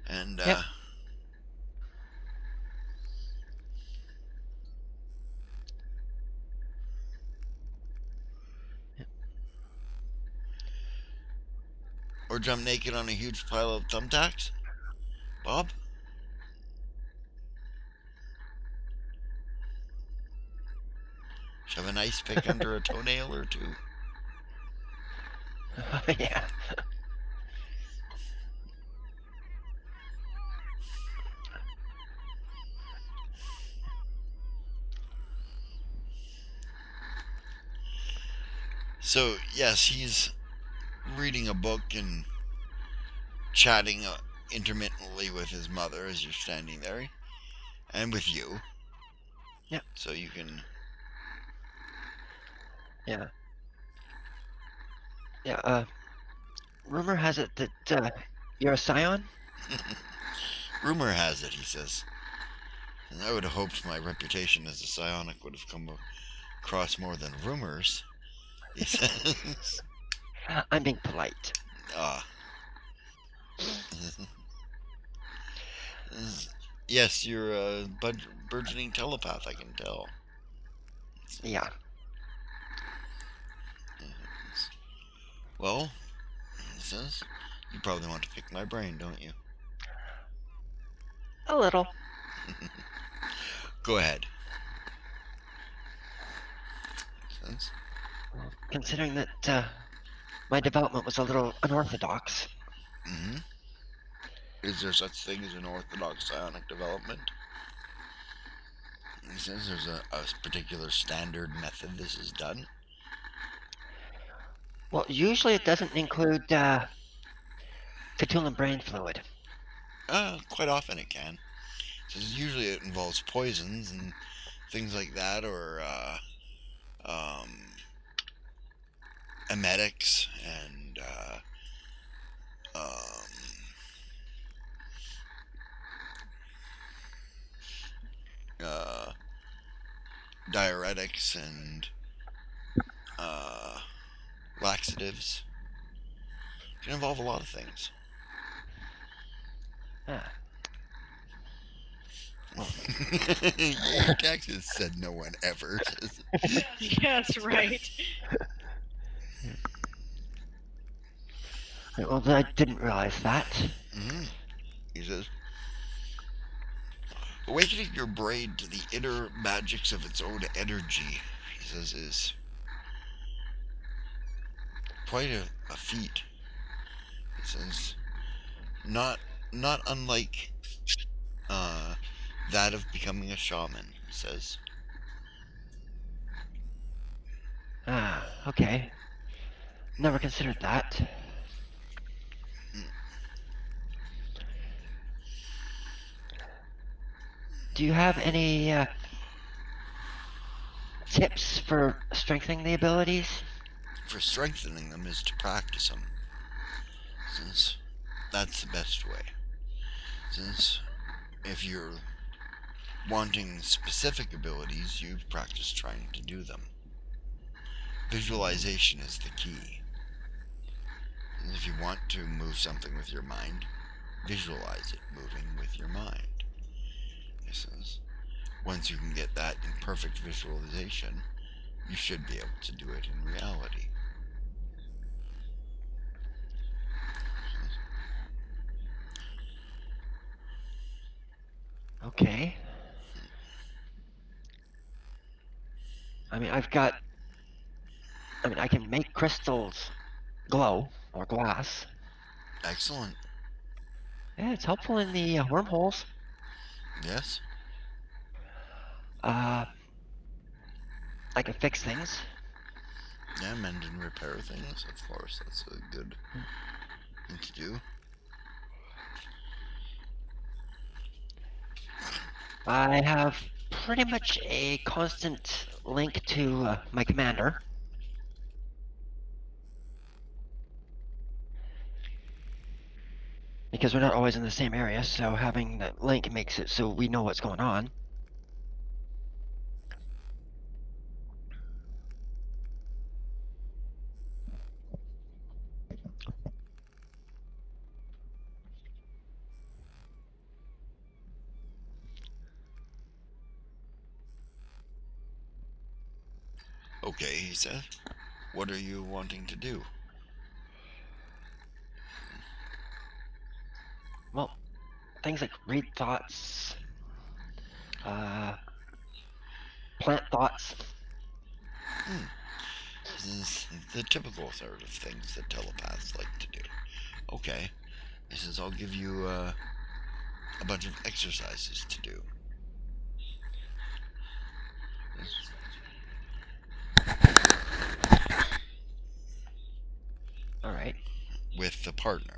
And Yep. or jump naked on a huge pile of thumbtacks, Bob. Shove an ice pick under a toenail or two. Yeah. So yes, he's reading a book and chatting intermittently with his mother as you're standing there, and with you. Yep. So you can. Yeah. Yeah. Rumor has it that you're a scion. Rumor has it, he says. And I would have hoped my reputation as a psionic would have come across more than rumors, he says. I'm being polite. Ah. Yes, you're a burgeoning telepath, I can tell. Yeah. Well, he says, you probably want to pick my brain, don't you? A little. Go ahead. Sense? Considering that my development was a little unorthodox. Mm-hmm. Is there such thing as an orthodox psionic development? He says there's a particular standard method this is done. Well, usually it doesn't include Cthulhu brain fluid. Quite often it can. So usually it involves poisons and things like that, or emetics and diuretics and laxatives. It can involve a lot of things. Ah. Yay, Texas, said no one ever. Yes, right. Well, I didn't realize that. Mm-hmm. He says, awakening your brain to the inner magics of its own energy, he says, is quite a feat. He says, not unlike that of becoming a shaman, he says. Ah, okay. Never considered that. Do you have any tips for strengthening the abilities? For strengthening them is to practice them, since that's the best way. Since if you're wanting specific abilities, you practice trying to do them. Visualization is the key. And if you want to move something with your mind, visualize it moving with your mind. He says, once you can get that in perfect visualization, you should be able to do it in reality. Okay. I mean, I can make crystals glow, or glass. Excellent. Yeah, it's helpful in the wormholes. Yes. I can fix things. Yeah, mend and repair things, of course. That's a good thing to do. I have pretty much a constant link to my commander. because we're not always in the same area, so having the link makes it so we know what's going on. Okay, he says. What are you wanting to do? Well, things like read thoughts, plant thoughts. This is the typical sort of things that telepaths like to do. Okay. He says, I'll give you a bunch of exercises to do. All right. With the partner.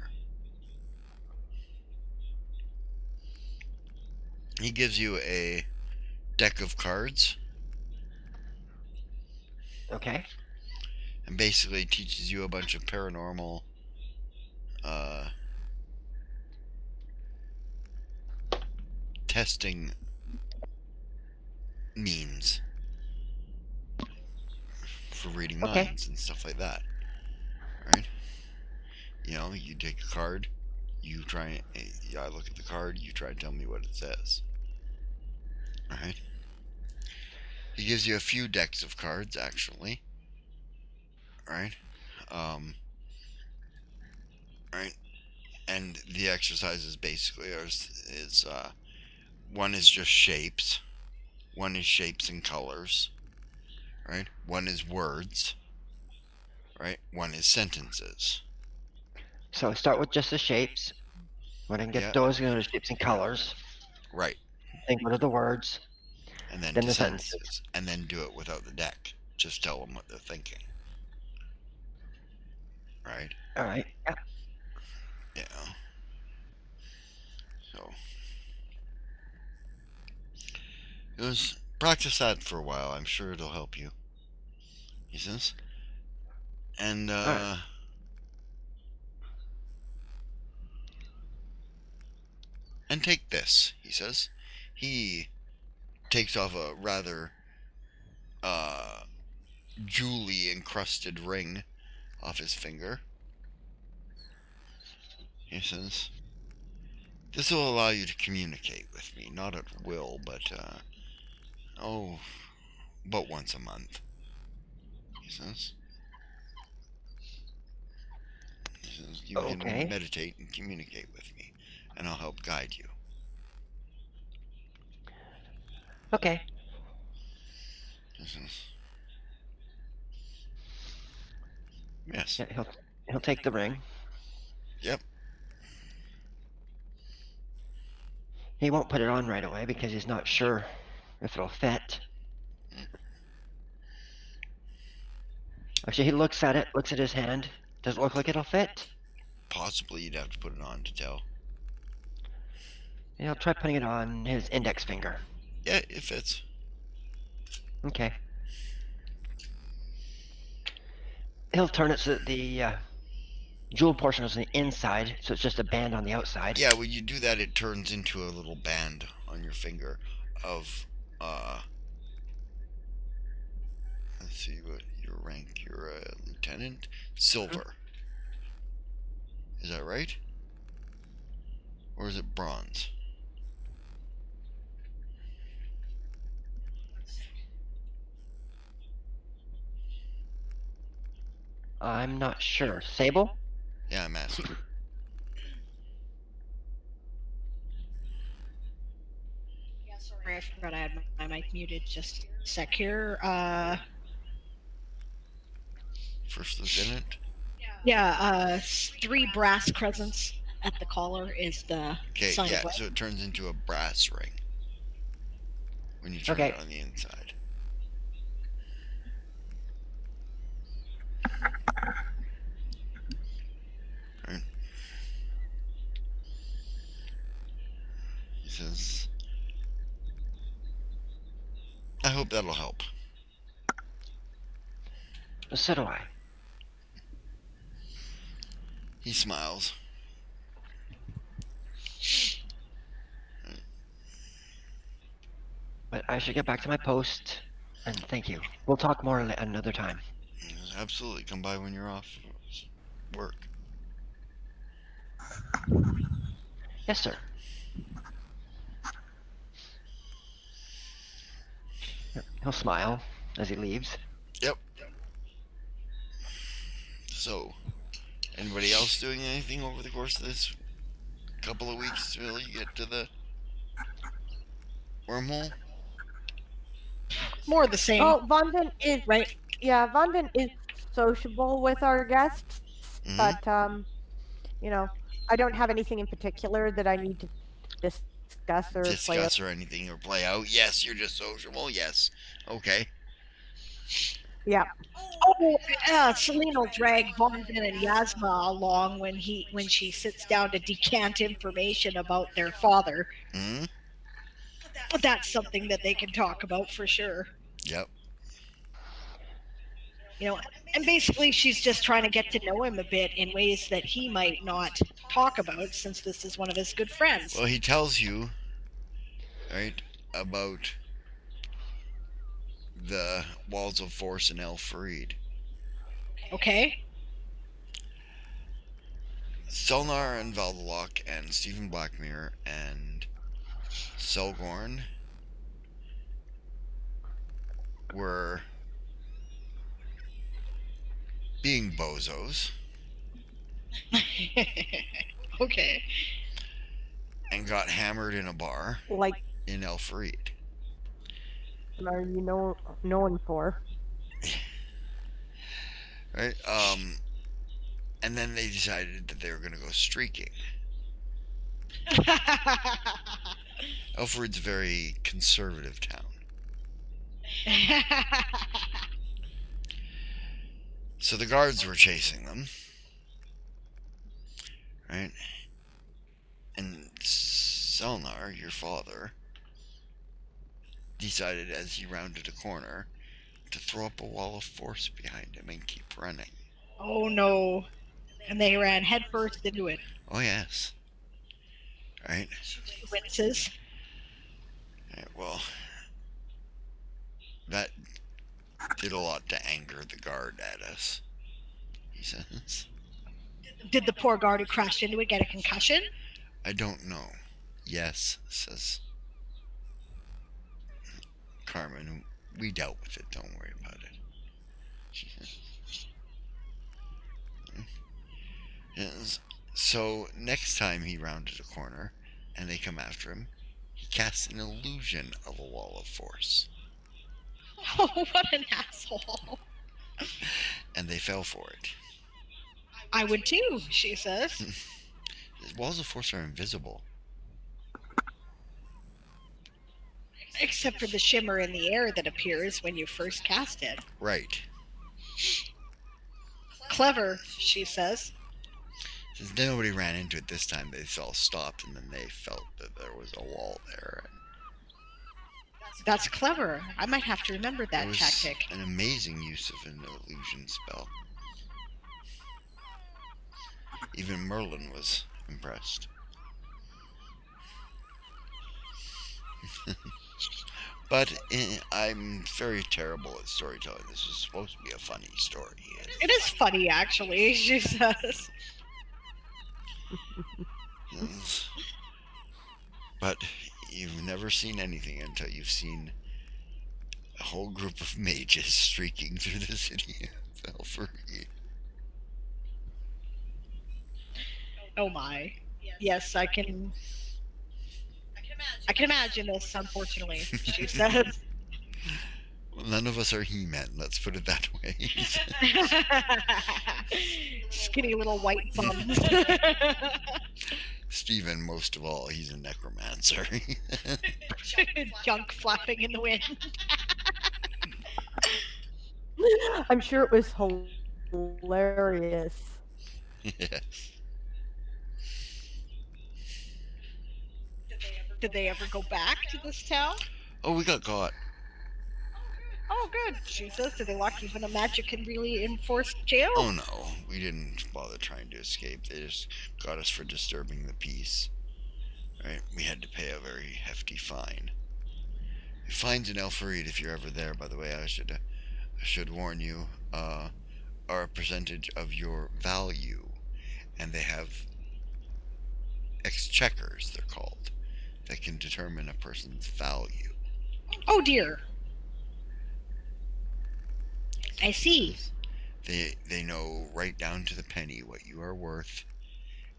He gives you a deck of cards. Okay. And basically teaches you a bunch of paranormal testing means for reading minds and stuff like that. Right? You know, you take a card, you try, I look at the card, you try to tell me what it says. Alright? He gives you a few decks of cards, actually. Alright? Right? And the exercises basically is one is just shapes, one is shapes and colors, right? One is words, right? One is sentences. So start with just the shapes. When I can get those, go to shapes and colors. Right. Then go to the words. And then to the sentences. And then do it without the deck. Just tell them what they're thinking. Right? All right. Yeah. Yeah. So it was practice that for a while. I'm sure it'll help you. He says. And and take this, he says. He takes off a rather jewelry encrusted ring off his finger. He says, this will allow you to communicate with me, not at will, but but once a month. He says. You can meditate and communicate with me, and I'll help guide you. Okay. Yes. Yeah, he'll take the ring. Yep. He won't put it on right away because he's not sure if it'll fit. Actually, he looks at it, looks at his hand. Does it look like it'll fit? Possibly you'd have to put it on to tell. Yeah, I'll try putting it on his index finger. Yeah, it fits. Okay. He'll turn it so that the jewel portion is on the inside, so it's just a band on the outside. Yeah, when you do that, it turns into a little band on your finger of, let's see what your rank, you're a lieutenant? Silver. Is that right? Or is it bronze? I'm not sure. Sable? Yeah, master. Sorry, I forgot I had my mic muted. Just a sec here. First lieutenant? Yeah, 3 brass crescents at the collar is the sign of life. So it turns into a brass ring when you turn it on the inside. Right. He says, I hope that'll help. So do I. He smiles. I should get back to my post. And thank you. We'll talk more another time. Absolutely. Come by when you're off work. Yes, sir. He'll smile as he leaves. Yep. So, anybody else doing anything over the course of this couple of weeks till you get to the wormhole? More the same. Oh, Vonvin is Right. yeah, Vonvin is sociable with our guests, Mm-hmm. but you know, I don't have anything in particular that I need to discuss or play. Discuss or anything or play out. Yes, you're just sociable. Yes. Okay. Yeah. Oh, Celine will drag Vonvin and Yasma along when she sits down to decant information about their father. Mm-hmm. That's something that they can talk about for sure. Yep. And basically she's just trying to get to know him a bit in ways that he might not talk about, since this is one of his good friends. Well, he tells you, right, about the walls of force in Elfried. Okay. Selnar and Valdalock and Stephen Blackmere and Selgorn were being bozos Okay. and got hammered in a bar Like, in Elfried. are you known for? Right? And then they decided that they were going to go streaking. Elfried's a very conservative town. So the guards were chasing them. Right? And Selnar, your father, decided as he rounded a corner to throw up a wall of force behind him and keep running. Oh no. And they ran headfirst into it. Oh, yes. Right? Winces. Right, well, that did a lot to anger the guard at us, he says. Did the poor guard who crashed into it get a concussion? I don't know. Yes, says Carmen. We dealt with it. Don't worry about it. She says. Yes. So next time he rounded a corner and they come after him, he casts an illusion of a wall of force. Oh, what an asshole. And they fell for it. I would too, she says. Walls of force are invisible. Except for the shimmer in the air that appears when you first cast it. Right. Clever, she says. Since nobody ran into it this time, they all stopped and then they felt that there was a wall there. That's clever. I might have to remember that It was tactic. an amazing use of an illusion spell. Even Merlin was impressed. But I'm very terrible at storytelling. This is supposed to be a funny story. It is funny, actually, she says. Yes. But you've never seen anything until you've seen a whole group of mages streaking through the city of Elfried. Oh my. Yes, I can imagine this, unfortunately, she says. Well, none of us are He-Man, let's put it that way. Skinny little white bums. Stephen, most of all, he's a necromancer. Junk flapping in the wind. I'm sure it was hilarious. Yes. Did they ever go back to this town? Oh, we got caught. Oh, good, she says. Did they lock you in a magic and really enforced jail? Oh no, we didn't bother trying to escape. They just got us for disturbing the peace. Right? We had to pay a very hefty fine. Finds in Elfrid, if you're ever there, by the way, I should warn you, are a percentage of your value, and they have exchequers, they're called, that can determine a person's value. Oh dear. I see. They know right down to the penny what you are worth,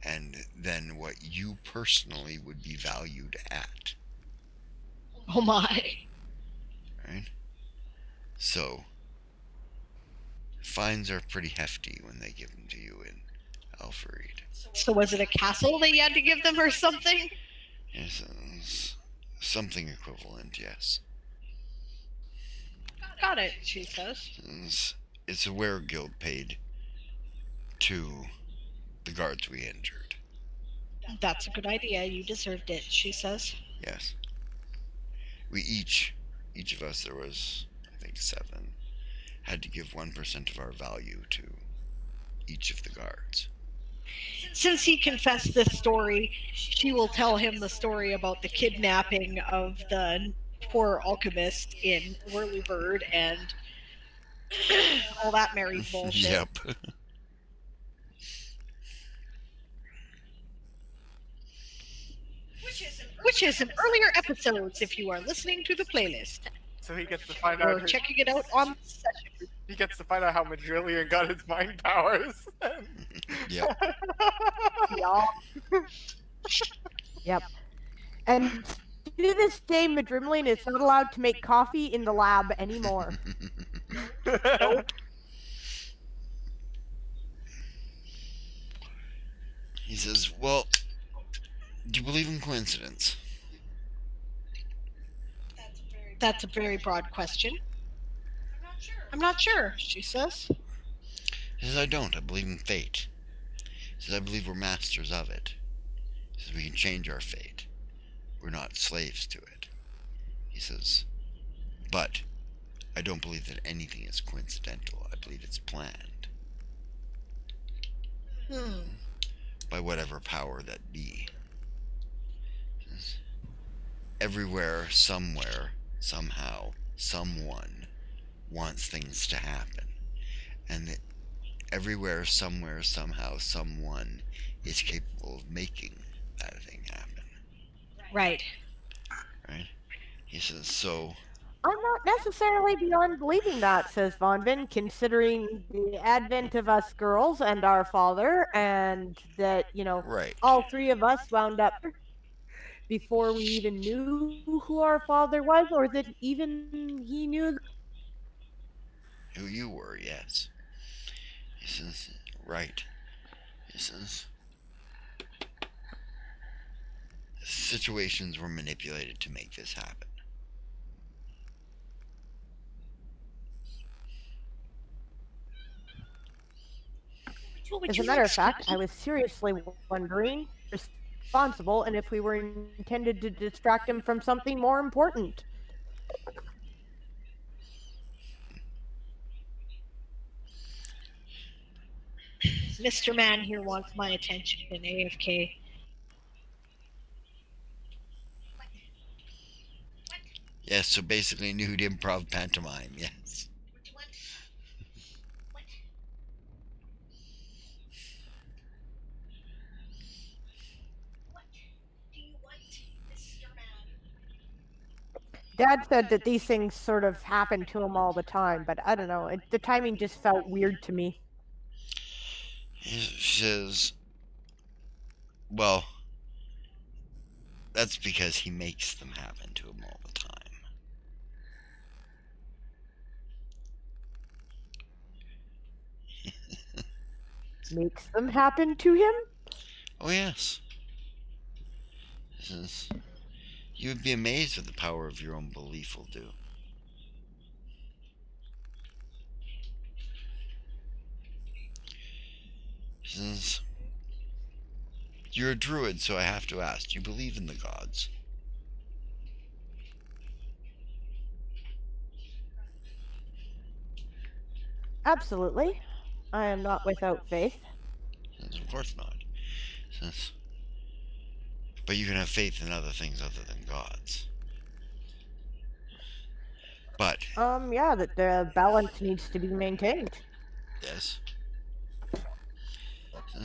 and then what you personally would be valued at. Oh my. Right? So fines are pretty hefty when they give them to you in Elfrid. So was it a castle that you had to give them or something? Yes, something equivalent, yes. Got it, she says. It's a weregild paid to the guards we injured. That's a good idea. You deserved it, she says. Yes. We each of us, there was, I think, 7, had to give 1% of our value to each of the guards. Since he confessed this story, she will tell him the story about the kidnapping of the poor alchemist in Whirlybird and all that merry bullshit. Yep. Which is in earlier episodes if you are listening to the playlist. So he gets to find Or out. checking it out on the session. He gets to find out how Madrillion got his mind powers. Yep. Yup. Yep. And to this day, Madrimlian is not allowed to make coffee in the lab anymore. Nope. He says, well, do you believe in coincidence? That's a very broad question. I'm not sure, she says. He says, I don't. I believe in fate. He says, I believe we're masters of it. He says, we can change our fate. We're not slaves to it. He says, but I don't believe that anything is coincidental. I believe it's planned. By whatever power that be. He says, everywhere, somewhere, somehow, someone wants things to happen. And that everywhere, somewhere, somehow, someone is capable of making that thing happen. Right. Right? He says, so... I'm not necessarily beyond believing that, says Vonvin, considering the advent of us girls and our father, and that, Right. all 3 of us wound up before we even knew who our father was, or that even he knew Who you were, yes. He says, right. He says, situations were manipulated to make this happen. As a matter of fact, I was seriously wondering responsible and if we were intended to distract him from something more important. Mr. Man here wants my attention in AFK. Yes, so basically nude improv pantomime, yes. Dad said that these things sort of happen to him all the time, but I don't know. The timing just felt weird to me. He says, well, that's because he makes them happen to him all the time. Makes them happen to him? Oh, yes. He says, you would be amazed at the power of your own belief will do. He says, you're a druid, so I have to ask, do you believe in the gods? Absolutely. I am not without faith. He says, of course not. He says, but you can have faith in other things other than gods. But Yeah, that the balance needs to be maintained. yes,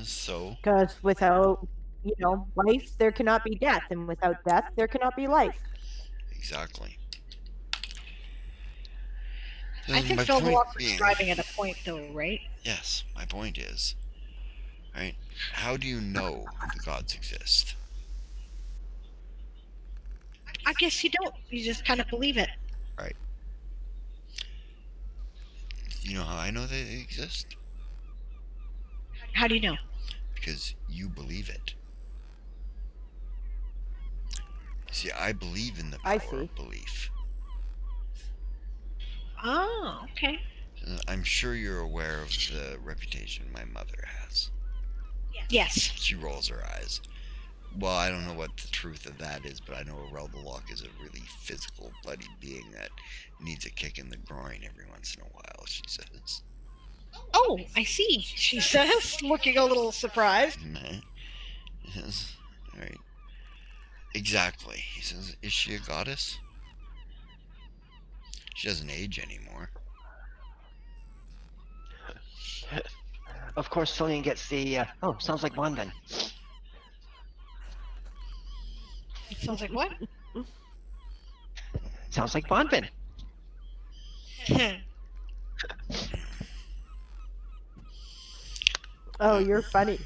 so Because without, life, there cannot be death, and without death, there cannot be life. exactly. I think My Phil point Walker's being, driving at a point, though, right? yes, my point is, right? How do you know the gods exist? I guess you don't. You just kind of believe it. Right? You know how I know they exist? How do you know? Because you believe it. See, I believe in the I power see. of belief. Oh, okay. I'm sure you're aware of the reputation my mother has. Yes. She rolls her eyes. Well, I don't know what the truth of that is, but I know Relbalock is a really physical, bloody being that needs a kick in the groin every once in a while, she says. Oh, I see, she says, looking a little surprised. Yes. Alright. Exactly. He says, is she a goddess? She doesn't age anymore. Of course, Cillian gets the, sounds like Bonbon. Sounds like what? Sounds like Bonbon. Oh, you're funny.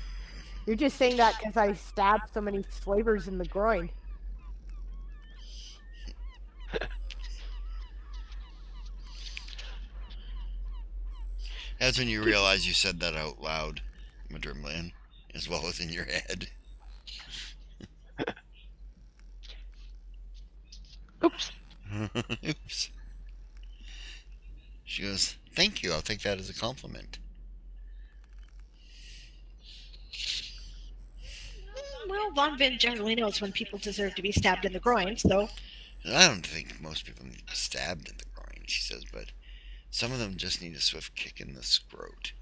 You're just saying that because I stabbed so many slavers in the groin. That's when you realize you said that out loud, Madrimlian, as well as in your head. Oops. Oops. She goes, thank you, I'll take that as a compliment. Well, Von Vin generally knows when people deserve to be stabbed in the groin, so... I don't think most people need to be stabbed in the groin, she says, but some of them just need a swift kick in the scrot.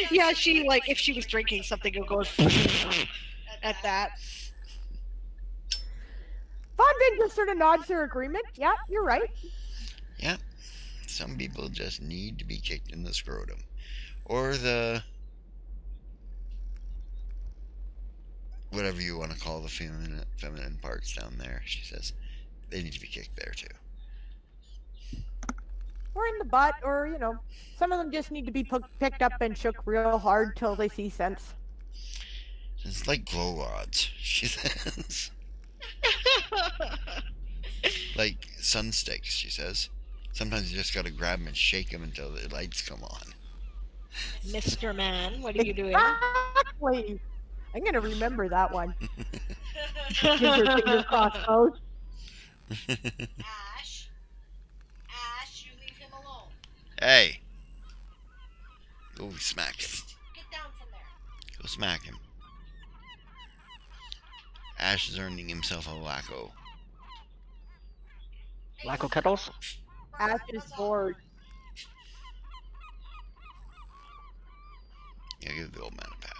Yeah, she, like, if she was drinking something, it goes at that. Von Vin just sort of nods her agreement. Yeah, you're right. Yeah, some people just need to be kicked in the scrotum. Or the... whatever you want to call the feminine parts down there, she says. They need to be kicked there, too. Or in the butt, or, some of them just need to be picked up and shook real hard till they see sense. It's like glow rods, she says. Like sun sticks, she says. Sometimes you just gotta grab them and shake them until the lights come on. Mr. Man, what are you doing? Exactly. I'm gonna remember that one. Gives her finger crossbows. Ash, you leave him alone. Hey. Go smack him. Get down from there. Go smack him. Ash is earning himself a Lacko. Lacko Kettles? Ash is bored. Yeah, give the old man a pad.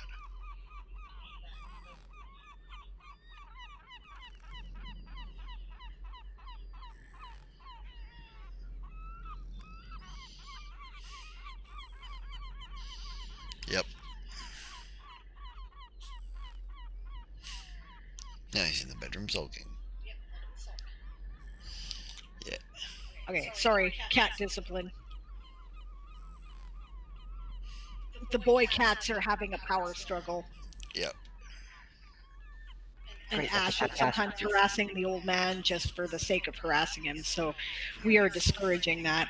Yep. Now he's in the bedroom sulking. Yeah. Okay, sorry, cat discipline. The boy cats are having a power struggle. Yep. And Great, Ash that's is a cat. sometimes harassing the old man just for the sake of harassing him, so we are discouraging that.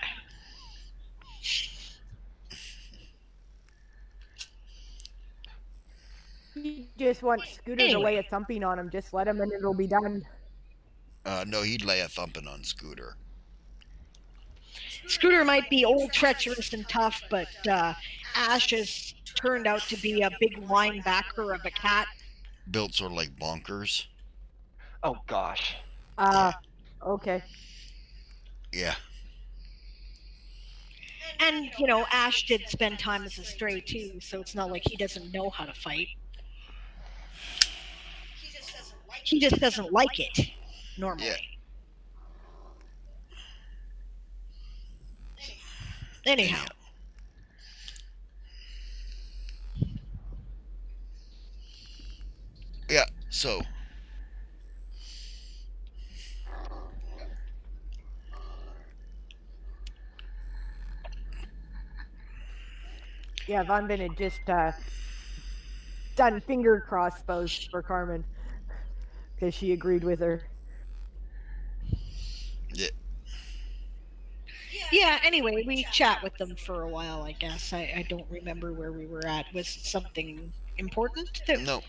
He just wants Scooter to lay a thumping on him. Just let him and it'll be done. No, he'd lay a thumping on Scooter. Scooter might be old, treacherous, and tough, but Ash has turned out to be a big linebacker of a cat. Built sort of like Bonkers. Oh, gosh. Okay. Yeah. And, Ash did spend time as a stray, too, so it's not like he doesn't know how to fight. He just doesn't like it, normally. Yeah. Anyhow. Yeah, so Yeah, Von Ben had just done finger crossbows for Carmen because she agreed with her. yeah, Yeah, anyway, we chat with them for a while, I guess. I don't remember where we were at. Was it something important? no, no,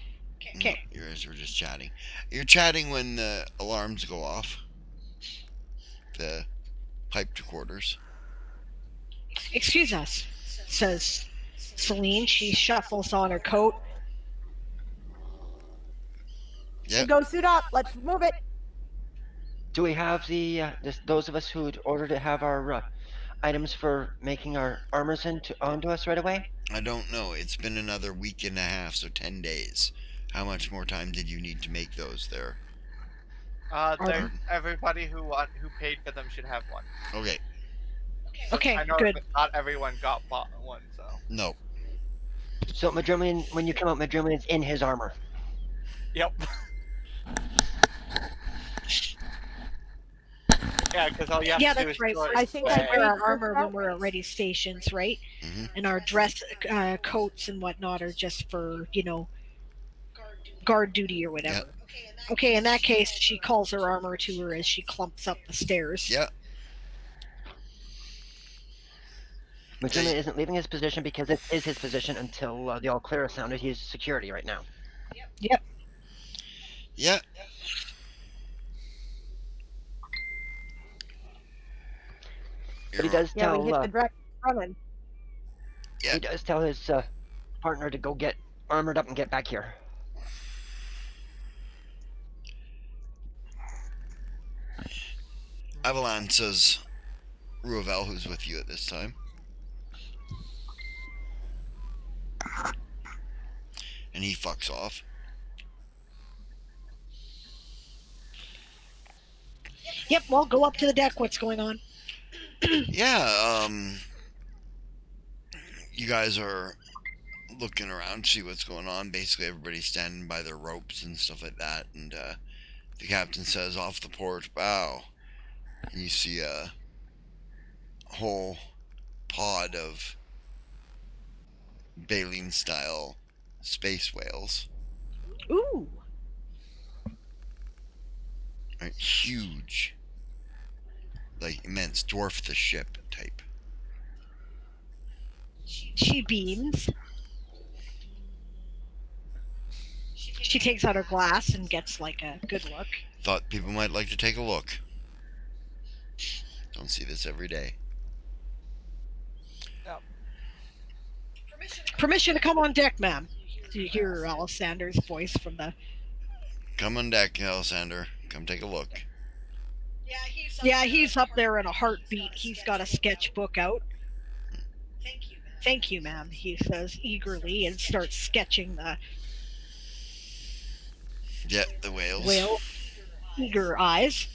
Okay. you guys were just chatting. You're chatting when the alarms go off. The pipe to quarters. Excuse us, says Celine. She shuffles on her coat. Yep. Go suit up. Let's move it. Do we have those of us who'd ordered to have our items for making our armors onto us right away? I don't know. It's been another week and a half, so 10 days. How much more time did you need to make those there? Everybody who paid for them should have one. Okay. Okay, I know good. that not everyone bought one, so. No. So Madrimlian, when you come out, Madrimlian's in his armor. Yep. Yeah, because all you have to do is right. I think we I wear our paid armor for when we're at ready stations, right? Mm-hmm. And our dress coats and whatnot are just for, guard duty or whatever. Yep. Okay, in that case, she calls her armor to her as she clumps up the stairs. Yeah. Madrimlian isn't leaving his position because it is his position until the all clear is sounded. He's security right now. Yep. Yeah. But he does Yeah, we tell hit the direct running. Yeah. he does tell his partner to go get armored up and get back here. Avalon says Ruavel, who's with you at this time. And he fucks off. Yep, well, go up to the deck. What's going on? Yeah, you guys are looking around to see what's going on. Basically, everybody's standing by their ropes and stuff like that. And the captain says off the port bow. And you see a whole pod of baleen style space whales. Ooh. Right, huge. Like immense, dwarf the ship type. She beams. She takes out her glass and gets like a good look. Thought people might like to take a look. Don't see this every day. Yep. Permission to come on deck, ma'am. Do you hear Alessander's voice from the... Come on deck, Alessander. Come take a look. Yeah, he's up there in a heartbeat. He's got a sketchbook out. Thank you, ma'am, he says eagerly and starts sketching the Yeah, the whales. whale. Eager eyes.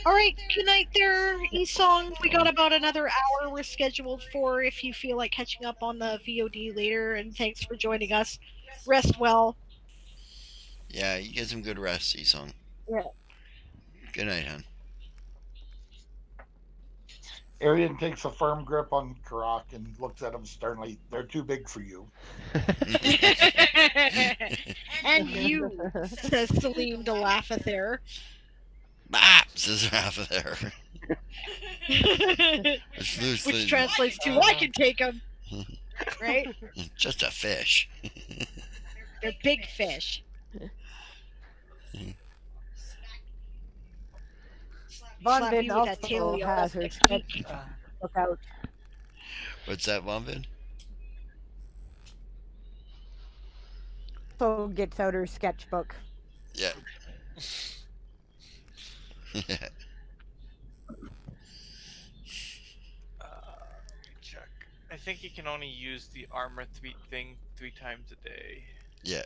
All right, good night there, Esong. We got about another hour we're scheduled for if you feel like catching up on the VOD later, and thanks for joining us. Rest well. Yeah, you get some good rest, Esong. Yeah. Good night, hon. Arian takes a firm grip on Karak and looks at him sternly. They're too big for you. And you, says Celine to Laughathere. Bop, says Rafa there. Which translates to, I can take them. Right? Just a fish. They're big fish. Von Ben also has her sketch book out. What's that, Von Ben? So gets out her sketchbook. Yeah. Check. I think you can only use the armor thing 3 times a day. Yeah.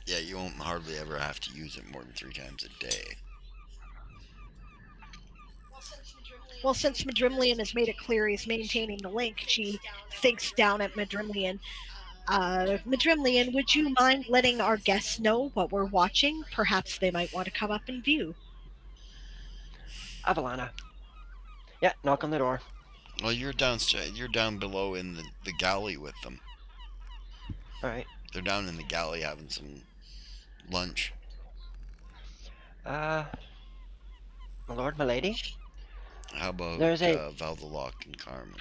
Yeah, you won't hardly ever have to use it more than 3 times a day. Well, since Madrimlian has made it clear he's maintaining the link, she thinks down at Madrimlian. Madrimlian, would you mind letting our guests know what we're watching? Perhaps they might want to come up and view. Avalana. Yeah, knock on the door. Well, you're downstairs. You're down below in the galley with them. All right. They're down in the galley having some lunch. My lord, my lady. How about There's a. Valdalock and Carmen?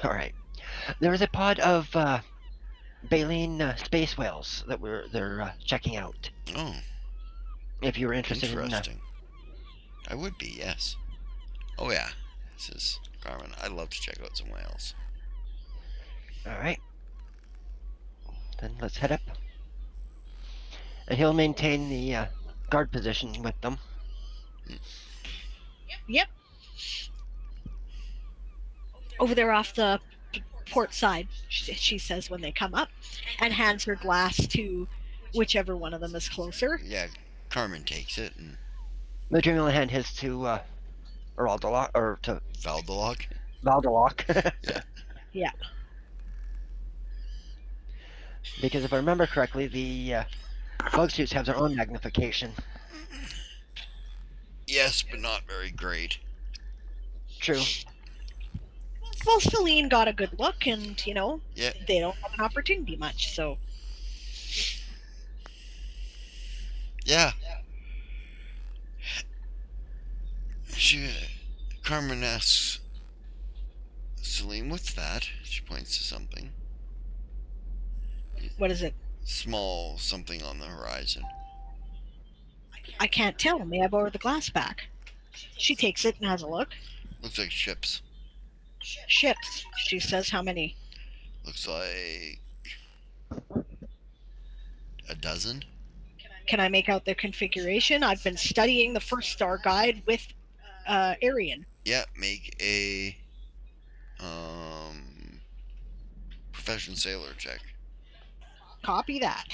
All right. There is a pod of baleen space whales that they're checking out. Oh, If you were interested interesting. I would be, yes. Oh yeah, this is Carmen. I'd love to check out some whales. All right. Then let's head up. And he'll maintain the guard position with them. Yep. Over there off the port side, she says when they come up, and hands her glass to whichever one of them is closer. Yeah, Carmen takes it and Madrim will hand his to Valdalock, or to Valdalock. Valdalock. Yeah. Yeah. Because if I remember correctly, the bug suits have their own magnification. Yes, but not very great. True. Well, Celine got a good look, and Yeah. they don't have an opportunity much, so. Yeah. Carmen asks Celine, "What's that?" She points to something. What is it? Small something on the horizon. I can't tell. May I borrow the glass back? She takes it and has a look. Looks like ships. Ships, she says. How many? Looks like a dozen. Can I make out their configuration? I've been studying the first star guide with Arian. Yeah, make a profession sailor check. Copy that.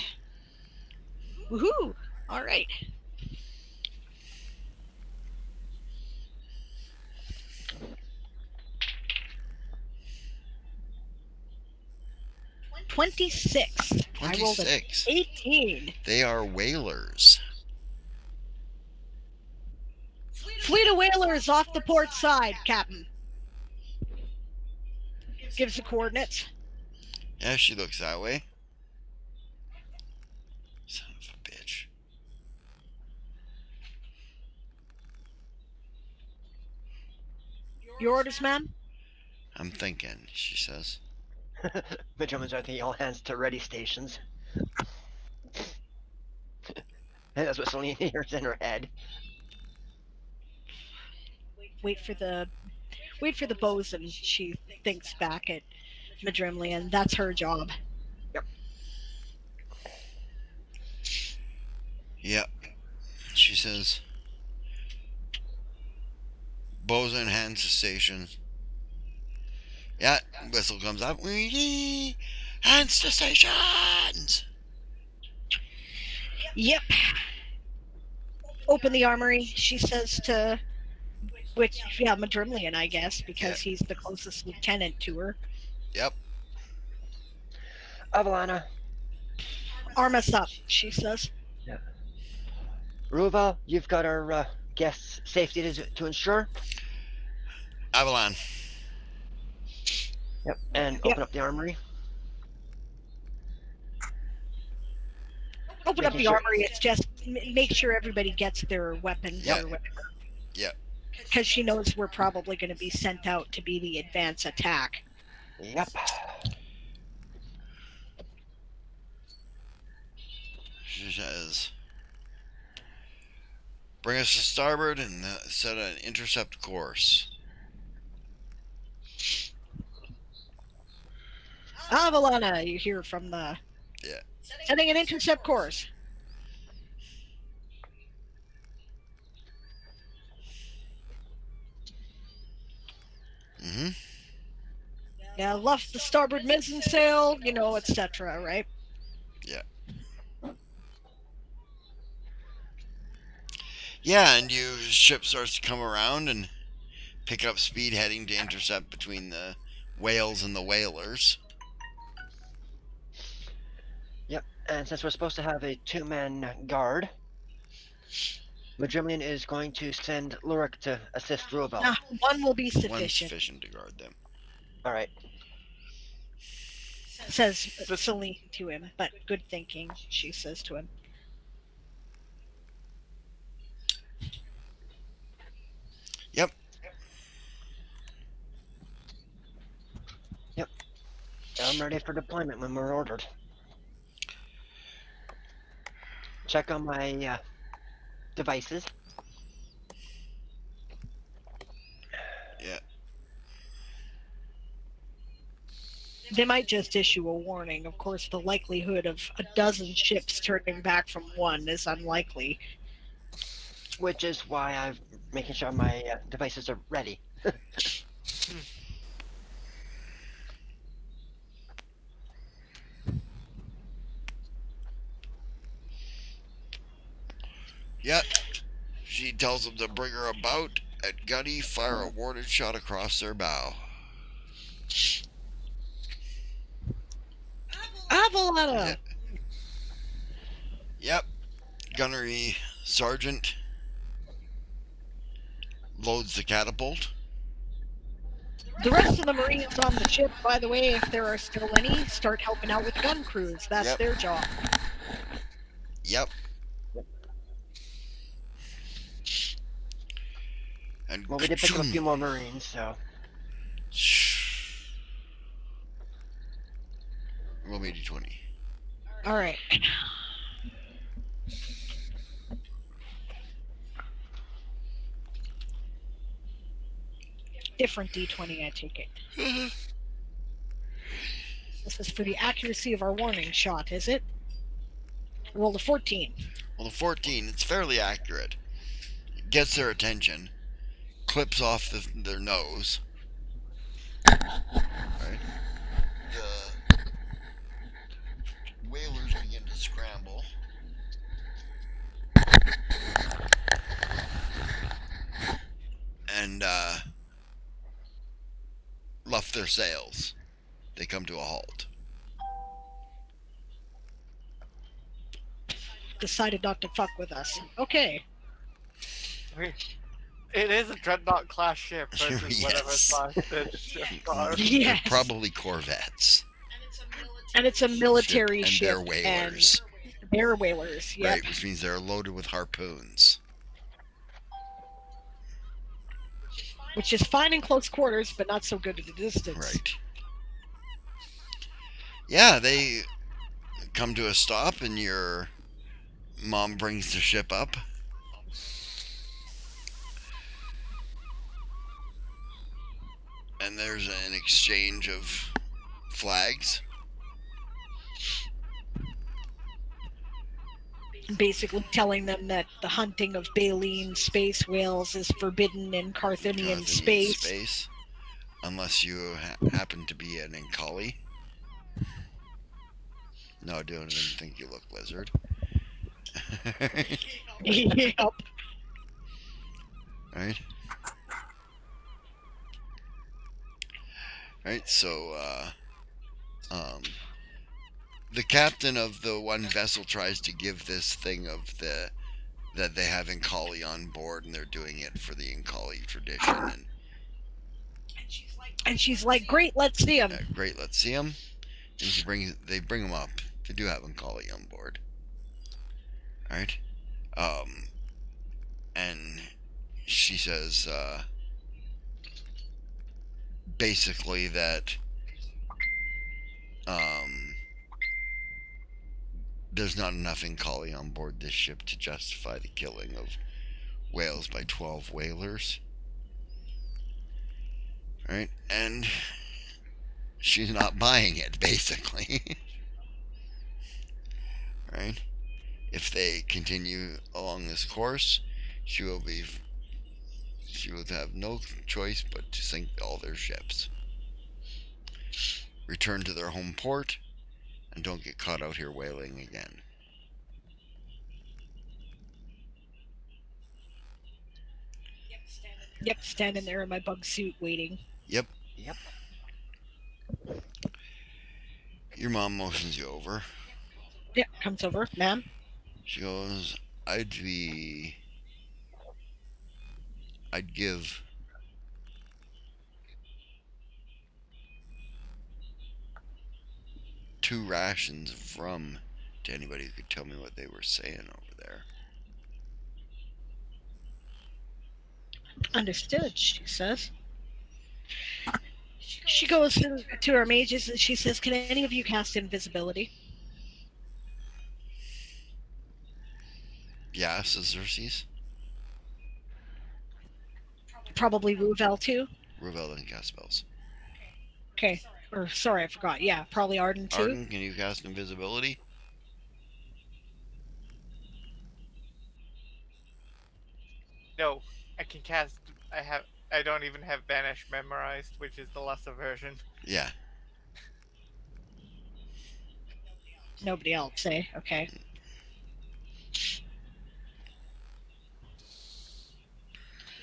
Woohoo! All right. $26. I rolled an 26. 18. They are whalers. Fleet of whalers off the port side, Captain. Gives the coordinates. Yeah, she looks that way. Son of a bitch. Your orders, ma'am? I'm thinking, she says. Madrim's are the all hands to ready stations. And that's what Celine hears in her head. Wait for the bosun. She thinks back at Madrimlian. That's her job. Yep. She says, bosun hands to station. Yeah, whistle comes up. Hands to stations. Yep. Open the armory, she says to Madrimlian, I guess, because he's the closest lieutenant to her. Yep. Avalana. Arm us up, she says. Yeah. Ruval, you've got our guests' safety to ensure. Avalon. Yep. And open up the armory. Open up the armory. It's just make sure everybody gets their weapons or whatever. Yep. Because she knows we're probably going to be sent out to be the advance attack. Yep. She says, bring us to starboard and set an intercept course. Avalana, you hear from the... Yeah. Setting an intercept course. Mm-hmm. Yeah, left the starboard mizzen sail, etc., right? Yeah. Yeah, and ship starts to come around and pick up speed, heading to intercept between the whales and the whalers. Yep. And since we're supposed to have a 2-man guard, Madrimlian is going to send Lurik to assist Ruabel. One will be One's sufficient, sufficient to guard them. All right. says Celine to him, but good thinking, she says to him. Yep. Yep. I'm ready for deployment when we're ordered. Check on my devices. Yeah. They might just issue a warning. Of course, the likelihood of a dozen ships turning back from one is unlikely. Which is why I'm making sure my devices are ready. Yep. She tells them to bring her about. At Gutty, fire a warded shot across their bow. Avaletta! Yep. Gunnery sergeant loads the catapult. The rest of the Marines on the ship, by the way, if there are still any, start helping out with gun crews. That's their job. Yep. And well, we did pick up a few more Marines, so. Roll me d20. All right. Different D20, I take it. This is for the accuracy of our warning shot, is it? Roll a 14. Well, the 14, it's fairly accurate. It gets their attention, clips off their nose. Right? The whalers begin to scramble. And luff their sails. They come to a halt. Decided not to fuck with us. Okay. I mean, it is a dreadnought class ship versus whatever class the ships are. Yes. They're probably corvettes. And it's a military and ship. they're whalers. And they're whalers, yep. Right, which means they're loaded with harpoons. Which is fine in close quarters, but not so good at a distance. Right. Yeah, they come to a stop, and your mom brings the ship up. And there's an exchange of flags. Basically telling them that the hunting of baleen space whales is forbidden in Carthenian space. Unless you happen to be an Inkali. No, I don't even think you look lizard. Yep. Right? Right, so, the captain of the one vessel tries to give this thing of that they have Inkali on board, and they're doing it for the Inkali tradition. And she's like, great, let's see him. Great, let's see him. And they bring him up. They do have Inkali on board. Alright? And she says, basically that, there's not enough Inkali on board this ship to justify the killing of whales by 12 whalers. Right? And she's not buying it, basically. Right? If they continue along this course, she will have no choice but to sink all their ships. Return to their home port, and don't get caught out here whaling again. Yep, standing there in my bug suit waiting. Yep. Yep. Your mom motions you over. Yep, comes over. Ma'am? She goes, I'd give two rations of rum to anybody who could tell me what they were saying over there. Understood, she says. She goes to her mages and she says, can any of you cast invisibility? Yeah, says Xerxes. Probably Ruvel too? Ravel doesn't cast spells. Okay. Or, sorry, I forgot. Yeah, probably Arden too. Arden, can you cast invisibility? No, I can cast. I don't even have Vanish memorized, which is the lesser version. Yeah. Nobody else, eh? Okay.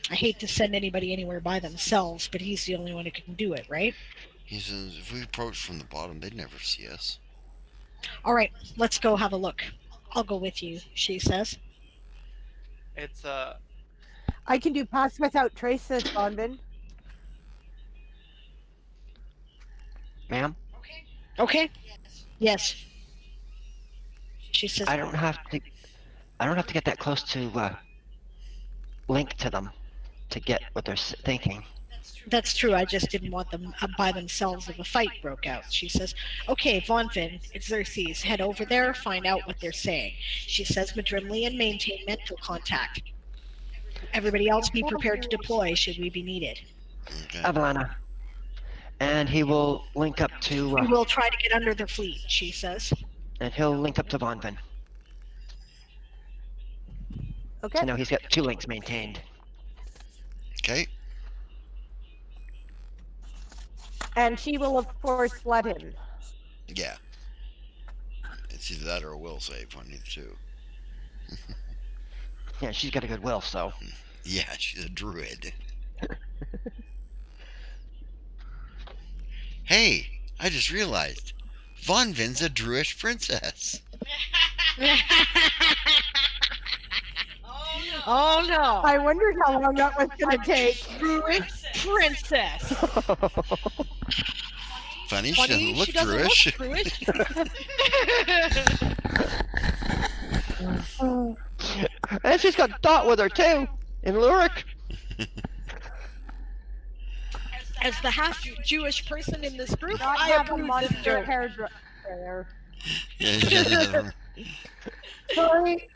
I hate to send anybody anywhere by themselves, but he's the only one who can do it, right? He says, if we approach from the bottom, they'd never see us. All right, let's go have a look. I'll go with you, she says. It's I can do pass without trace, says Bonvin. Ma'am? Okay. Yes. She says, I don't have to get that close to link to them to get what they're thinking. that's true. I just didn't want them by themselves if a fight broke out. She says, okay, Vonfin, it's Xerxes. Head over there, find out what they're saying. She says, Madrimley and maintain mental contact. Everybody else be prepared to deploy should we be needed. Okay. Avalana. And he will link up to... We will try to get under their fleet, she says. And he'll link up to Vonvin. Okay. So now he's got 2 links maintained. Okay. And she will, of course, let him. Yeah. It's either that or a will save, one of the two. Yeah, she's got a good will, so... Yeah, she's a druid. Hey, I just realized. Vonvin's a druish princess. Oh no! I wondered how long that was going to take. Druid princess. Funny, she doesn't look druish. And she's got Dot with her too, in Lurik. As the half Jewish person in this group, Not I have a approve this monster joke. hairdresser. Yeah, Sorry.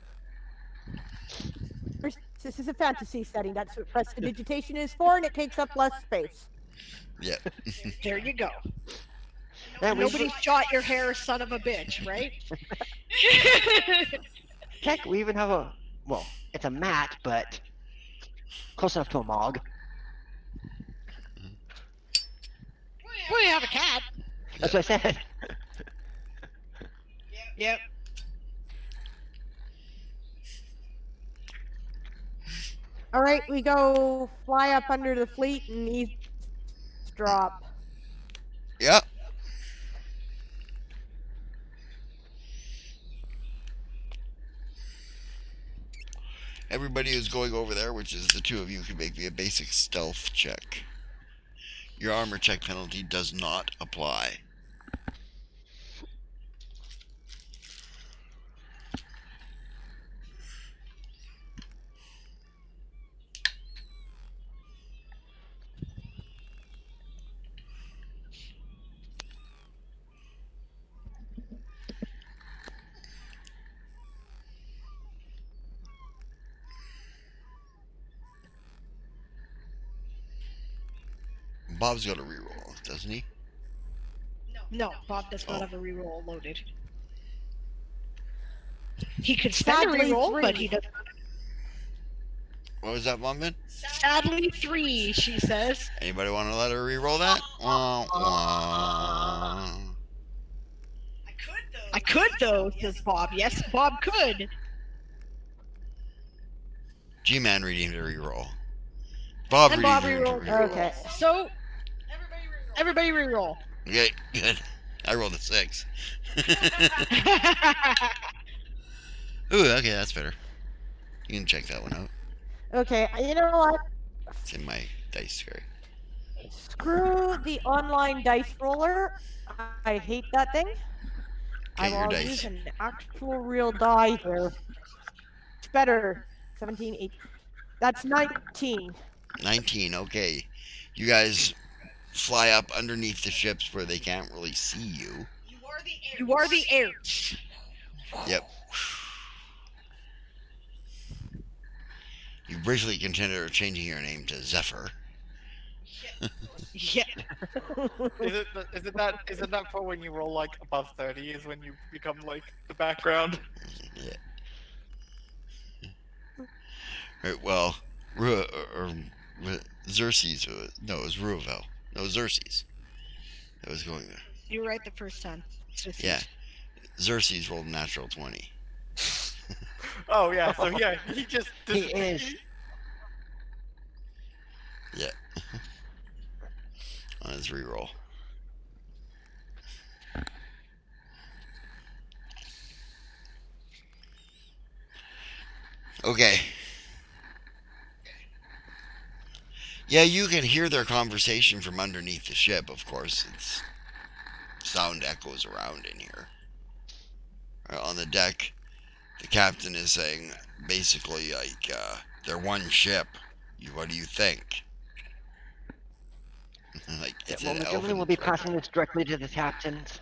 This is a fantasy setting. That's what prestidigitation is for, and it takes up less space. yeah. There you go. And Nobody shot your hair, son of a bitch, right? Heck, we even have a... Well, it's a mat, but... Close enough to a mog. We have a cat. That's what I said. Yep. All right, we go fly up under the fleet and eavesdrop. Yep. Everybody who's going over there, which is the two of you, can make me a basic stealth check. Your armor check penalty does not apply. Bob's got a reroll, doesn't he? No, Bob does not Oh. have a reroll loaded. He could spend a Sadly, reroll, 3. but he doesn't. What was that, Bonvin? Sadly, 3, she says. Anybody want to let her reroll that? Wah, wah. I could, though, says Bob. Yes, Bob could. G-Man reading the reroll. Bob And Bob re-rolled. re-rolled. Okay. So everybody re-roll. Okay, good. I rolled a 6. Ooh, okay, that's better. You can check that one out. Okay, you know what? It's in my dice tray. Screw the online dice roller. I hate that thing. I Okay, your will use dice. an actual real die here. It's better. 17, 8. That's 19. 19, okay. You guys fly up underneath the ships where they can't really see you. You are the heirs. Yep. You briefly consider changing your name to Zephyr. Yep. Isn't that for when you roll like above 30 is when you become like the background? Yeah. Right, well, Xerxes. No, it was Ruavel. No, Xerxes. That was going there. You were right the first time. Yeah. Xerxes rolled a natural 20. Oh yeah, so yeah, he just He is. Yeah. On his reroll. Okay. Yeah, you can hear their conversation from underneath the ship, of course. It's sound echoes around in here. On the deck, the captain is saying, basically, like, they're one ship. What do you think? Like, it's Well, an McGinley elven will be dreadnought. passing this directly to the captains.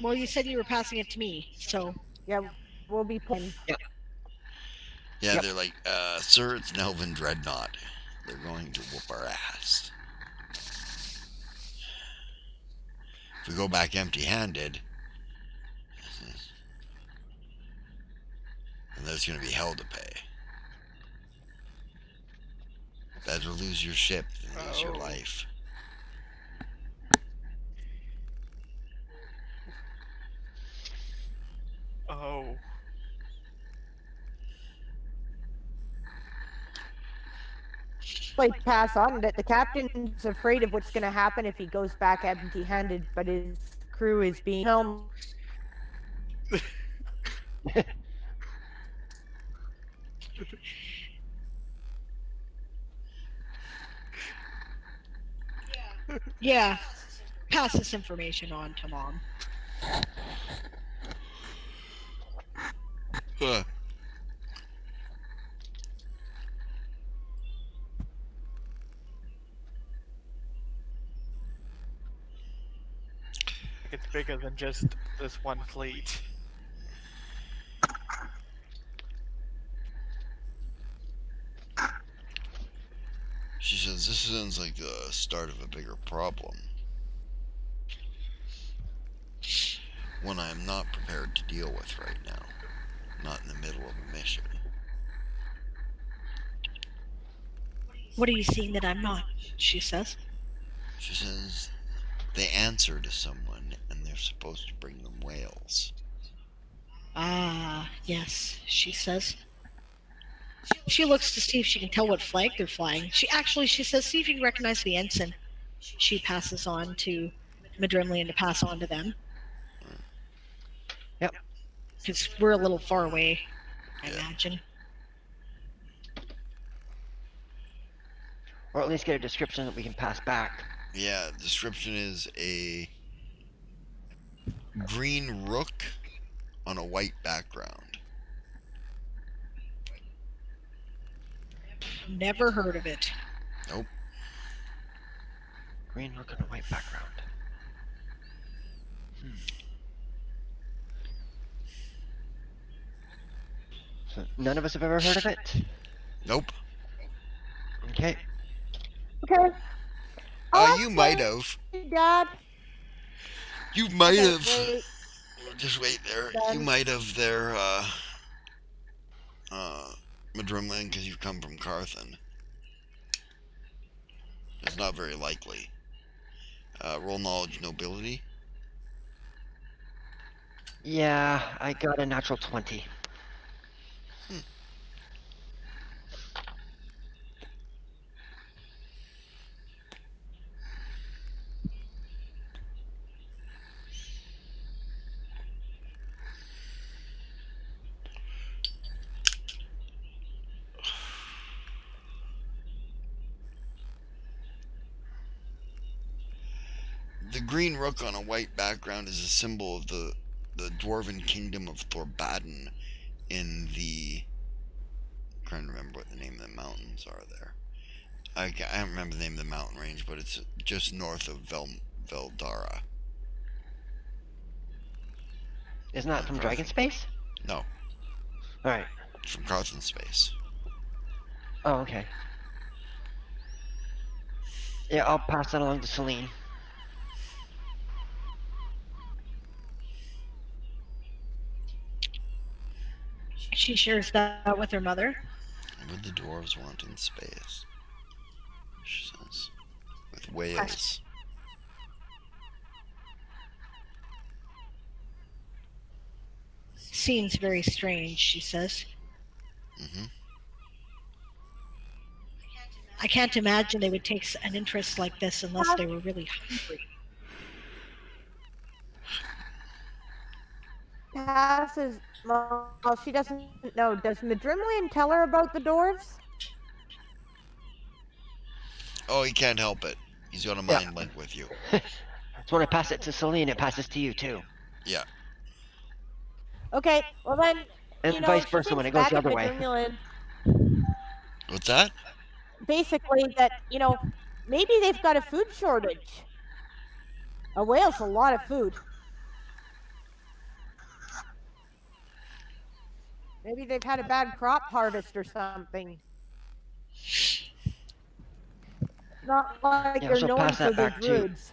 Well, you said you were passing it to me, so Yeah, we'll be playing. Yep. Yeah, Yep. they're like, sir, it's an elven dreadnought. They're going to whoop our ass. If we go back empty-handed, then there's going to be hell to pay. Better lose your ship than lose your life. Oh. Like pass on that the captain's afraid of what's going to happen if he goes back empty-handed, but his crew is being helmed. yeah. Pass this information on to Mom. Huh. It's bigger than just this one fleet. She says, this sounds like the start of a bigger problem. One I am not prepared to deal with right now. Not in the middle of a mission. What are you seeing that I'm not? She says. She says, they answer to someone and they're supposed to bring them whales. Ah, yes, she says. She looks to see if she can tell what flag they're flying. She says, see if you can recognize the ensign. She passes on to Madrimlian to pass on to them. Yep. Because we're a little far away, I imagine. Or at least get a description that we can pass back. Yeah, description is a green rook on a white background. Never heard of it. Nope. Green rook on a white background. So none of us have ever heard of it? Nope. Okay. Okay. You might have. Dad. You might Okay, have. wait. Just wait there. Done. You might have there, Madrimlin, because you come from Carthan. It's not very likely. Roll knowledge nobility. Yeah, I got a natural 20. The green rook on a white background is a symbol of the dwarven kingdom of Thorbaden in the. I'm trying to remember what the name of the mountains are there. I don't remember the name of the mountain range, but it's just north of Veldara. Isn't that from Dragon Space? No. Alright. From Carthan Space. Oh, okay. Yeah, I'll pass that along to Celine. She shares that with her mother. What would the dwarves want in space? She says. With whales. Seems very strange, she says. Mm-hmm. I can't imagine they would take an interest like this unless they were really hungry. Well, she doesn't know. Does Madrimlian tell her about the dwarves? Oh, he can't help it. He's got a mind link with you. So when I pass it to Celine, it passes to you too. Yeah. Okay, well then, And vice versa when it goes the other way. What's that? Basically, that, maybe they've got a food shortage. A whale's a lot of food. Maybe they've had a bad crop harvest or something. Not like they're she'll known pass for that their back too. druids.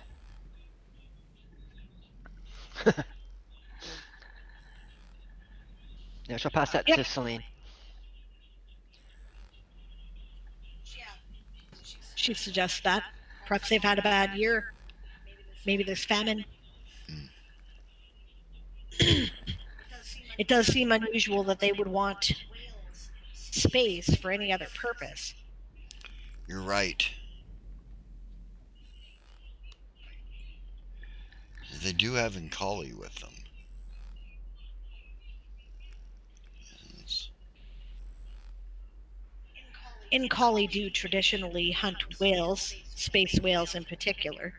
Yeah, she'll pass that to Celine. She suggests that. Perhaps they've had a bad year. Maybe there's famine. It does seem unusual that they would want space for any other purpose. You're right. They do have Nkali with them. Nkali do traditionally hunt whales, space whales in particular.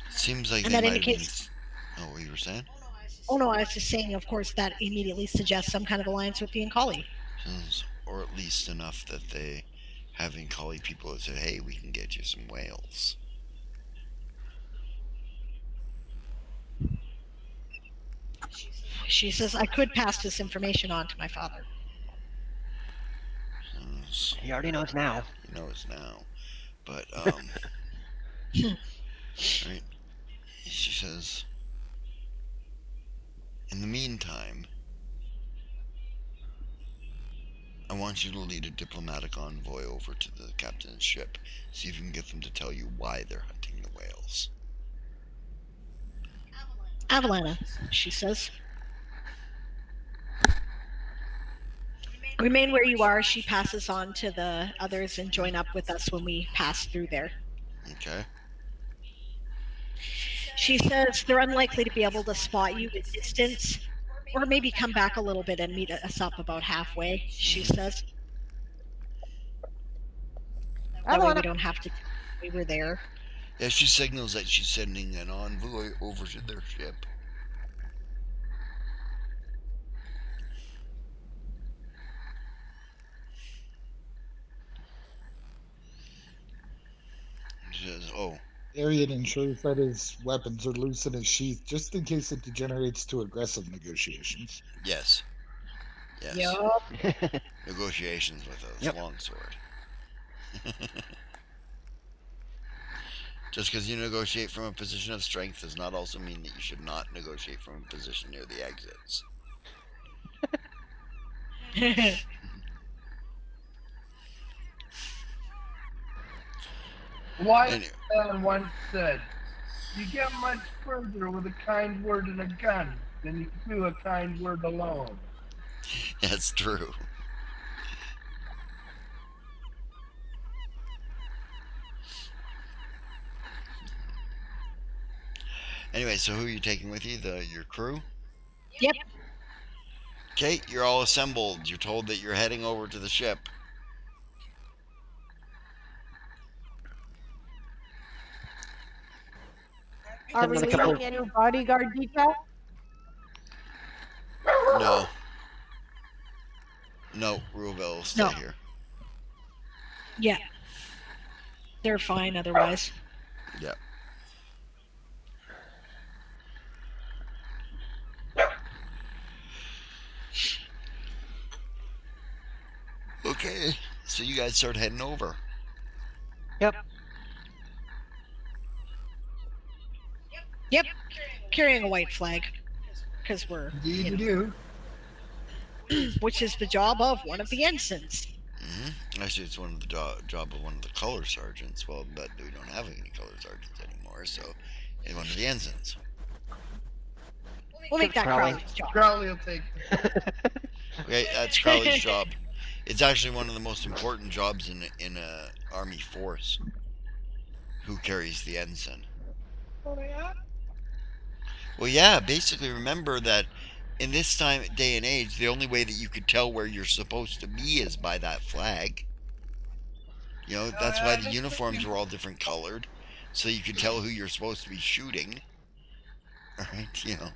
Seems like and they that might indicates. have been. Oh, what you were saying? Oh no, I was just saying. Of course, that immediately suggests some kind of alliance with the Nkali. Or at least enough that they have Nkali people that said, "Hey, we can get you some whales." She says, I could pass this information on to my father. He already knows now. He knows now. But, right? She says, in the meantime, I want you to lead a diplomatic envoy over to the captain's ship. See if you can get them to tell you why they're hunting the whales. Avalana, she says. Remain where you are. She passes on to the others and join up with us when we pass through there. Okay. She says they're unlikely to be able to spot you at distance, or maybe come back a little bit and meet us up about halfway, she says. That way we don't have to. We were there. Yeah, she signals that she's sending an envoy over to their ship. She says, "Oh." Arian ensures that his weapons are loose in his sheath, just in case it degenerates to aggressive negotiations. Yes. Yes. Yep. Negotiations with a longsword. Just because you negotiate from a position of strength does not also mean that you should not negotiate from a position near the exits. Wise man once said, "You get much further with a kind word and a gun than you do a kind word alone." That's true. Anyway, so who are you taking with you? Your crew? Yep. Okay, you're all assembled. You're told that you're heading over to the ship. Are Send we in a couple. leaving any bodyguard detail? No. No, Rubel will stay No. here. Yeah. They're fine otherwise. Yep. Okay, so you guys start heading over. Yep. Yep. Carrying a white flag. Because we're, Indeed you do. which is the job of one of the ensigns. Actually, it's one of the job of one of the color sergeants. Well, but we don't have any color sergeants anymore, so it's one of the ensigns. We'll make that Crowley. Crowley's job. Crowley will take Okay, that's Crowley's job. It's actually one of the most important jobs in a army force. Who carries the ensign? Well, yeah. Basically, remember that in this day and age, the only way that you could tell where you're supposed to be is by that flag. You know, that's why the uniforms were all different colored, so you could tell who you're supposed to be shooting. Right? You know.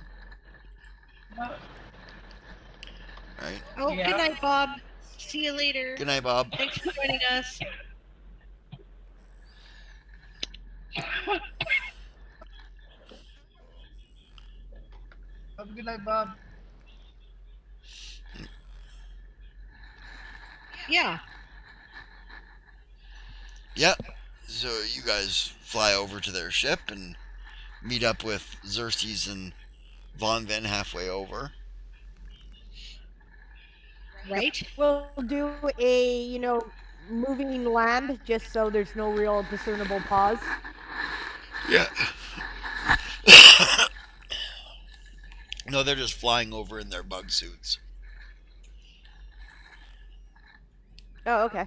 Right. Oh, yeah. Good night, Bob. See you later. Good night, Bob. Thanks for joining us. Have a good night, Bob. Yeah. Yep. So you guys fly over to their ship and meet up with Xerxes and Von Ven halfway over. Right. We'll do a, moving land just so there's no real discernible pause. Yeah. No, they're just flying over in their bug suits. Oh, okay.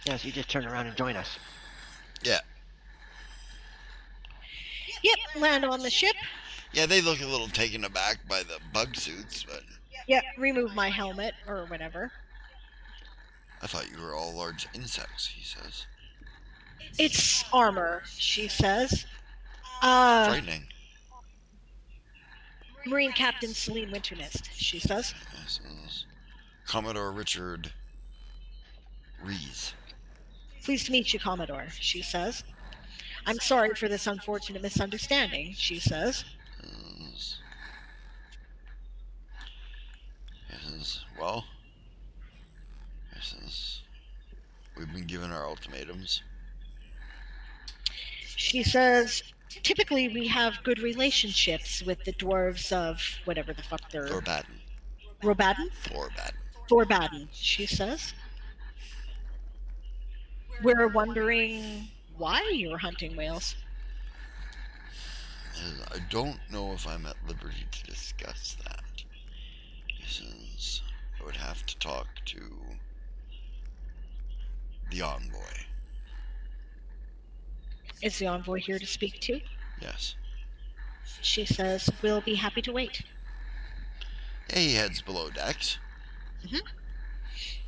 Yeah, so you just turn around and join us. Yeah. Yep, land on the ship. Yeah, they look a little taken aback by the bug suits, but Yep, remove my helmet or whatever. I thought you were all large insects, he says. It's armor, she says. Frightening. Marine Captain Celine Winternist, she says. Yes. Commodore Richard Rees. Pleased to meet you, Commodore, she says. I'm sorry for this unfortunate misunderstanding, she says. Yes. Well, we've been given our ultimatums. She says, typically we have good relationships with the dwarves of whatever the fuck they're... Thorbaden. Robaden? Thorbaden, she says. We're wondering why you're hunting whales. I don't know if I'm at liberty to discuss that. Since I would have to talk to the envoy. Is the envoy here to speak to? Yes. She says, we'll be happy to wait. Yeah, he heads below decks. Mm-hmm. He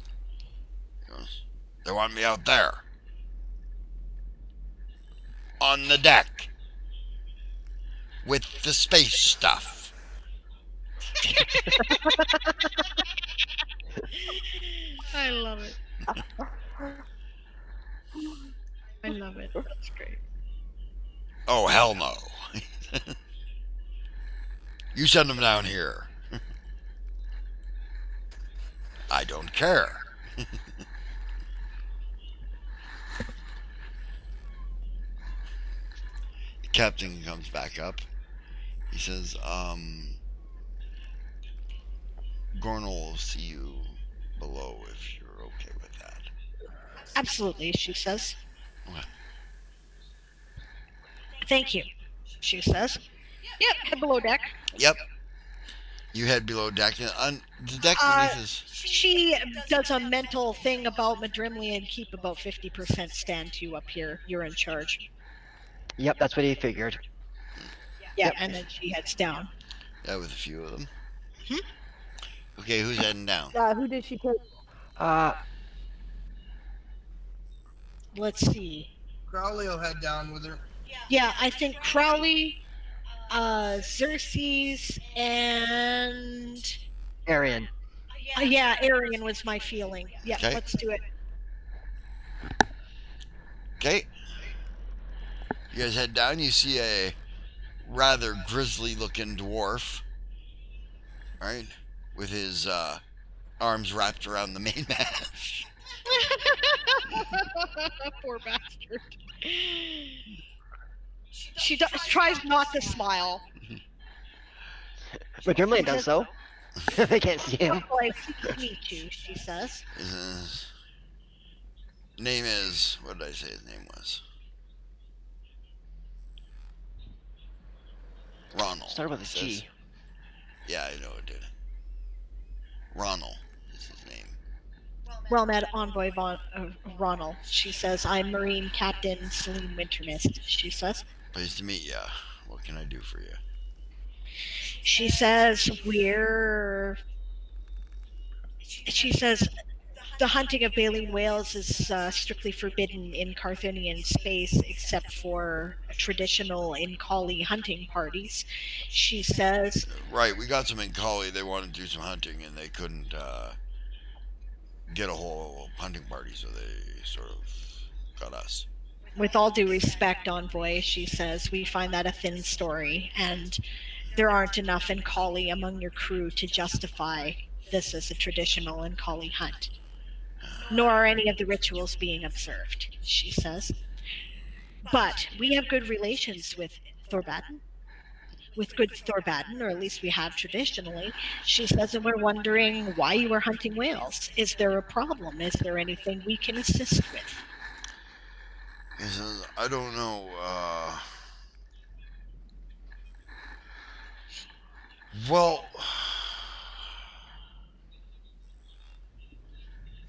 goes, they want me out there. On the deck. With the space stuff. I love it. I love it. That's great. Oh, hell no. You send them down here. I don't care. The captain comes back up. He says, Gornal will see you below if you're okay with that. Absolutely, she says. What? Thank you, she says. Yep, head below deck. Yep. You head below deck. On the deck beneath is... She does a mental thing about Madrimley and keep about 50% stand to up here. You're in charge. Yep, that's what he figured. Yeah, yep. And then she heads down. Yeah, with a few of them. Okay, who's heading down? Who did she pick? Let's see. Crowley will head down with her. Yeah, I think Crowley, Xerxes, and Arian. yeah, Arian was my feeling. Yeah, Okay. let's do it. Okay. You guys head down. You see a rather grisly-looking dwarf, right, with his arms wrapped around the main mast. Poor bastard. She tries not to smile. But Germany She does says, so. They can't see him. "Oh, I pleased to meet you," she says. His name is, what did I say his name was? Ronald. Start with he a says. G. Yeah, I know it did. Ronald is his name. Well met, Envoy Ronald. She says, "I'm Marine Captain Celine Wintermist," she says. Pleased to meet ya. What can I do for you? She says, she says, the hunting of baleen whales is strictly forbidden in Carthonian space except for traditional Incolli hunting parties. She says, Right, we got some in Collie. They wanted to do some hunting and they couldn't get a whole hunting party, so they sort of got us. with all due respect, Envoy, she says, we find that a thin story, and there aren't enough Incolli among your crew to justify this as a traditional Incolli hunt. Nor are any of the rituals being observed, she says. But we have good relations with Thorbaden. With good Thorbaden, or at least we have traditionally. She says, and we're wondering why you are hunting whales. Is there a problem? Is there anything we can assist with? He says, I don't know. Well,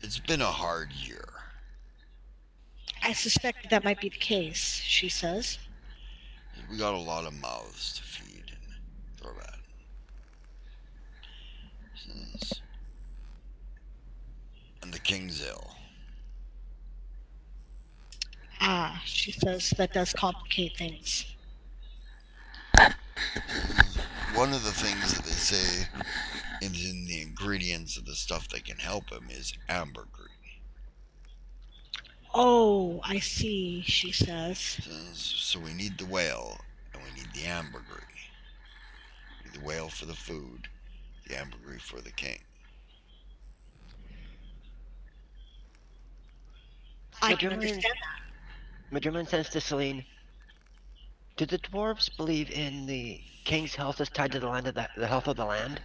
it's been a hard year. I suspect that might be the case, she says. We got a lot of mouths to feed in Thorbat. And the king's ill. Ah, she says, that does complicate things. One of the things that they say is in the ingredients of the stuff that can help him is ambergris. Oh, I see, she says. So we need the whale, and we need the ambergris. We need the whale for the food, the ambergris for the king. I can understand that. Madriman says to Celine, do the dwarves believe in the king's health is tied to the land of the health of the land?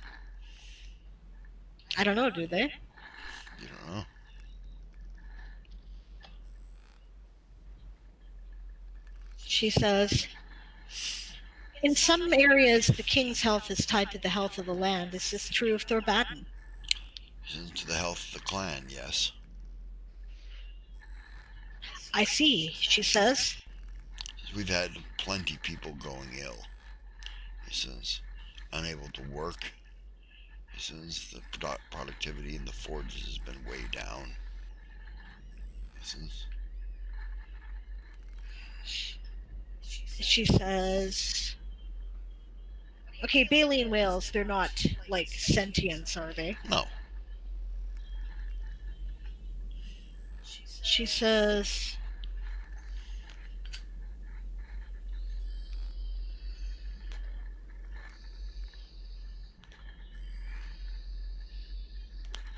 I don't know, do they? You don't know. She says, in some areas, the king's health is tied to the health of the land. Is this true of Thorbaden? To the health of the clan, yes. I see, she says. We've had plenty people going ill. He says, unable to work. He says the productivity in the forges has been way down. He says, she says, okay, baleen whales, they're not like sentients, are they? No. She says,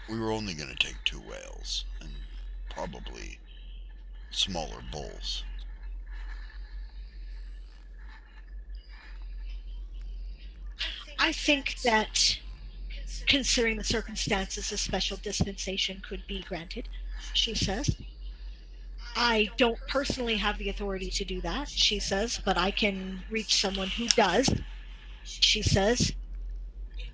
we were only going to take 2 whales and probably smaller bulls. I think that, considering the circumstances, a special dispensation could be granted, she says. I don't personally have the authority to do that, she says, but I can reach someone who does. She says,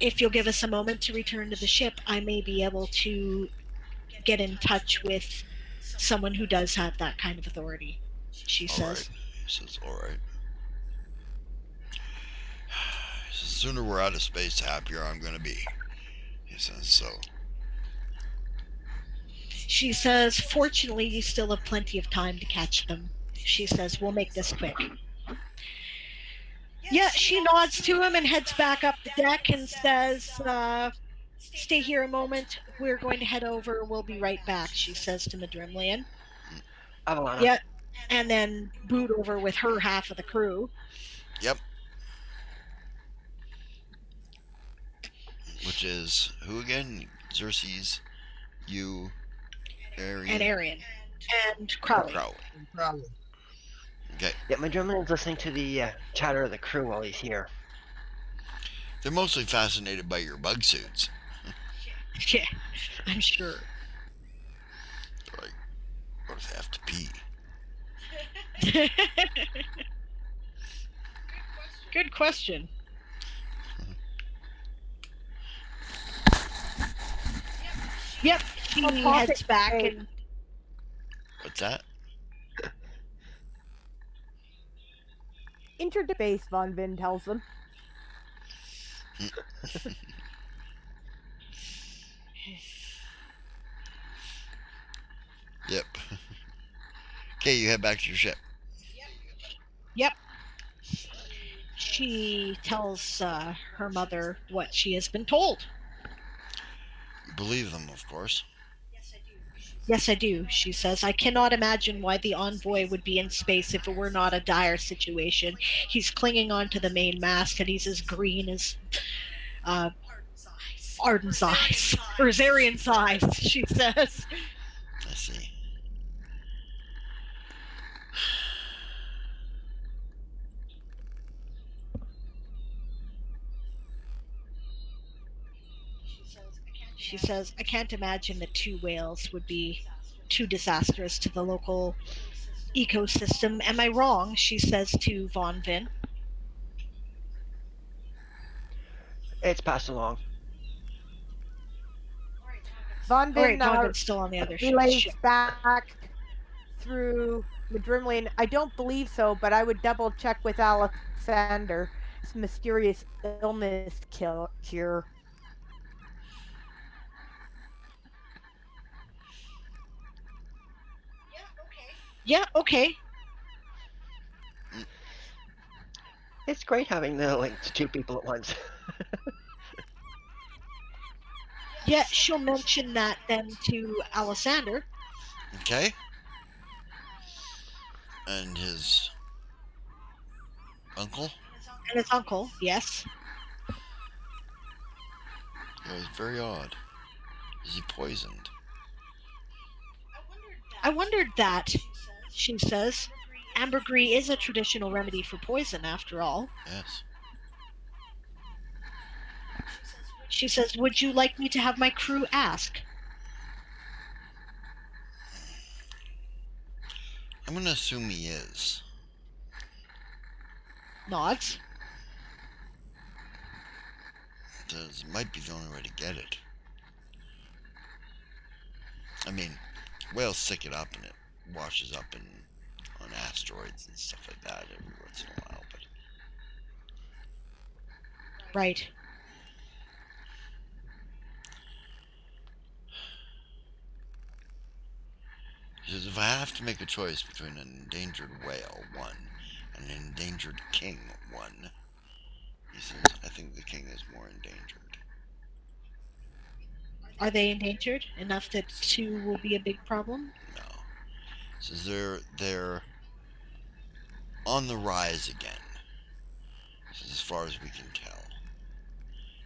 if you'll give us a moment to return to the ship, I may be able to get in touch with someone who does have that kind of authority, she says. All right. He says, all right. He says, the sooner we're out of space, the happier I'm going to be. He says, so. She says, fortunately, you still have plenty of time to catch them, She says, we'll make this quick. Yeah, she nods to him and heads back up the deck and says, stay here a moment. We're going to head over. We'll be right back, she says to Madrimlian. Avalana. Yeah, and then boot over with her half of the crew. Yep. Which is who again? Xerxes, you, Arian, and Arian, and Crowley. Crowley. Okay. Yeah, Madrimlian's listening to the chatter of the crew while he's here. They're mostly fascinated by your bug suits. Yeah, I'm sure. They're like, what if they have to pee? Good question. Yep, she heads back and... What's that? Interface, Von Vin tells them. Yep. Okay, you head back to your ship. Yep. She tells her mother what she has been told. You believe them, of course. Yes, I do, she says. I cannot imagine why the envoy would be in space if it were not a dire situation. He's clinging onto the main mast and he's as green as Arden's eyes. Or Zarian's eyes, she says. I see. She says, I can't imagine that 2 whales would be too disastrous to the local ecosystem. Am I wrong? She says to Von Vin. It's passed along. Von Vin still on the other relays ship. back through Madrimlian. I don't believe so, but I would double check with Alexander. It's mysterious illness cure. Yeah, okay. It's great having the link to 2 people at once. Yeah, she'll mention that then to Alexander. Okay. And his uncle? And his uncle, yes. It was very odd. Is he poisoned? I wondered that, she says. Ambergris is a traditional remedy for poison, after all. Yes. She says, would you like me to have my crew ask? I'm going to assume he is. Nods. It might be the only way to get it. I mean, whales sick it up and it washes up on asteroids and stuff like that every once in a while. But right. He says, if I have to make a choice between an endangered whale, 1, and an endangered king, 1, he says, I think the king is more endangered. Are they endangered enough that 2 will be a big problem? No. He says they're on the rise again. He says, as far as we can tell.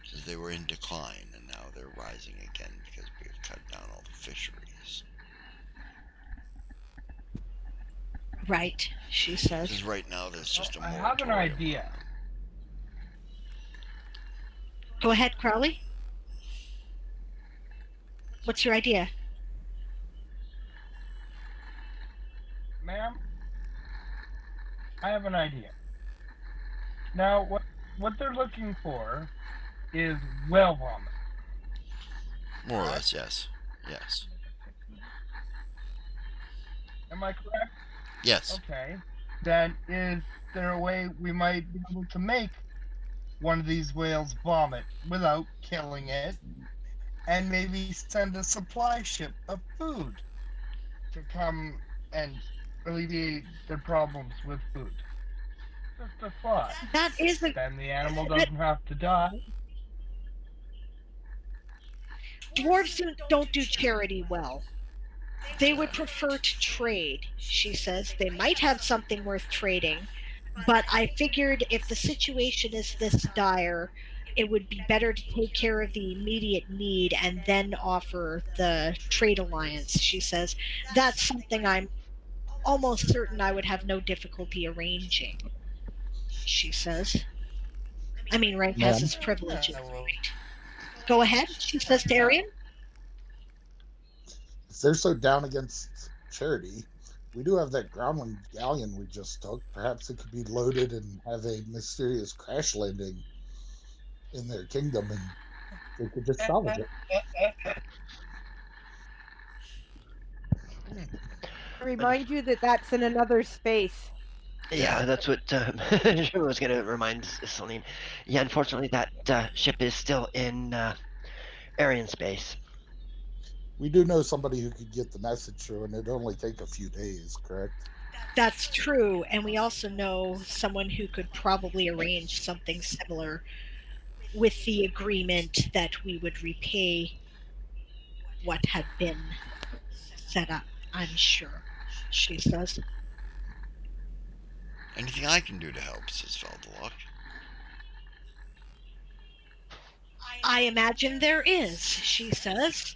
He says they were in decline and now they're rising again because we have cut down all the fisheries. Right, she says. Because right now there's just a I moratorium. have an idea. Go ahead, Crowley. What's your idea? Ma'am, I have an idea. Now, what they're looking for is whale vomit. More or less, yes. Yes. Am I correct? Yes. Okay. Then is there a way we might be able to make one of these whales vomit without killing it, and maybe send a supply ship of food to come and alleviate their problems with food. Just a thought. That is a Then the animal that doesn't have to die. dwarves don't do charity well. They would prefer to trade, she says. They might have something worth trading, but I figured if the situation is this dire, it would be better to take care of the immediate need and then offer the trade alliance, she says. That's something I'm almost certain I would have no difficulty arranging, she says. I mean, rank has Ma'am, its privileges, Well, right? Go ahead, she says to Arian. if they're so down against charity, we do have that groundling galleon we just took. Perhaps it could be loaded and have a mysterious crash landing in their kingdom, and they could just salvage it. I remind you that that's in another space. Yeah, that's what Jim was going to remind Celine. Yeah, unfortunately, that ship is still in Aryan space. We do know somebody who could get the message through, and it'd only take a few days, correct? That's true, and we also know someone who could probably arrange something similar with the agreement that we would repay what had been set up, I'm sure, she says. Anything I can do to help, says Veldelock. I imagine there is, she says,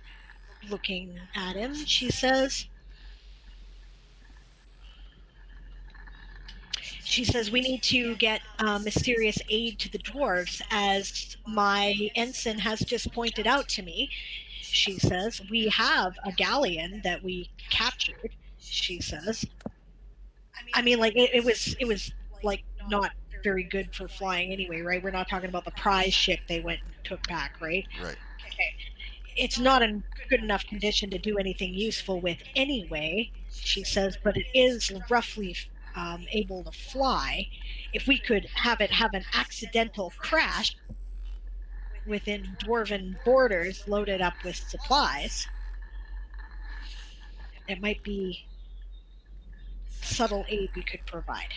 looking at him. She says, we need to get mysterious aid to the dwarves, as my ensign has just pointed out to me. She says, we have a galleon that we captured, she says. I mean, like, it was like not very good for flying anyway, right? We're not talking about the prize ship they went and took back, right? Right. Okay. It's not in good enough condition to do anything useful with anyway, she says, but it is roughly able to fly. If we could have it have an accidental crash within dwarven borders loaded up with supplies, it might be subtle aid we could provide,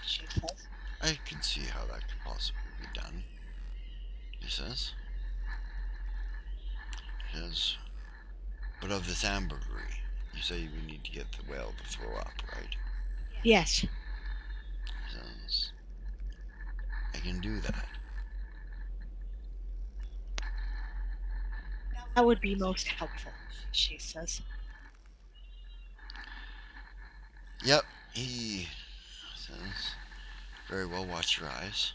she says. I can see how that could possibly be done, he says. Yes. But of this ambergris, you say we need to get the whale to throw up, right? Yes. He says, I can do that. That would be most helpful, she says. Yep, he says, very well, watch your eyes.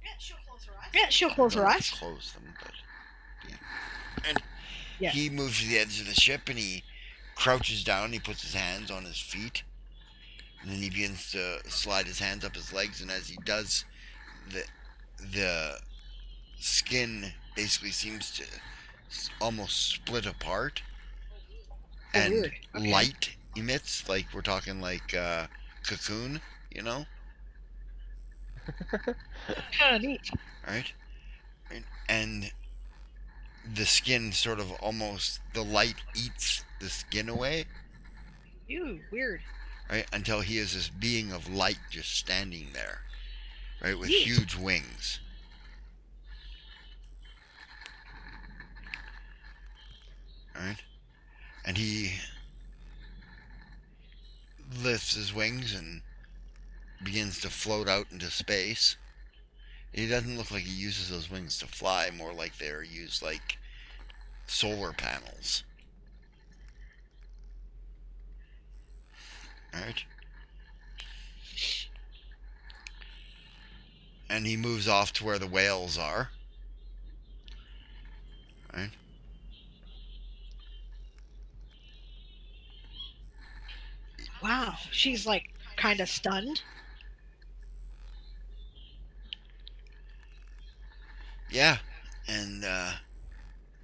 Yeah, she'll close her eyes. Close them, but... And Yeah. he moves to the edge of the ship and he crouches down, he puts his hands on his feet, and then he begins to slide his hands up his legs, and as he does, the skin basically seems to almost split apart, and weird. Okay. light emits, like we're talking like Cocoon, you know? Kind of neat. Right? And the skin sort of almost, the light eats the skin away. Ew, weird. Right? Until he is this being of light just standing there, right? With Neat. huge wings. Right? And he lifts his wings and begins to float out into space. He doesn't look like he uses those wings to fly, more like they're used like solar panels. Right? And he moves off to where the whales are. Right? Wow, she's like kind of stunned. Yeah. And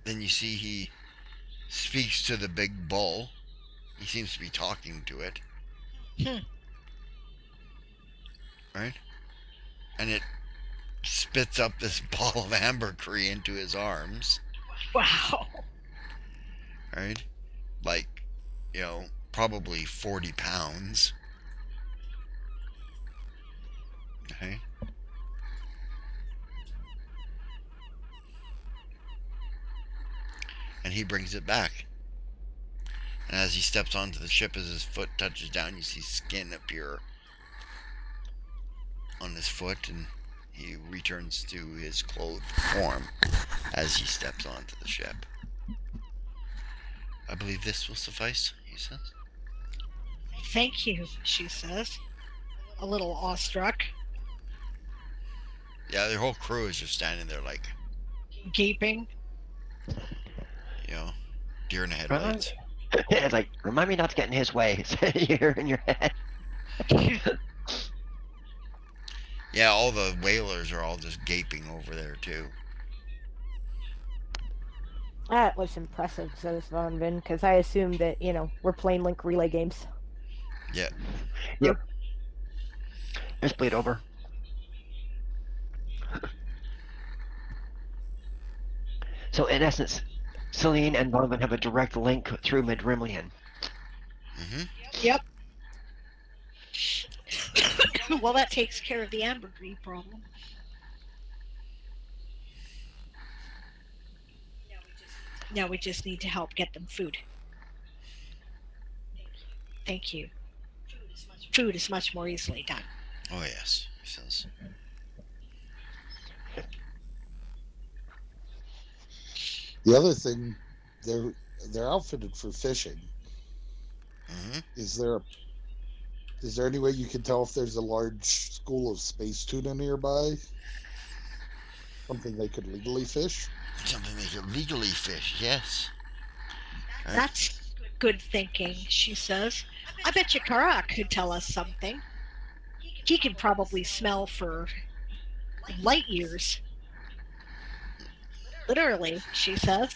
then you see he speaks to the big bull. He seems to be talking to it. Right? And it spits up this ball of ambergris into his arms. Wow. Right? Like, you know, probably 40 pounds. Okay. And he brings it back. And as he steps onto the ship, as his foot touches down, you see skin appear on his foot, and he returns to his clothed form as he steps onto the ship. I believe this will suffice, he says. Thank you, she says, a little awestruck. Yeah, their whole crew is just standing there like, Gaping. deer in the headlights. It's like, remind me not to get in his way. You're in your head. Yeah, all the whalers are all just gaping over there too. That was impressive, says Von Vin, because I assumed that, we're playing Link relay games. Yeah. Yep. Just bleed over. So in essence, Celine and Donovan have a direct link through Midrimlian. Yep. Well, that takes care of the ambergris problem. Now we just need to help get them food. Thank you. Food is much more easily done. Oh yes, he says. The other thing, they're outfitted for fishing. Is there any way you can tell if there's a large school of space tuna nearby? Something they could legally fish? Something they could legally fish, yes. That's good thinking, she says. I bet you Kara could tell us something. He can probably smell for light years. Literally, she says.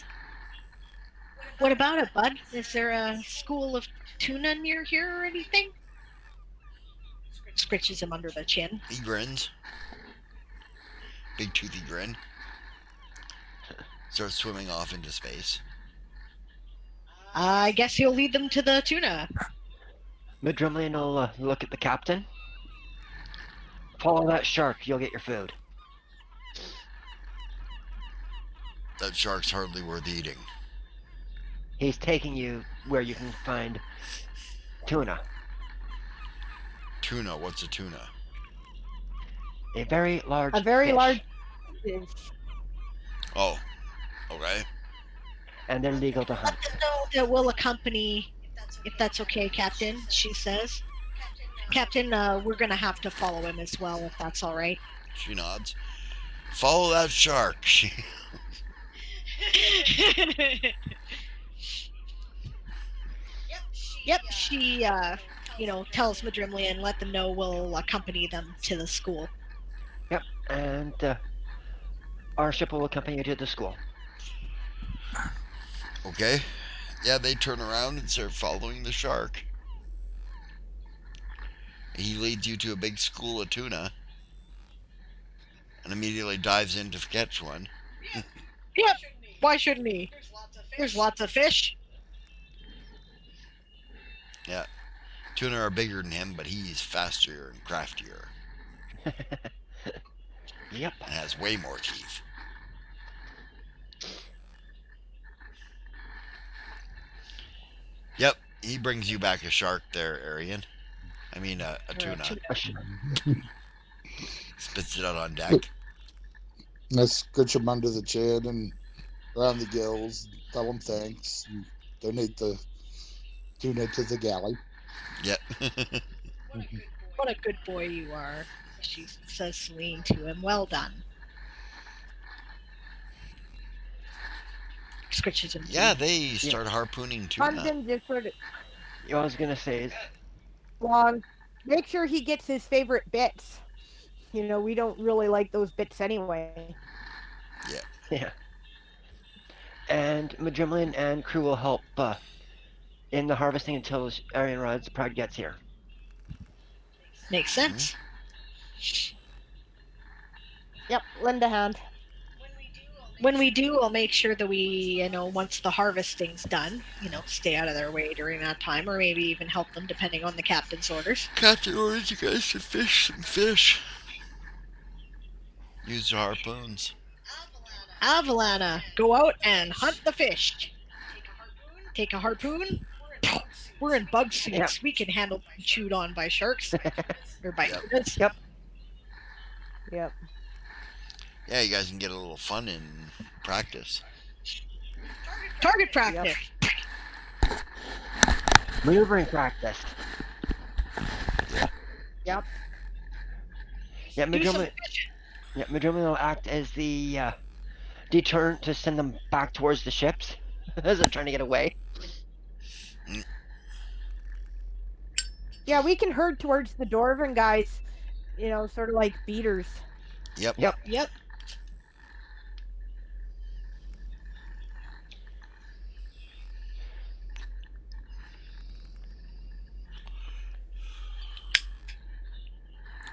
What about it, bud? Is there a school of tuna near here or anything? Scritches him under the chin. He grins. Big toothy grin. Starts swimming off into space. I guess he'll lead them to the tuna. Midrimlian will look at the captain. Follow that shark, you'll get your food. That shark's hardly worth eating. He's taking you where you can find tuna. Tuna? What's a tuna? A very large A very fish. large fish. Oh, okay. And they're legal to hunt. Let them know that we'll accompany, if that's okay, Captain, she says. Captain, we're going to have to follow him as well, if that's all right. She nods. Follow that shark. Yep, she, tells Madrimlian, let them know we'll accompany them to the school. Yep, and our ship will accompany you to the school. Okay. Yeah, they turn around and start following the shark. He leads you to a big school of tuna and immediately dives in to catch one. Yep, why shouldn't he? There's lots of fish. Yeah. Tuna are bigger than him, but he's faster and craftier. Yep. And has way more teeth. Yep, he brings you back a shark there, Arian. I mean, a tuna. Spits it out on deck. Let's scratch him under the chin and around the gills. Tell him thanks. And donate the tuna to the galley. Yep. What a good boy you are, she says Celine to him. Well done. Scritches him. Yeah, they start harpooning tuna. London just sort of I was going to say is... long. Make sure he gets his favorite bits. We don't really like those bits anyway. Yeah. And Madrimlian and crew will help in the harvesting until Arian Rod's pride gets here. Makes sense. Yep, lend a hand. when we do, I'll make sure that we, once the harvesting's done, stay out of their way during that time, or maybe even help them depending on the captain's orders. Captain orders you guys to fish some fish. Use your harpoons. Avalana, go out and hunt the fish. Take a harpoon. We're in bug suits. Yep. We can handle being chewed on by sharks or by birds. Yep. Yep. Yeah, you guys can get a little fun in practice. Target practice. Maneuvering practice. Yep. Yeah, Do some Madrumlin will act as the deterrent to send them back towards the ships as they're trying to get away. Yeah, we can herd towards the Dwarven guys, sort of like beaters. Yep.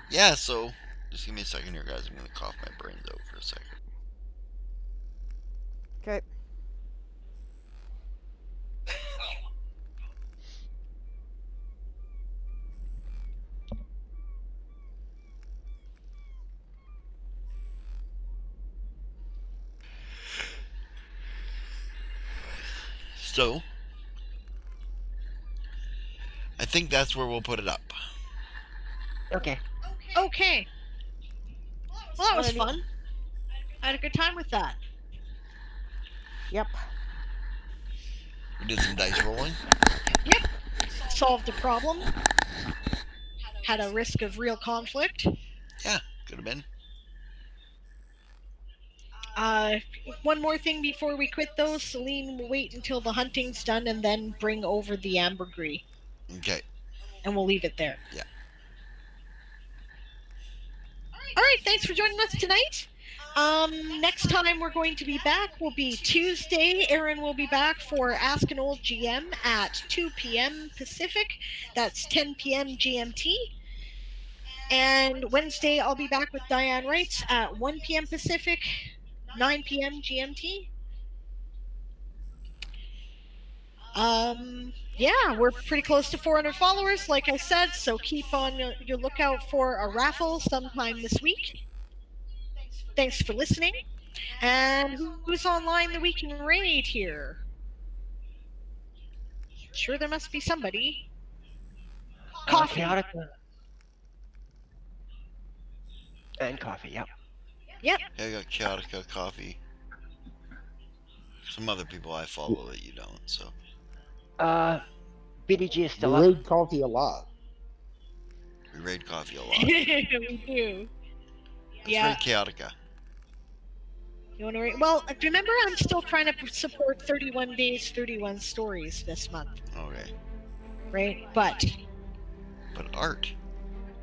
Yeah, so just give me a second here, guys. I'm going to cough my brains out for a second. Okay. So, I think that's where we'll put it up. Okay. Well, that was fun. I had a good time with that. Yep. We did some dice rolling. Yep. Solved a problem. Had a risk of real conflict. Yeah, could have been. One more thing before we quit, though. Celine will wait until the hunting's done and then bring over the ambergris. Okay. And we'll leave it there. Yeah. All right, thanks for joining us tonight. Next time we're going to be back will be Tuesday. Aaron will be back for Ask an Old GM at 2 p.m. Pacific. That's 10 p.m. GMT. And Wednesday I'll be back with Diane Wrights at 1 p.m. Pacific, 9 p.m. GMT. Yeah, we're pretty close to 400 followers, like I said, so keep on your lookout for a raffle sometime this week. Thanks for listening. And who's online the week in raid here? Sure, there must be somebody. Coffee. Chaotica. And coffee, yep. Yep. Yeah, I got Chaotica, coffee. Some other people I follow that you don't, so. BDG is still We up. raid coffee a lot. We raid coffee a lot. We do. Let's raid Chaotica. You want to read? Well, remember, I'm still trying to support 31 Days, 31 Stories this month. Okay. Right? But art.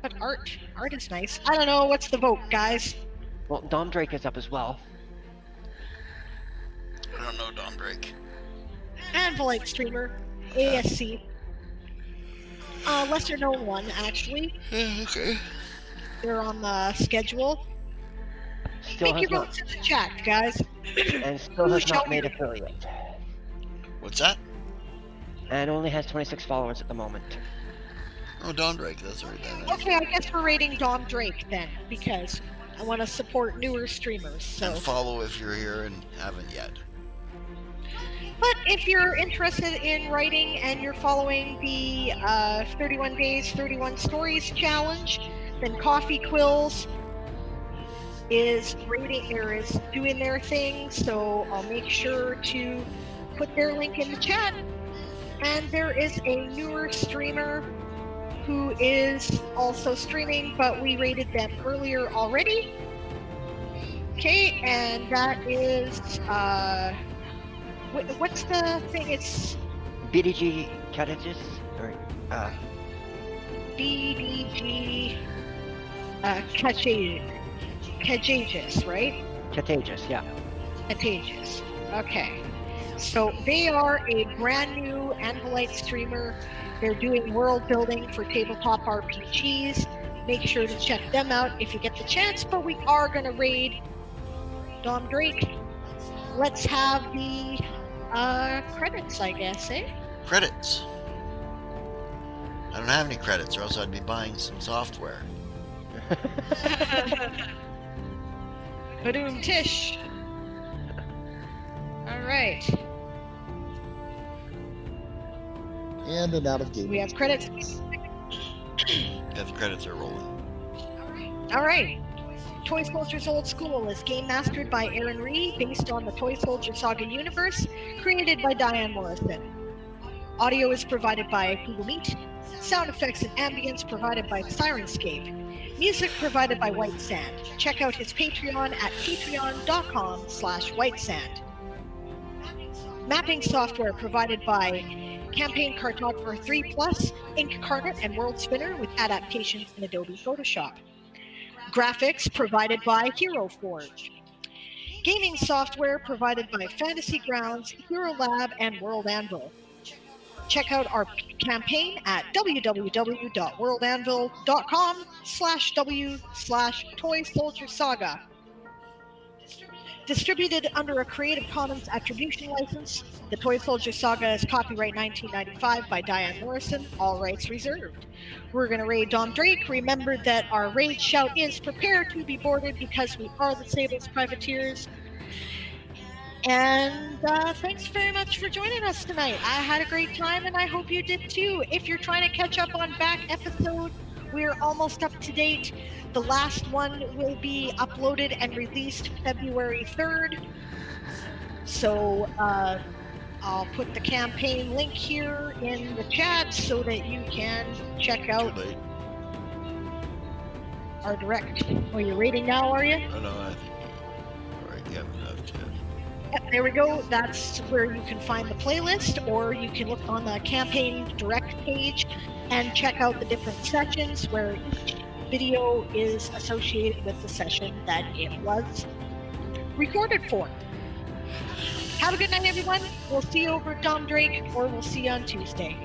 But art is nice. I don't know. What's the vote, guys? Well, Dom Drake is up as well. I don't know Dom Drake. And Polite Streamer. ASC. Lesser known one, actually. Yeah, okay. They're on the schedule. Still Make your votes in the chat, guys. And still has not made affiliate. What's that? And only has 26 followers at the moment. Oh, Dom Drake, that's right then. Okay, I guess we're rating Dom Drake then, because I want to support newer streamers. So. And follow if you're here and haven't yet. But if you're interested in writing and you're following the 31 Days, 31 Stories challenge, then Coffee Quills is doing their thing. So I'll make sure to put their link in the chat. And there is a newer streamer who is also streaming, but we rated them earlier already. Okay, and that is what's the thing? It's BDG Catages or BDG Cajages, right? Catages, yeah. Catages. Okay. So they are a brand new Anvilite streamer. They're doing world building for tabletop RPGs. Make sure to check them out if you get the chance. But we are going to raid Dom Drake let's have the credits, I guess, eh? Credits. I don't have any credits, or else I'd be buying some software. Badoom Tish. All right. And an out of game. We have credits. Yeah, the credits are rolling. All right. Toy Soldiers Old School is game mastered by Aaron Ree, based on the Toy Soldier Saga universe, created by Diane Morrison. Audio is provided by Google Meet. Sound effects and ambience provided by Sirenscape. Music provided by White Sand. Check out his Patreon at patreon.com/whitesand. Mapping software provided by Campaign Cartographer 3+, Incarnate, and World Spinner with adaptations in Adobe Photoshop. Graphics provided by Hero Forge. Gaming software provided by Fantasy Grounds, Hero Lab, and World Anvil. Check out our campaign at www.worldanvil.com/w/Toy Soldier Saga. Distributed under a Creative Commons Attribution License, the Toy Soldier Saga is copyright 1995 by Diane Morrison, all rights reserved. We're going to raid Dom Drake. Remember that our raid shout is "Prepare to be boarded" because we are the Sables Privateers. And thanks very much for joining us tonight. I had a great time, and I hope you did too. If you're trying to catch up on back episodes, we're almost up to date. The last one will be uploaded and released February 3rd. So I'll put the campaign link here in the chat so that you can check out our direct. Oh, you're rating now, are you? Oh, no, I think. All right, yeah, enough chat. Yep, there we go. That's where you can find the playlist, or you can look on the campaign direct page and check out the different sessions where each video is associated with the session that it was recorded for. Have a good night, everyone. We'll see you over at Dom Drake, or we'll see you on Tuesday.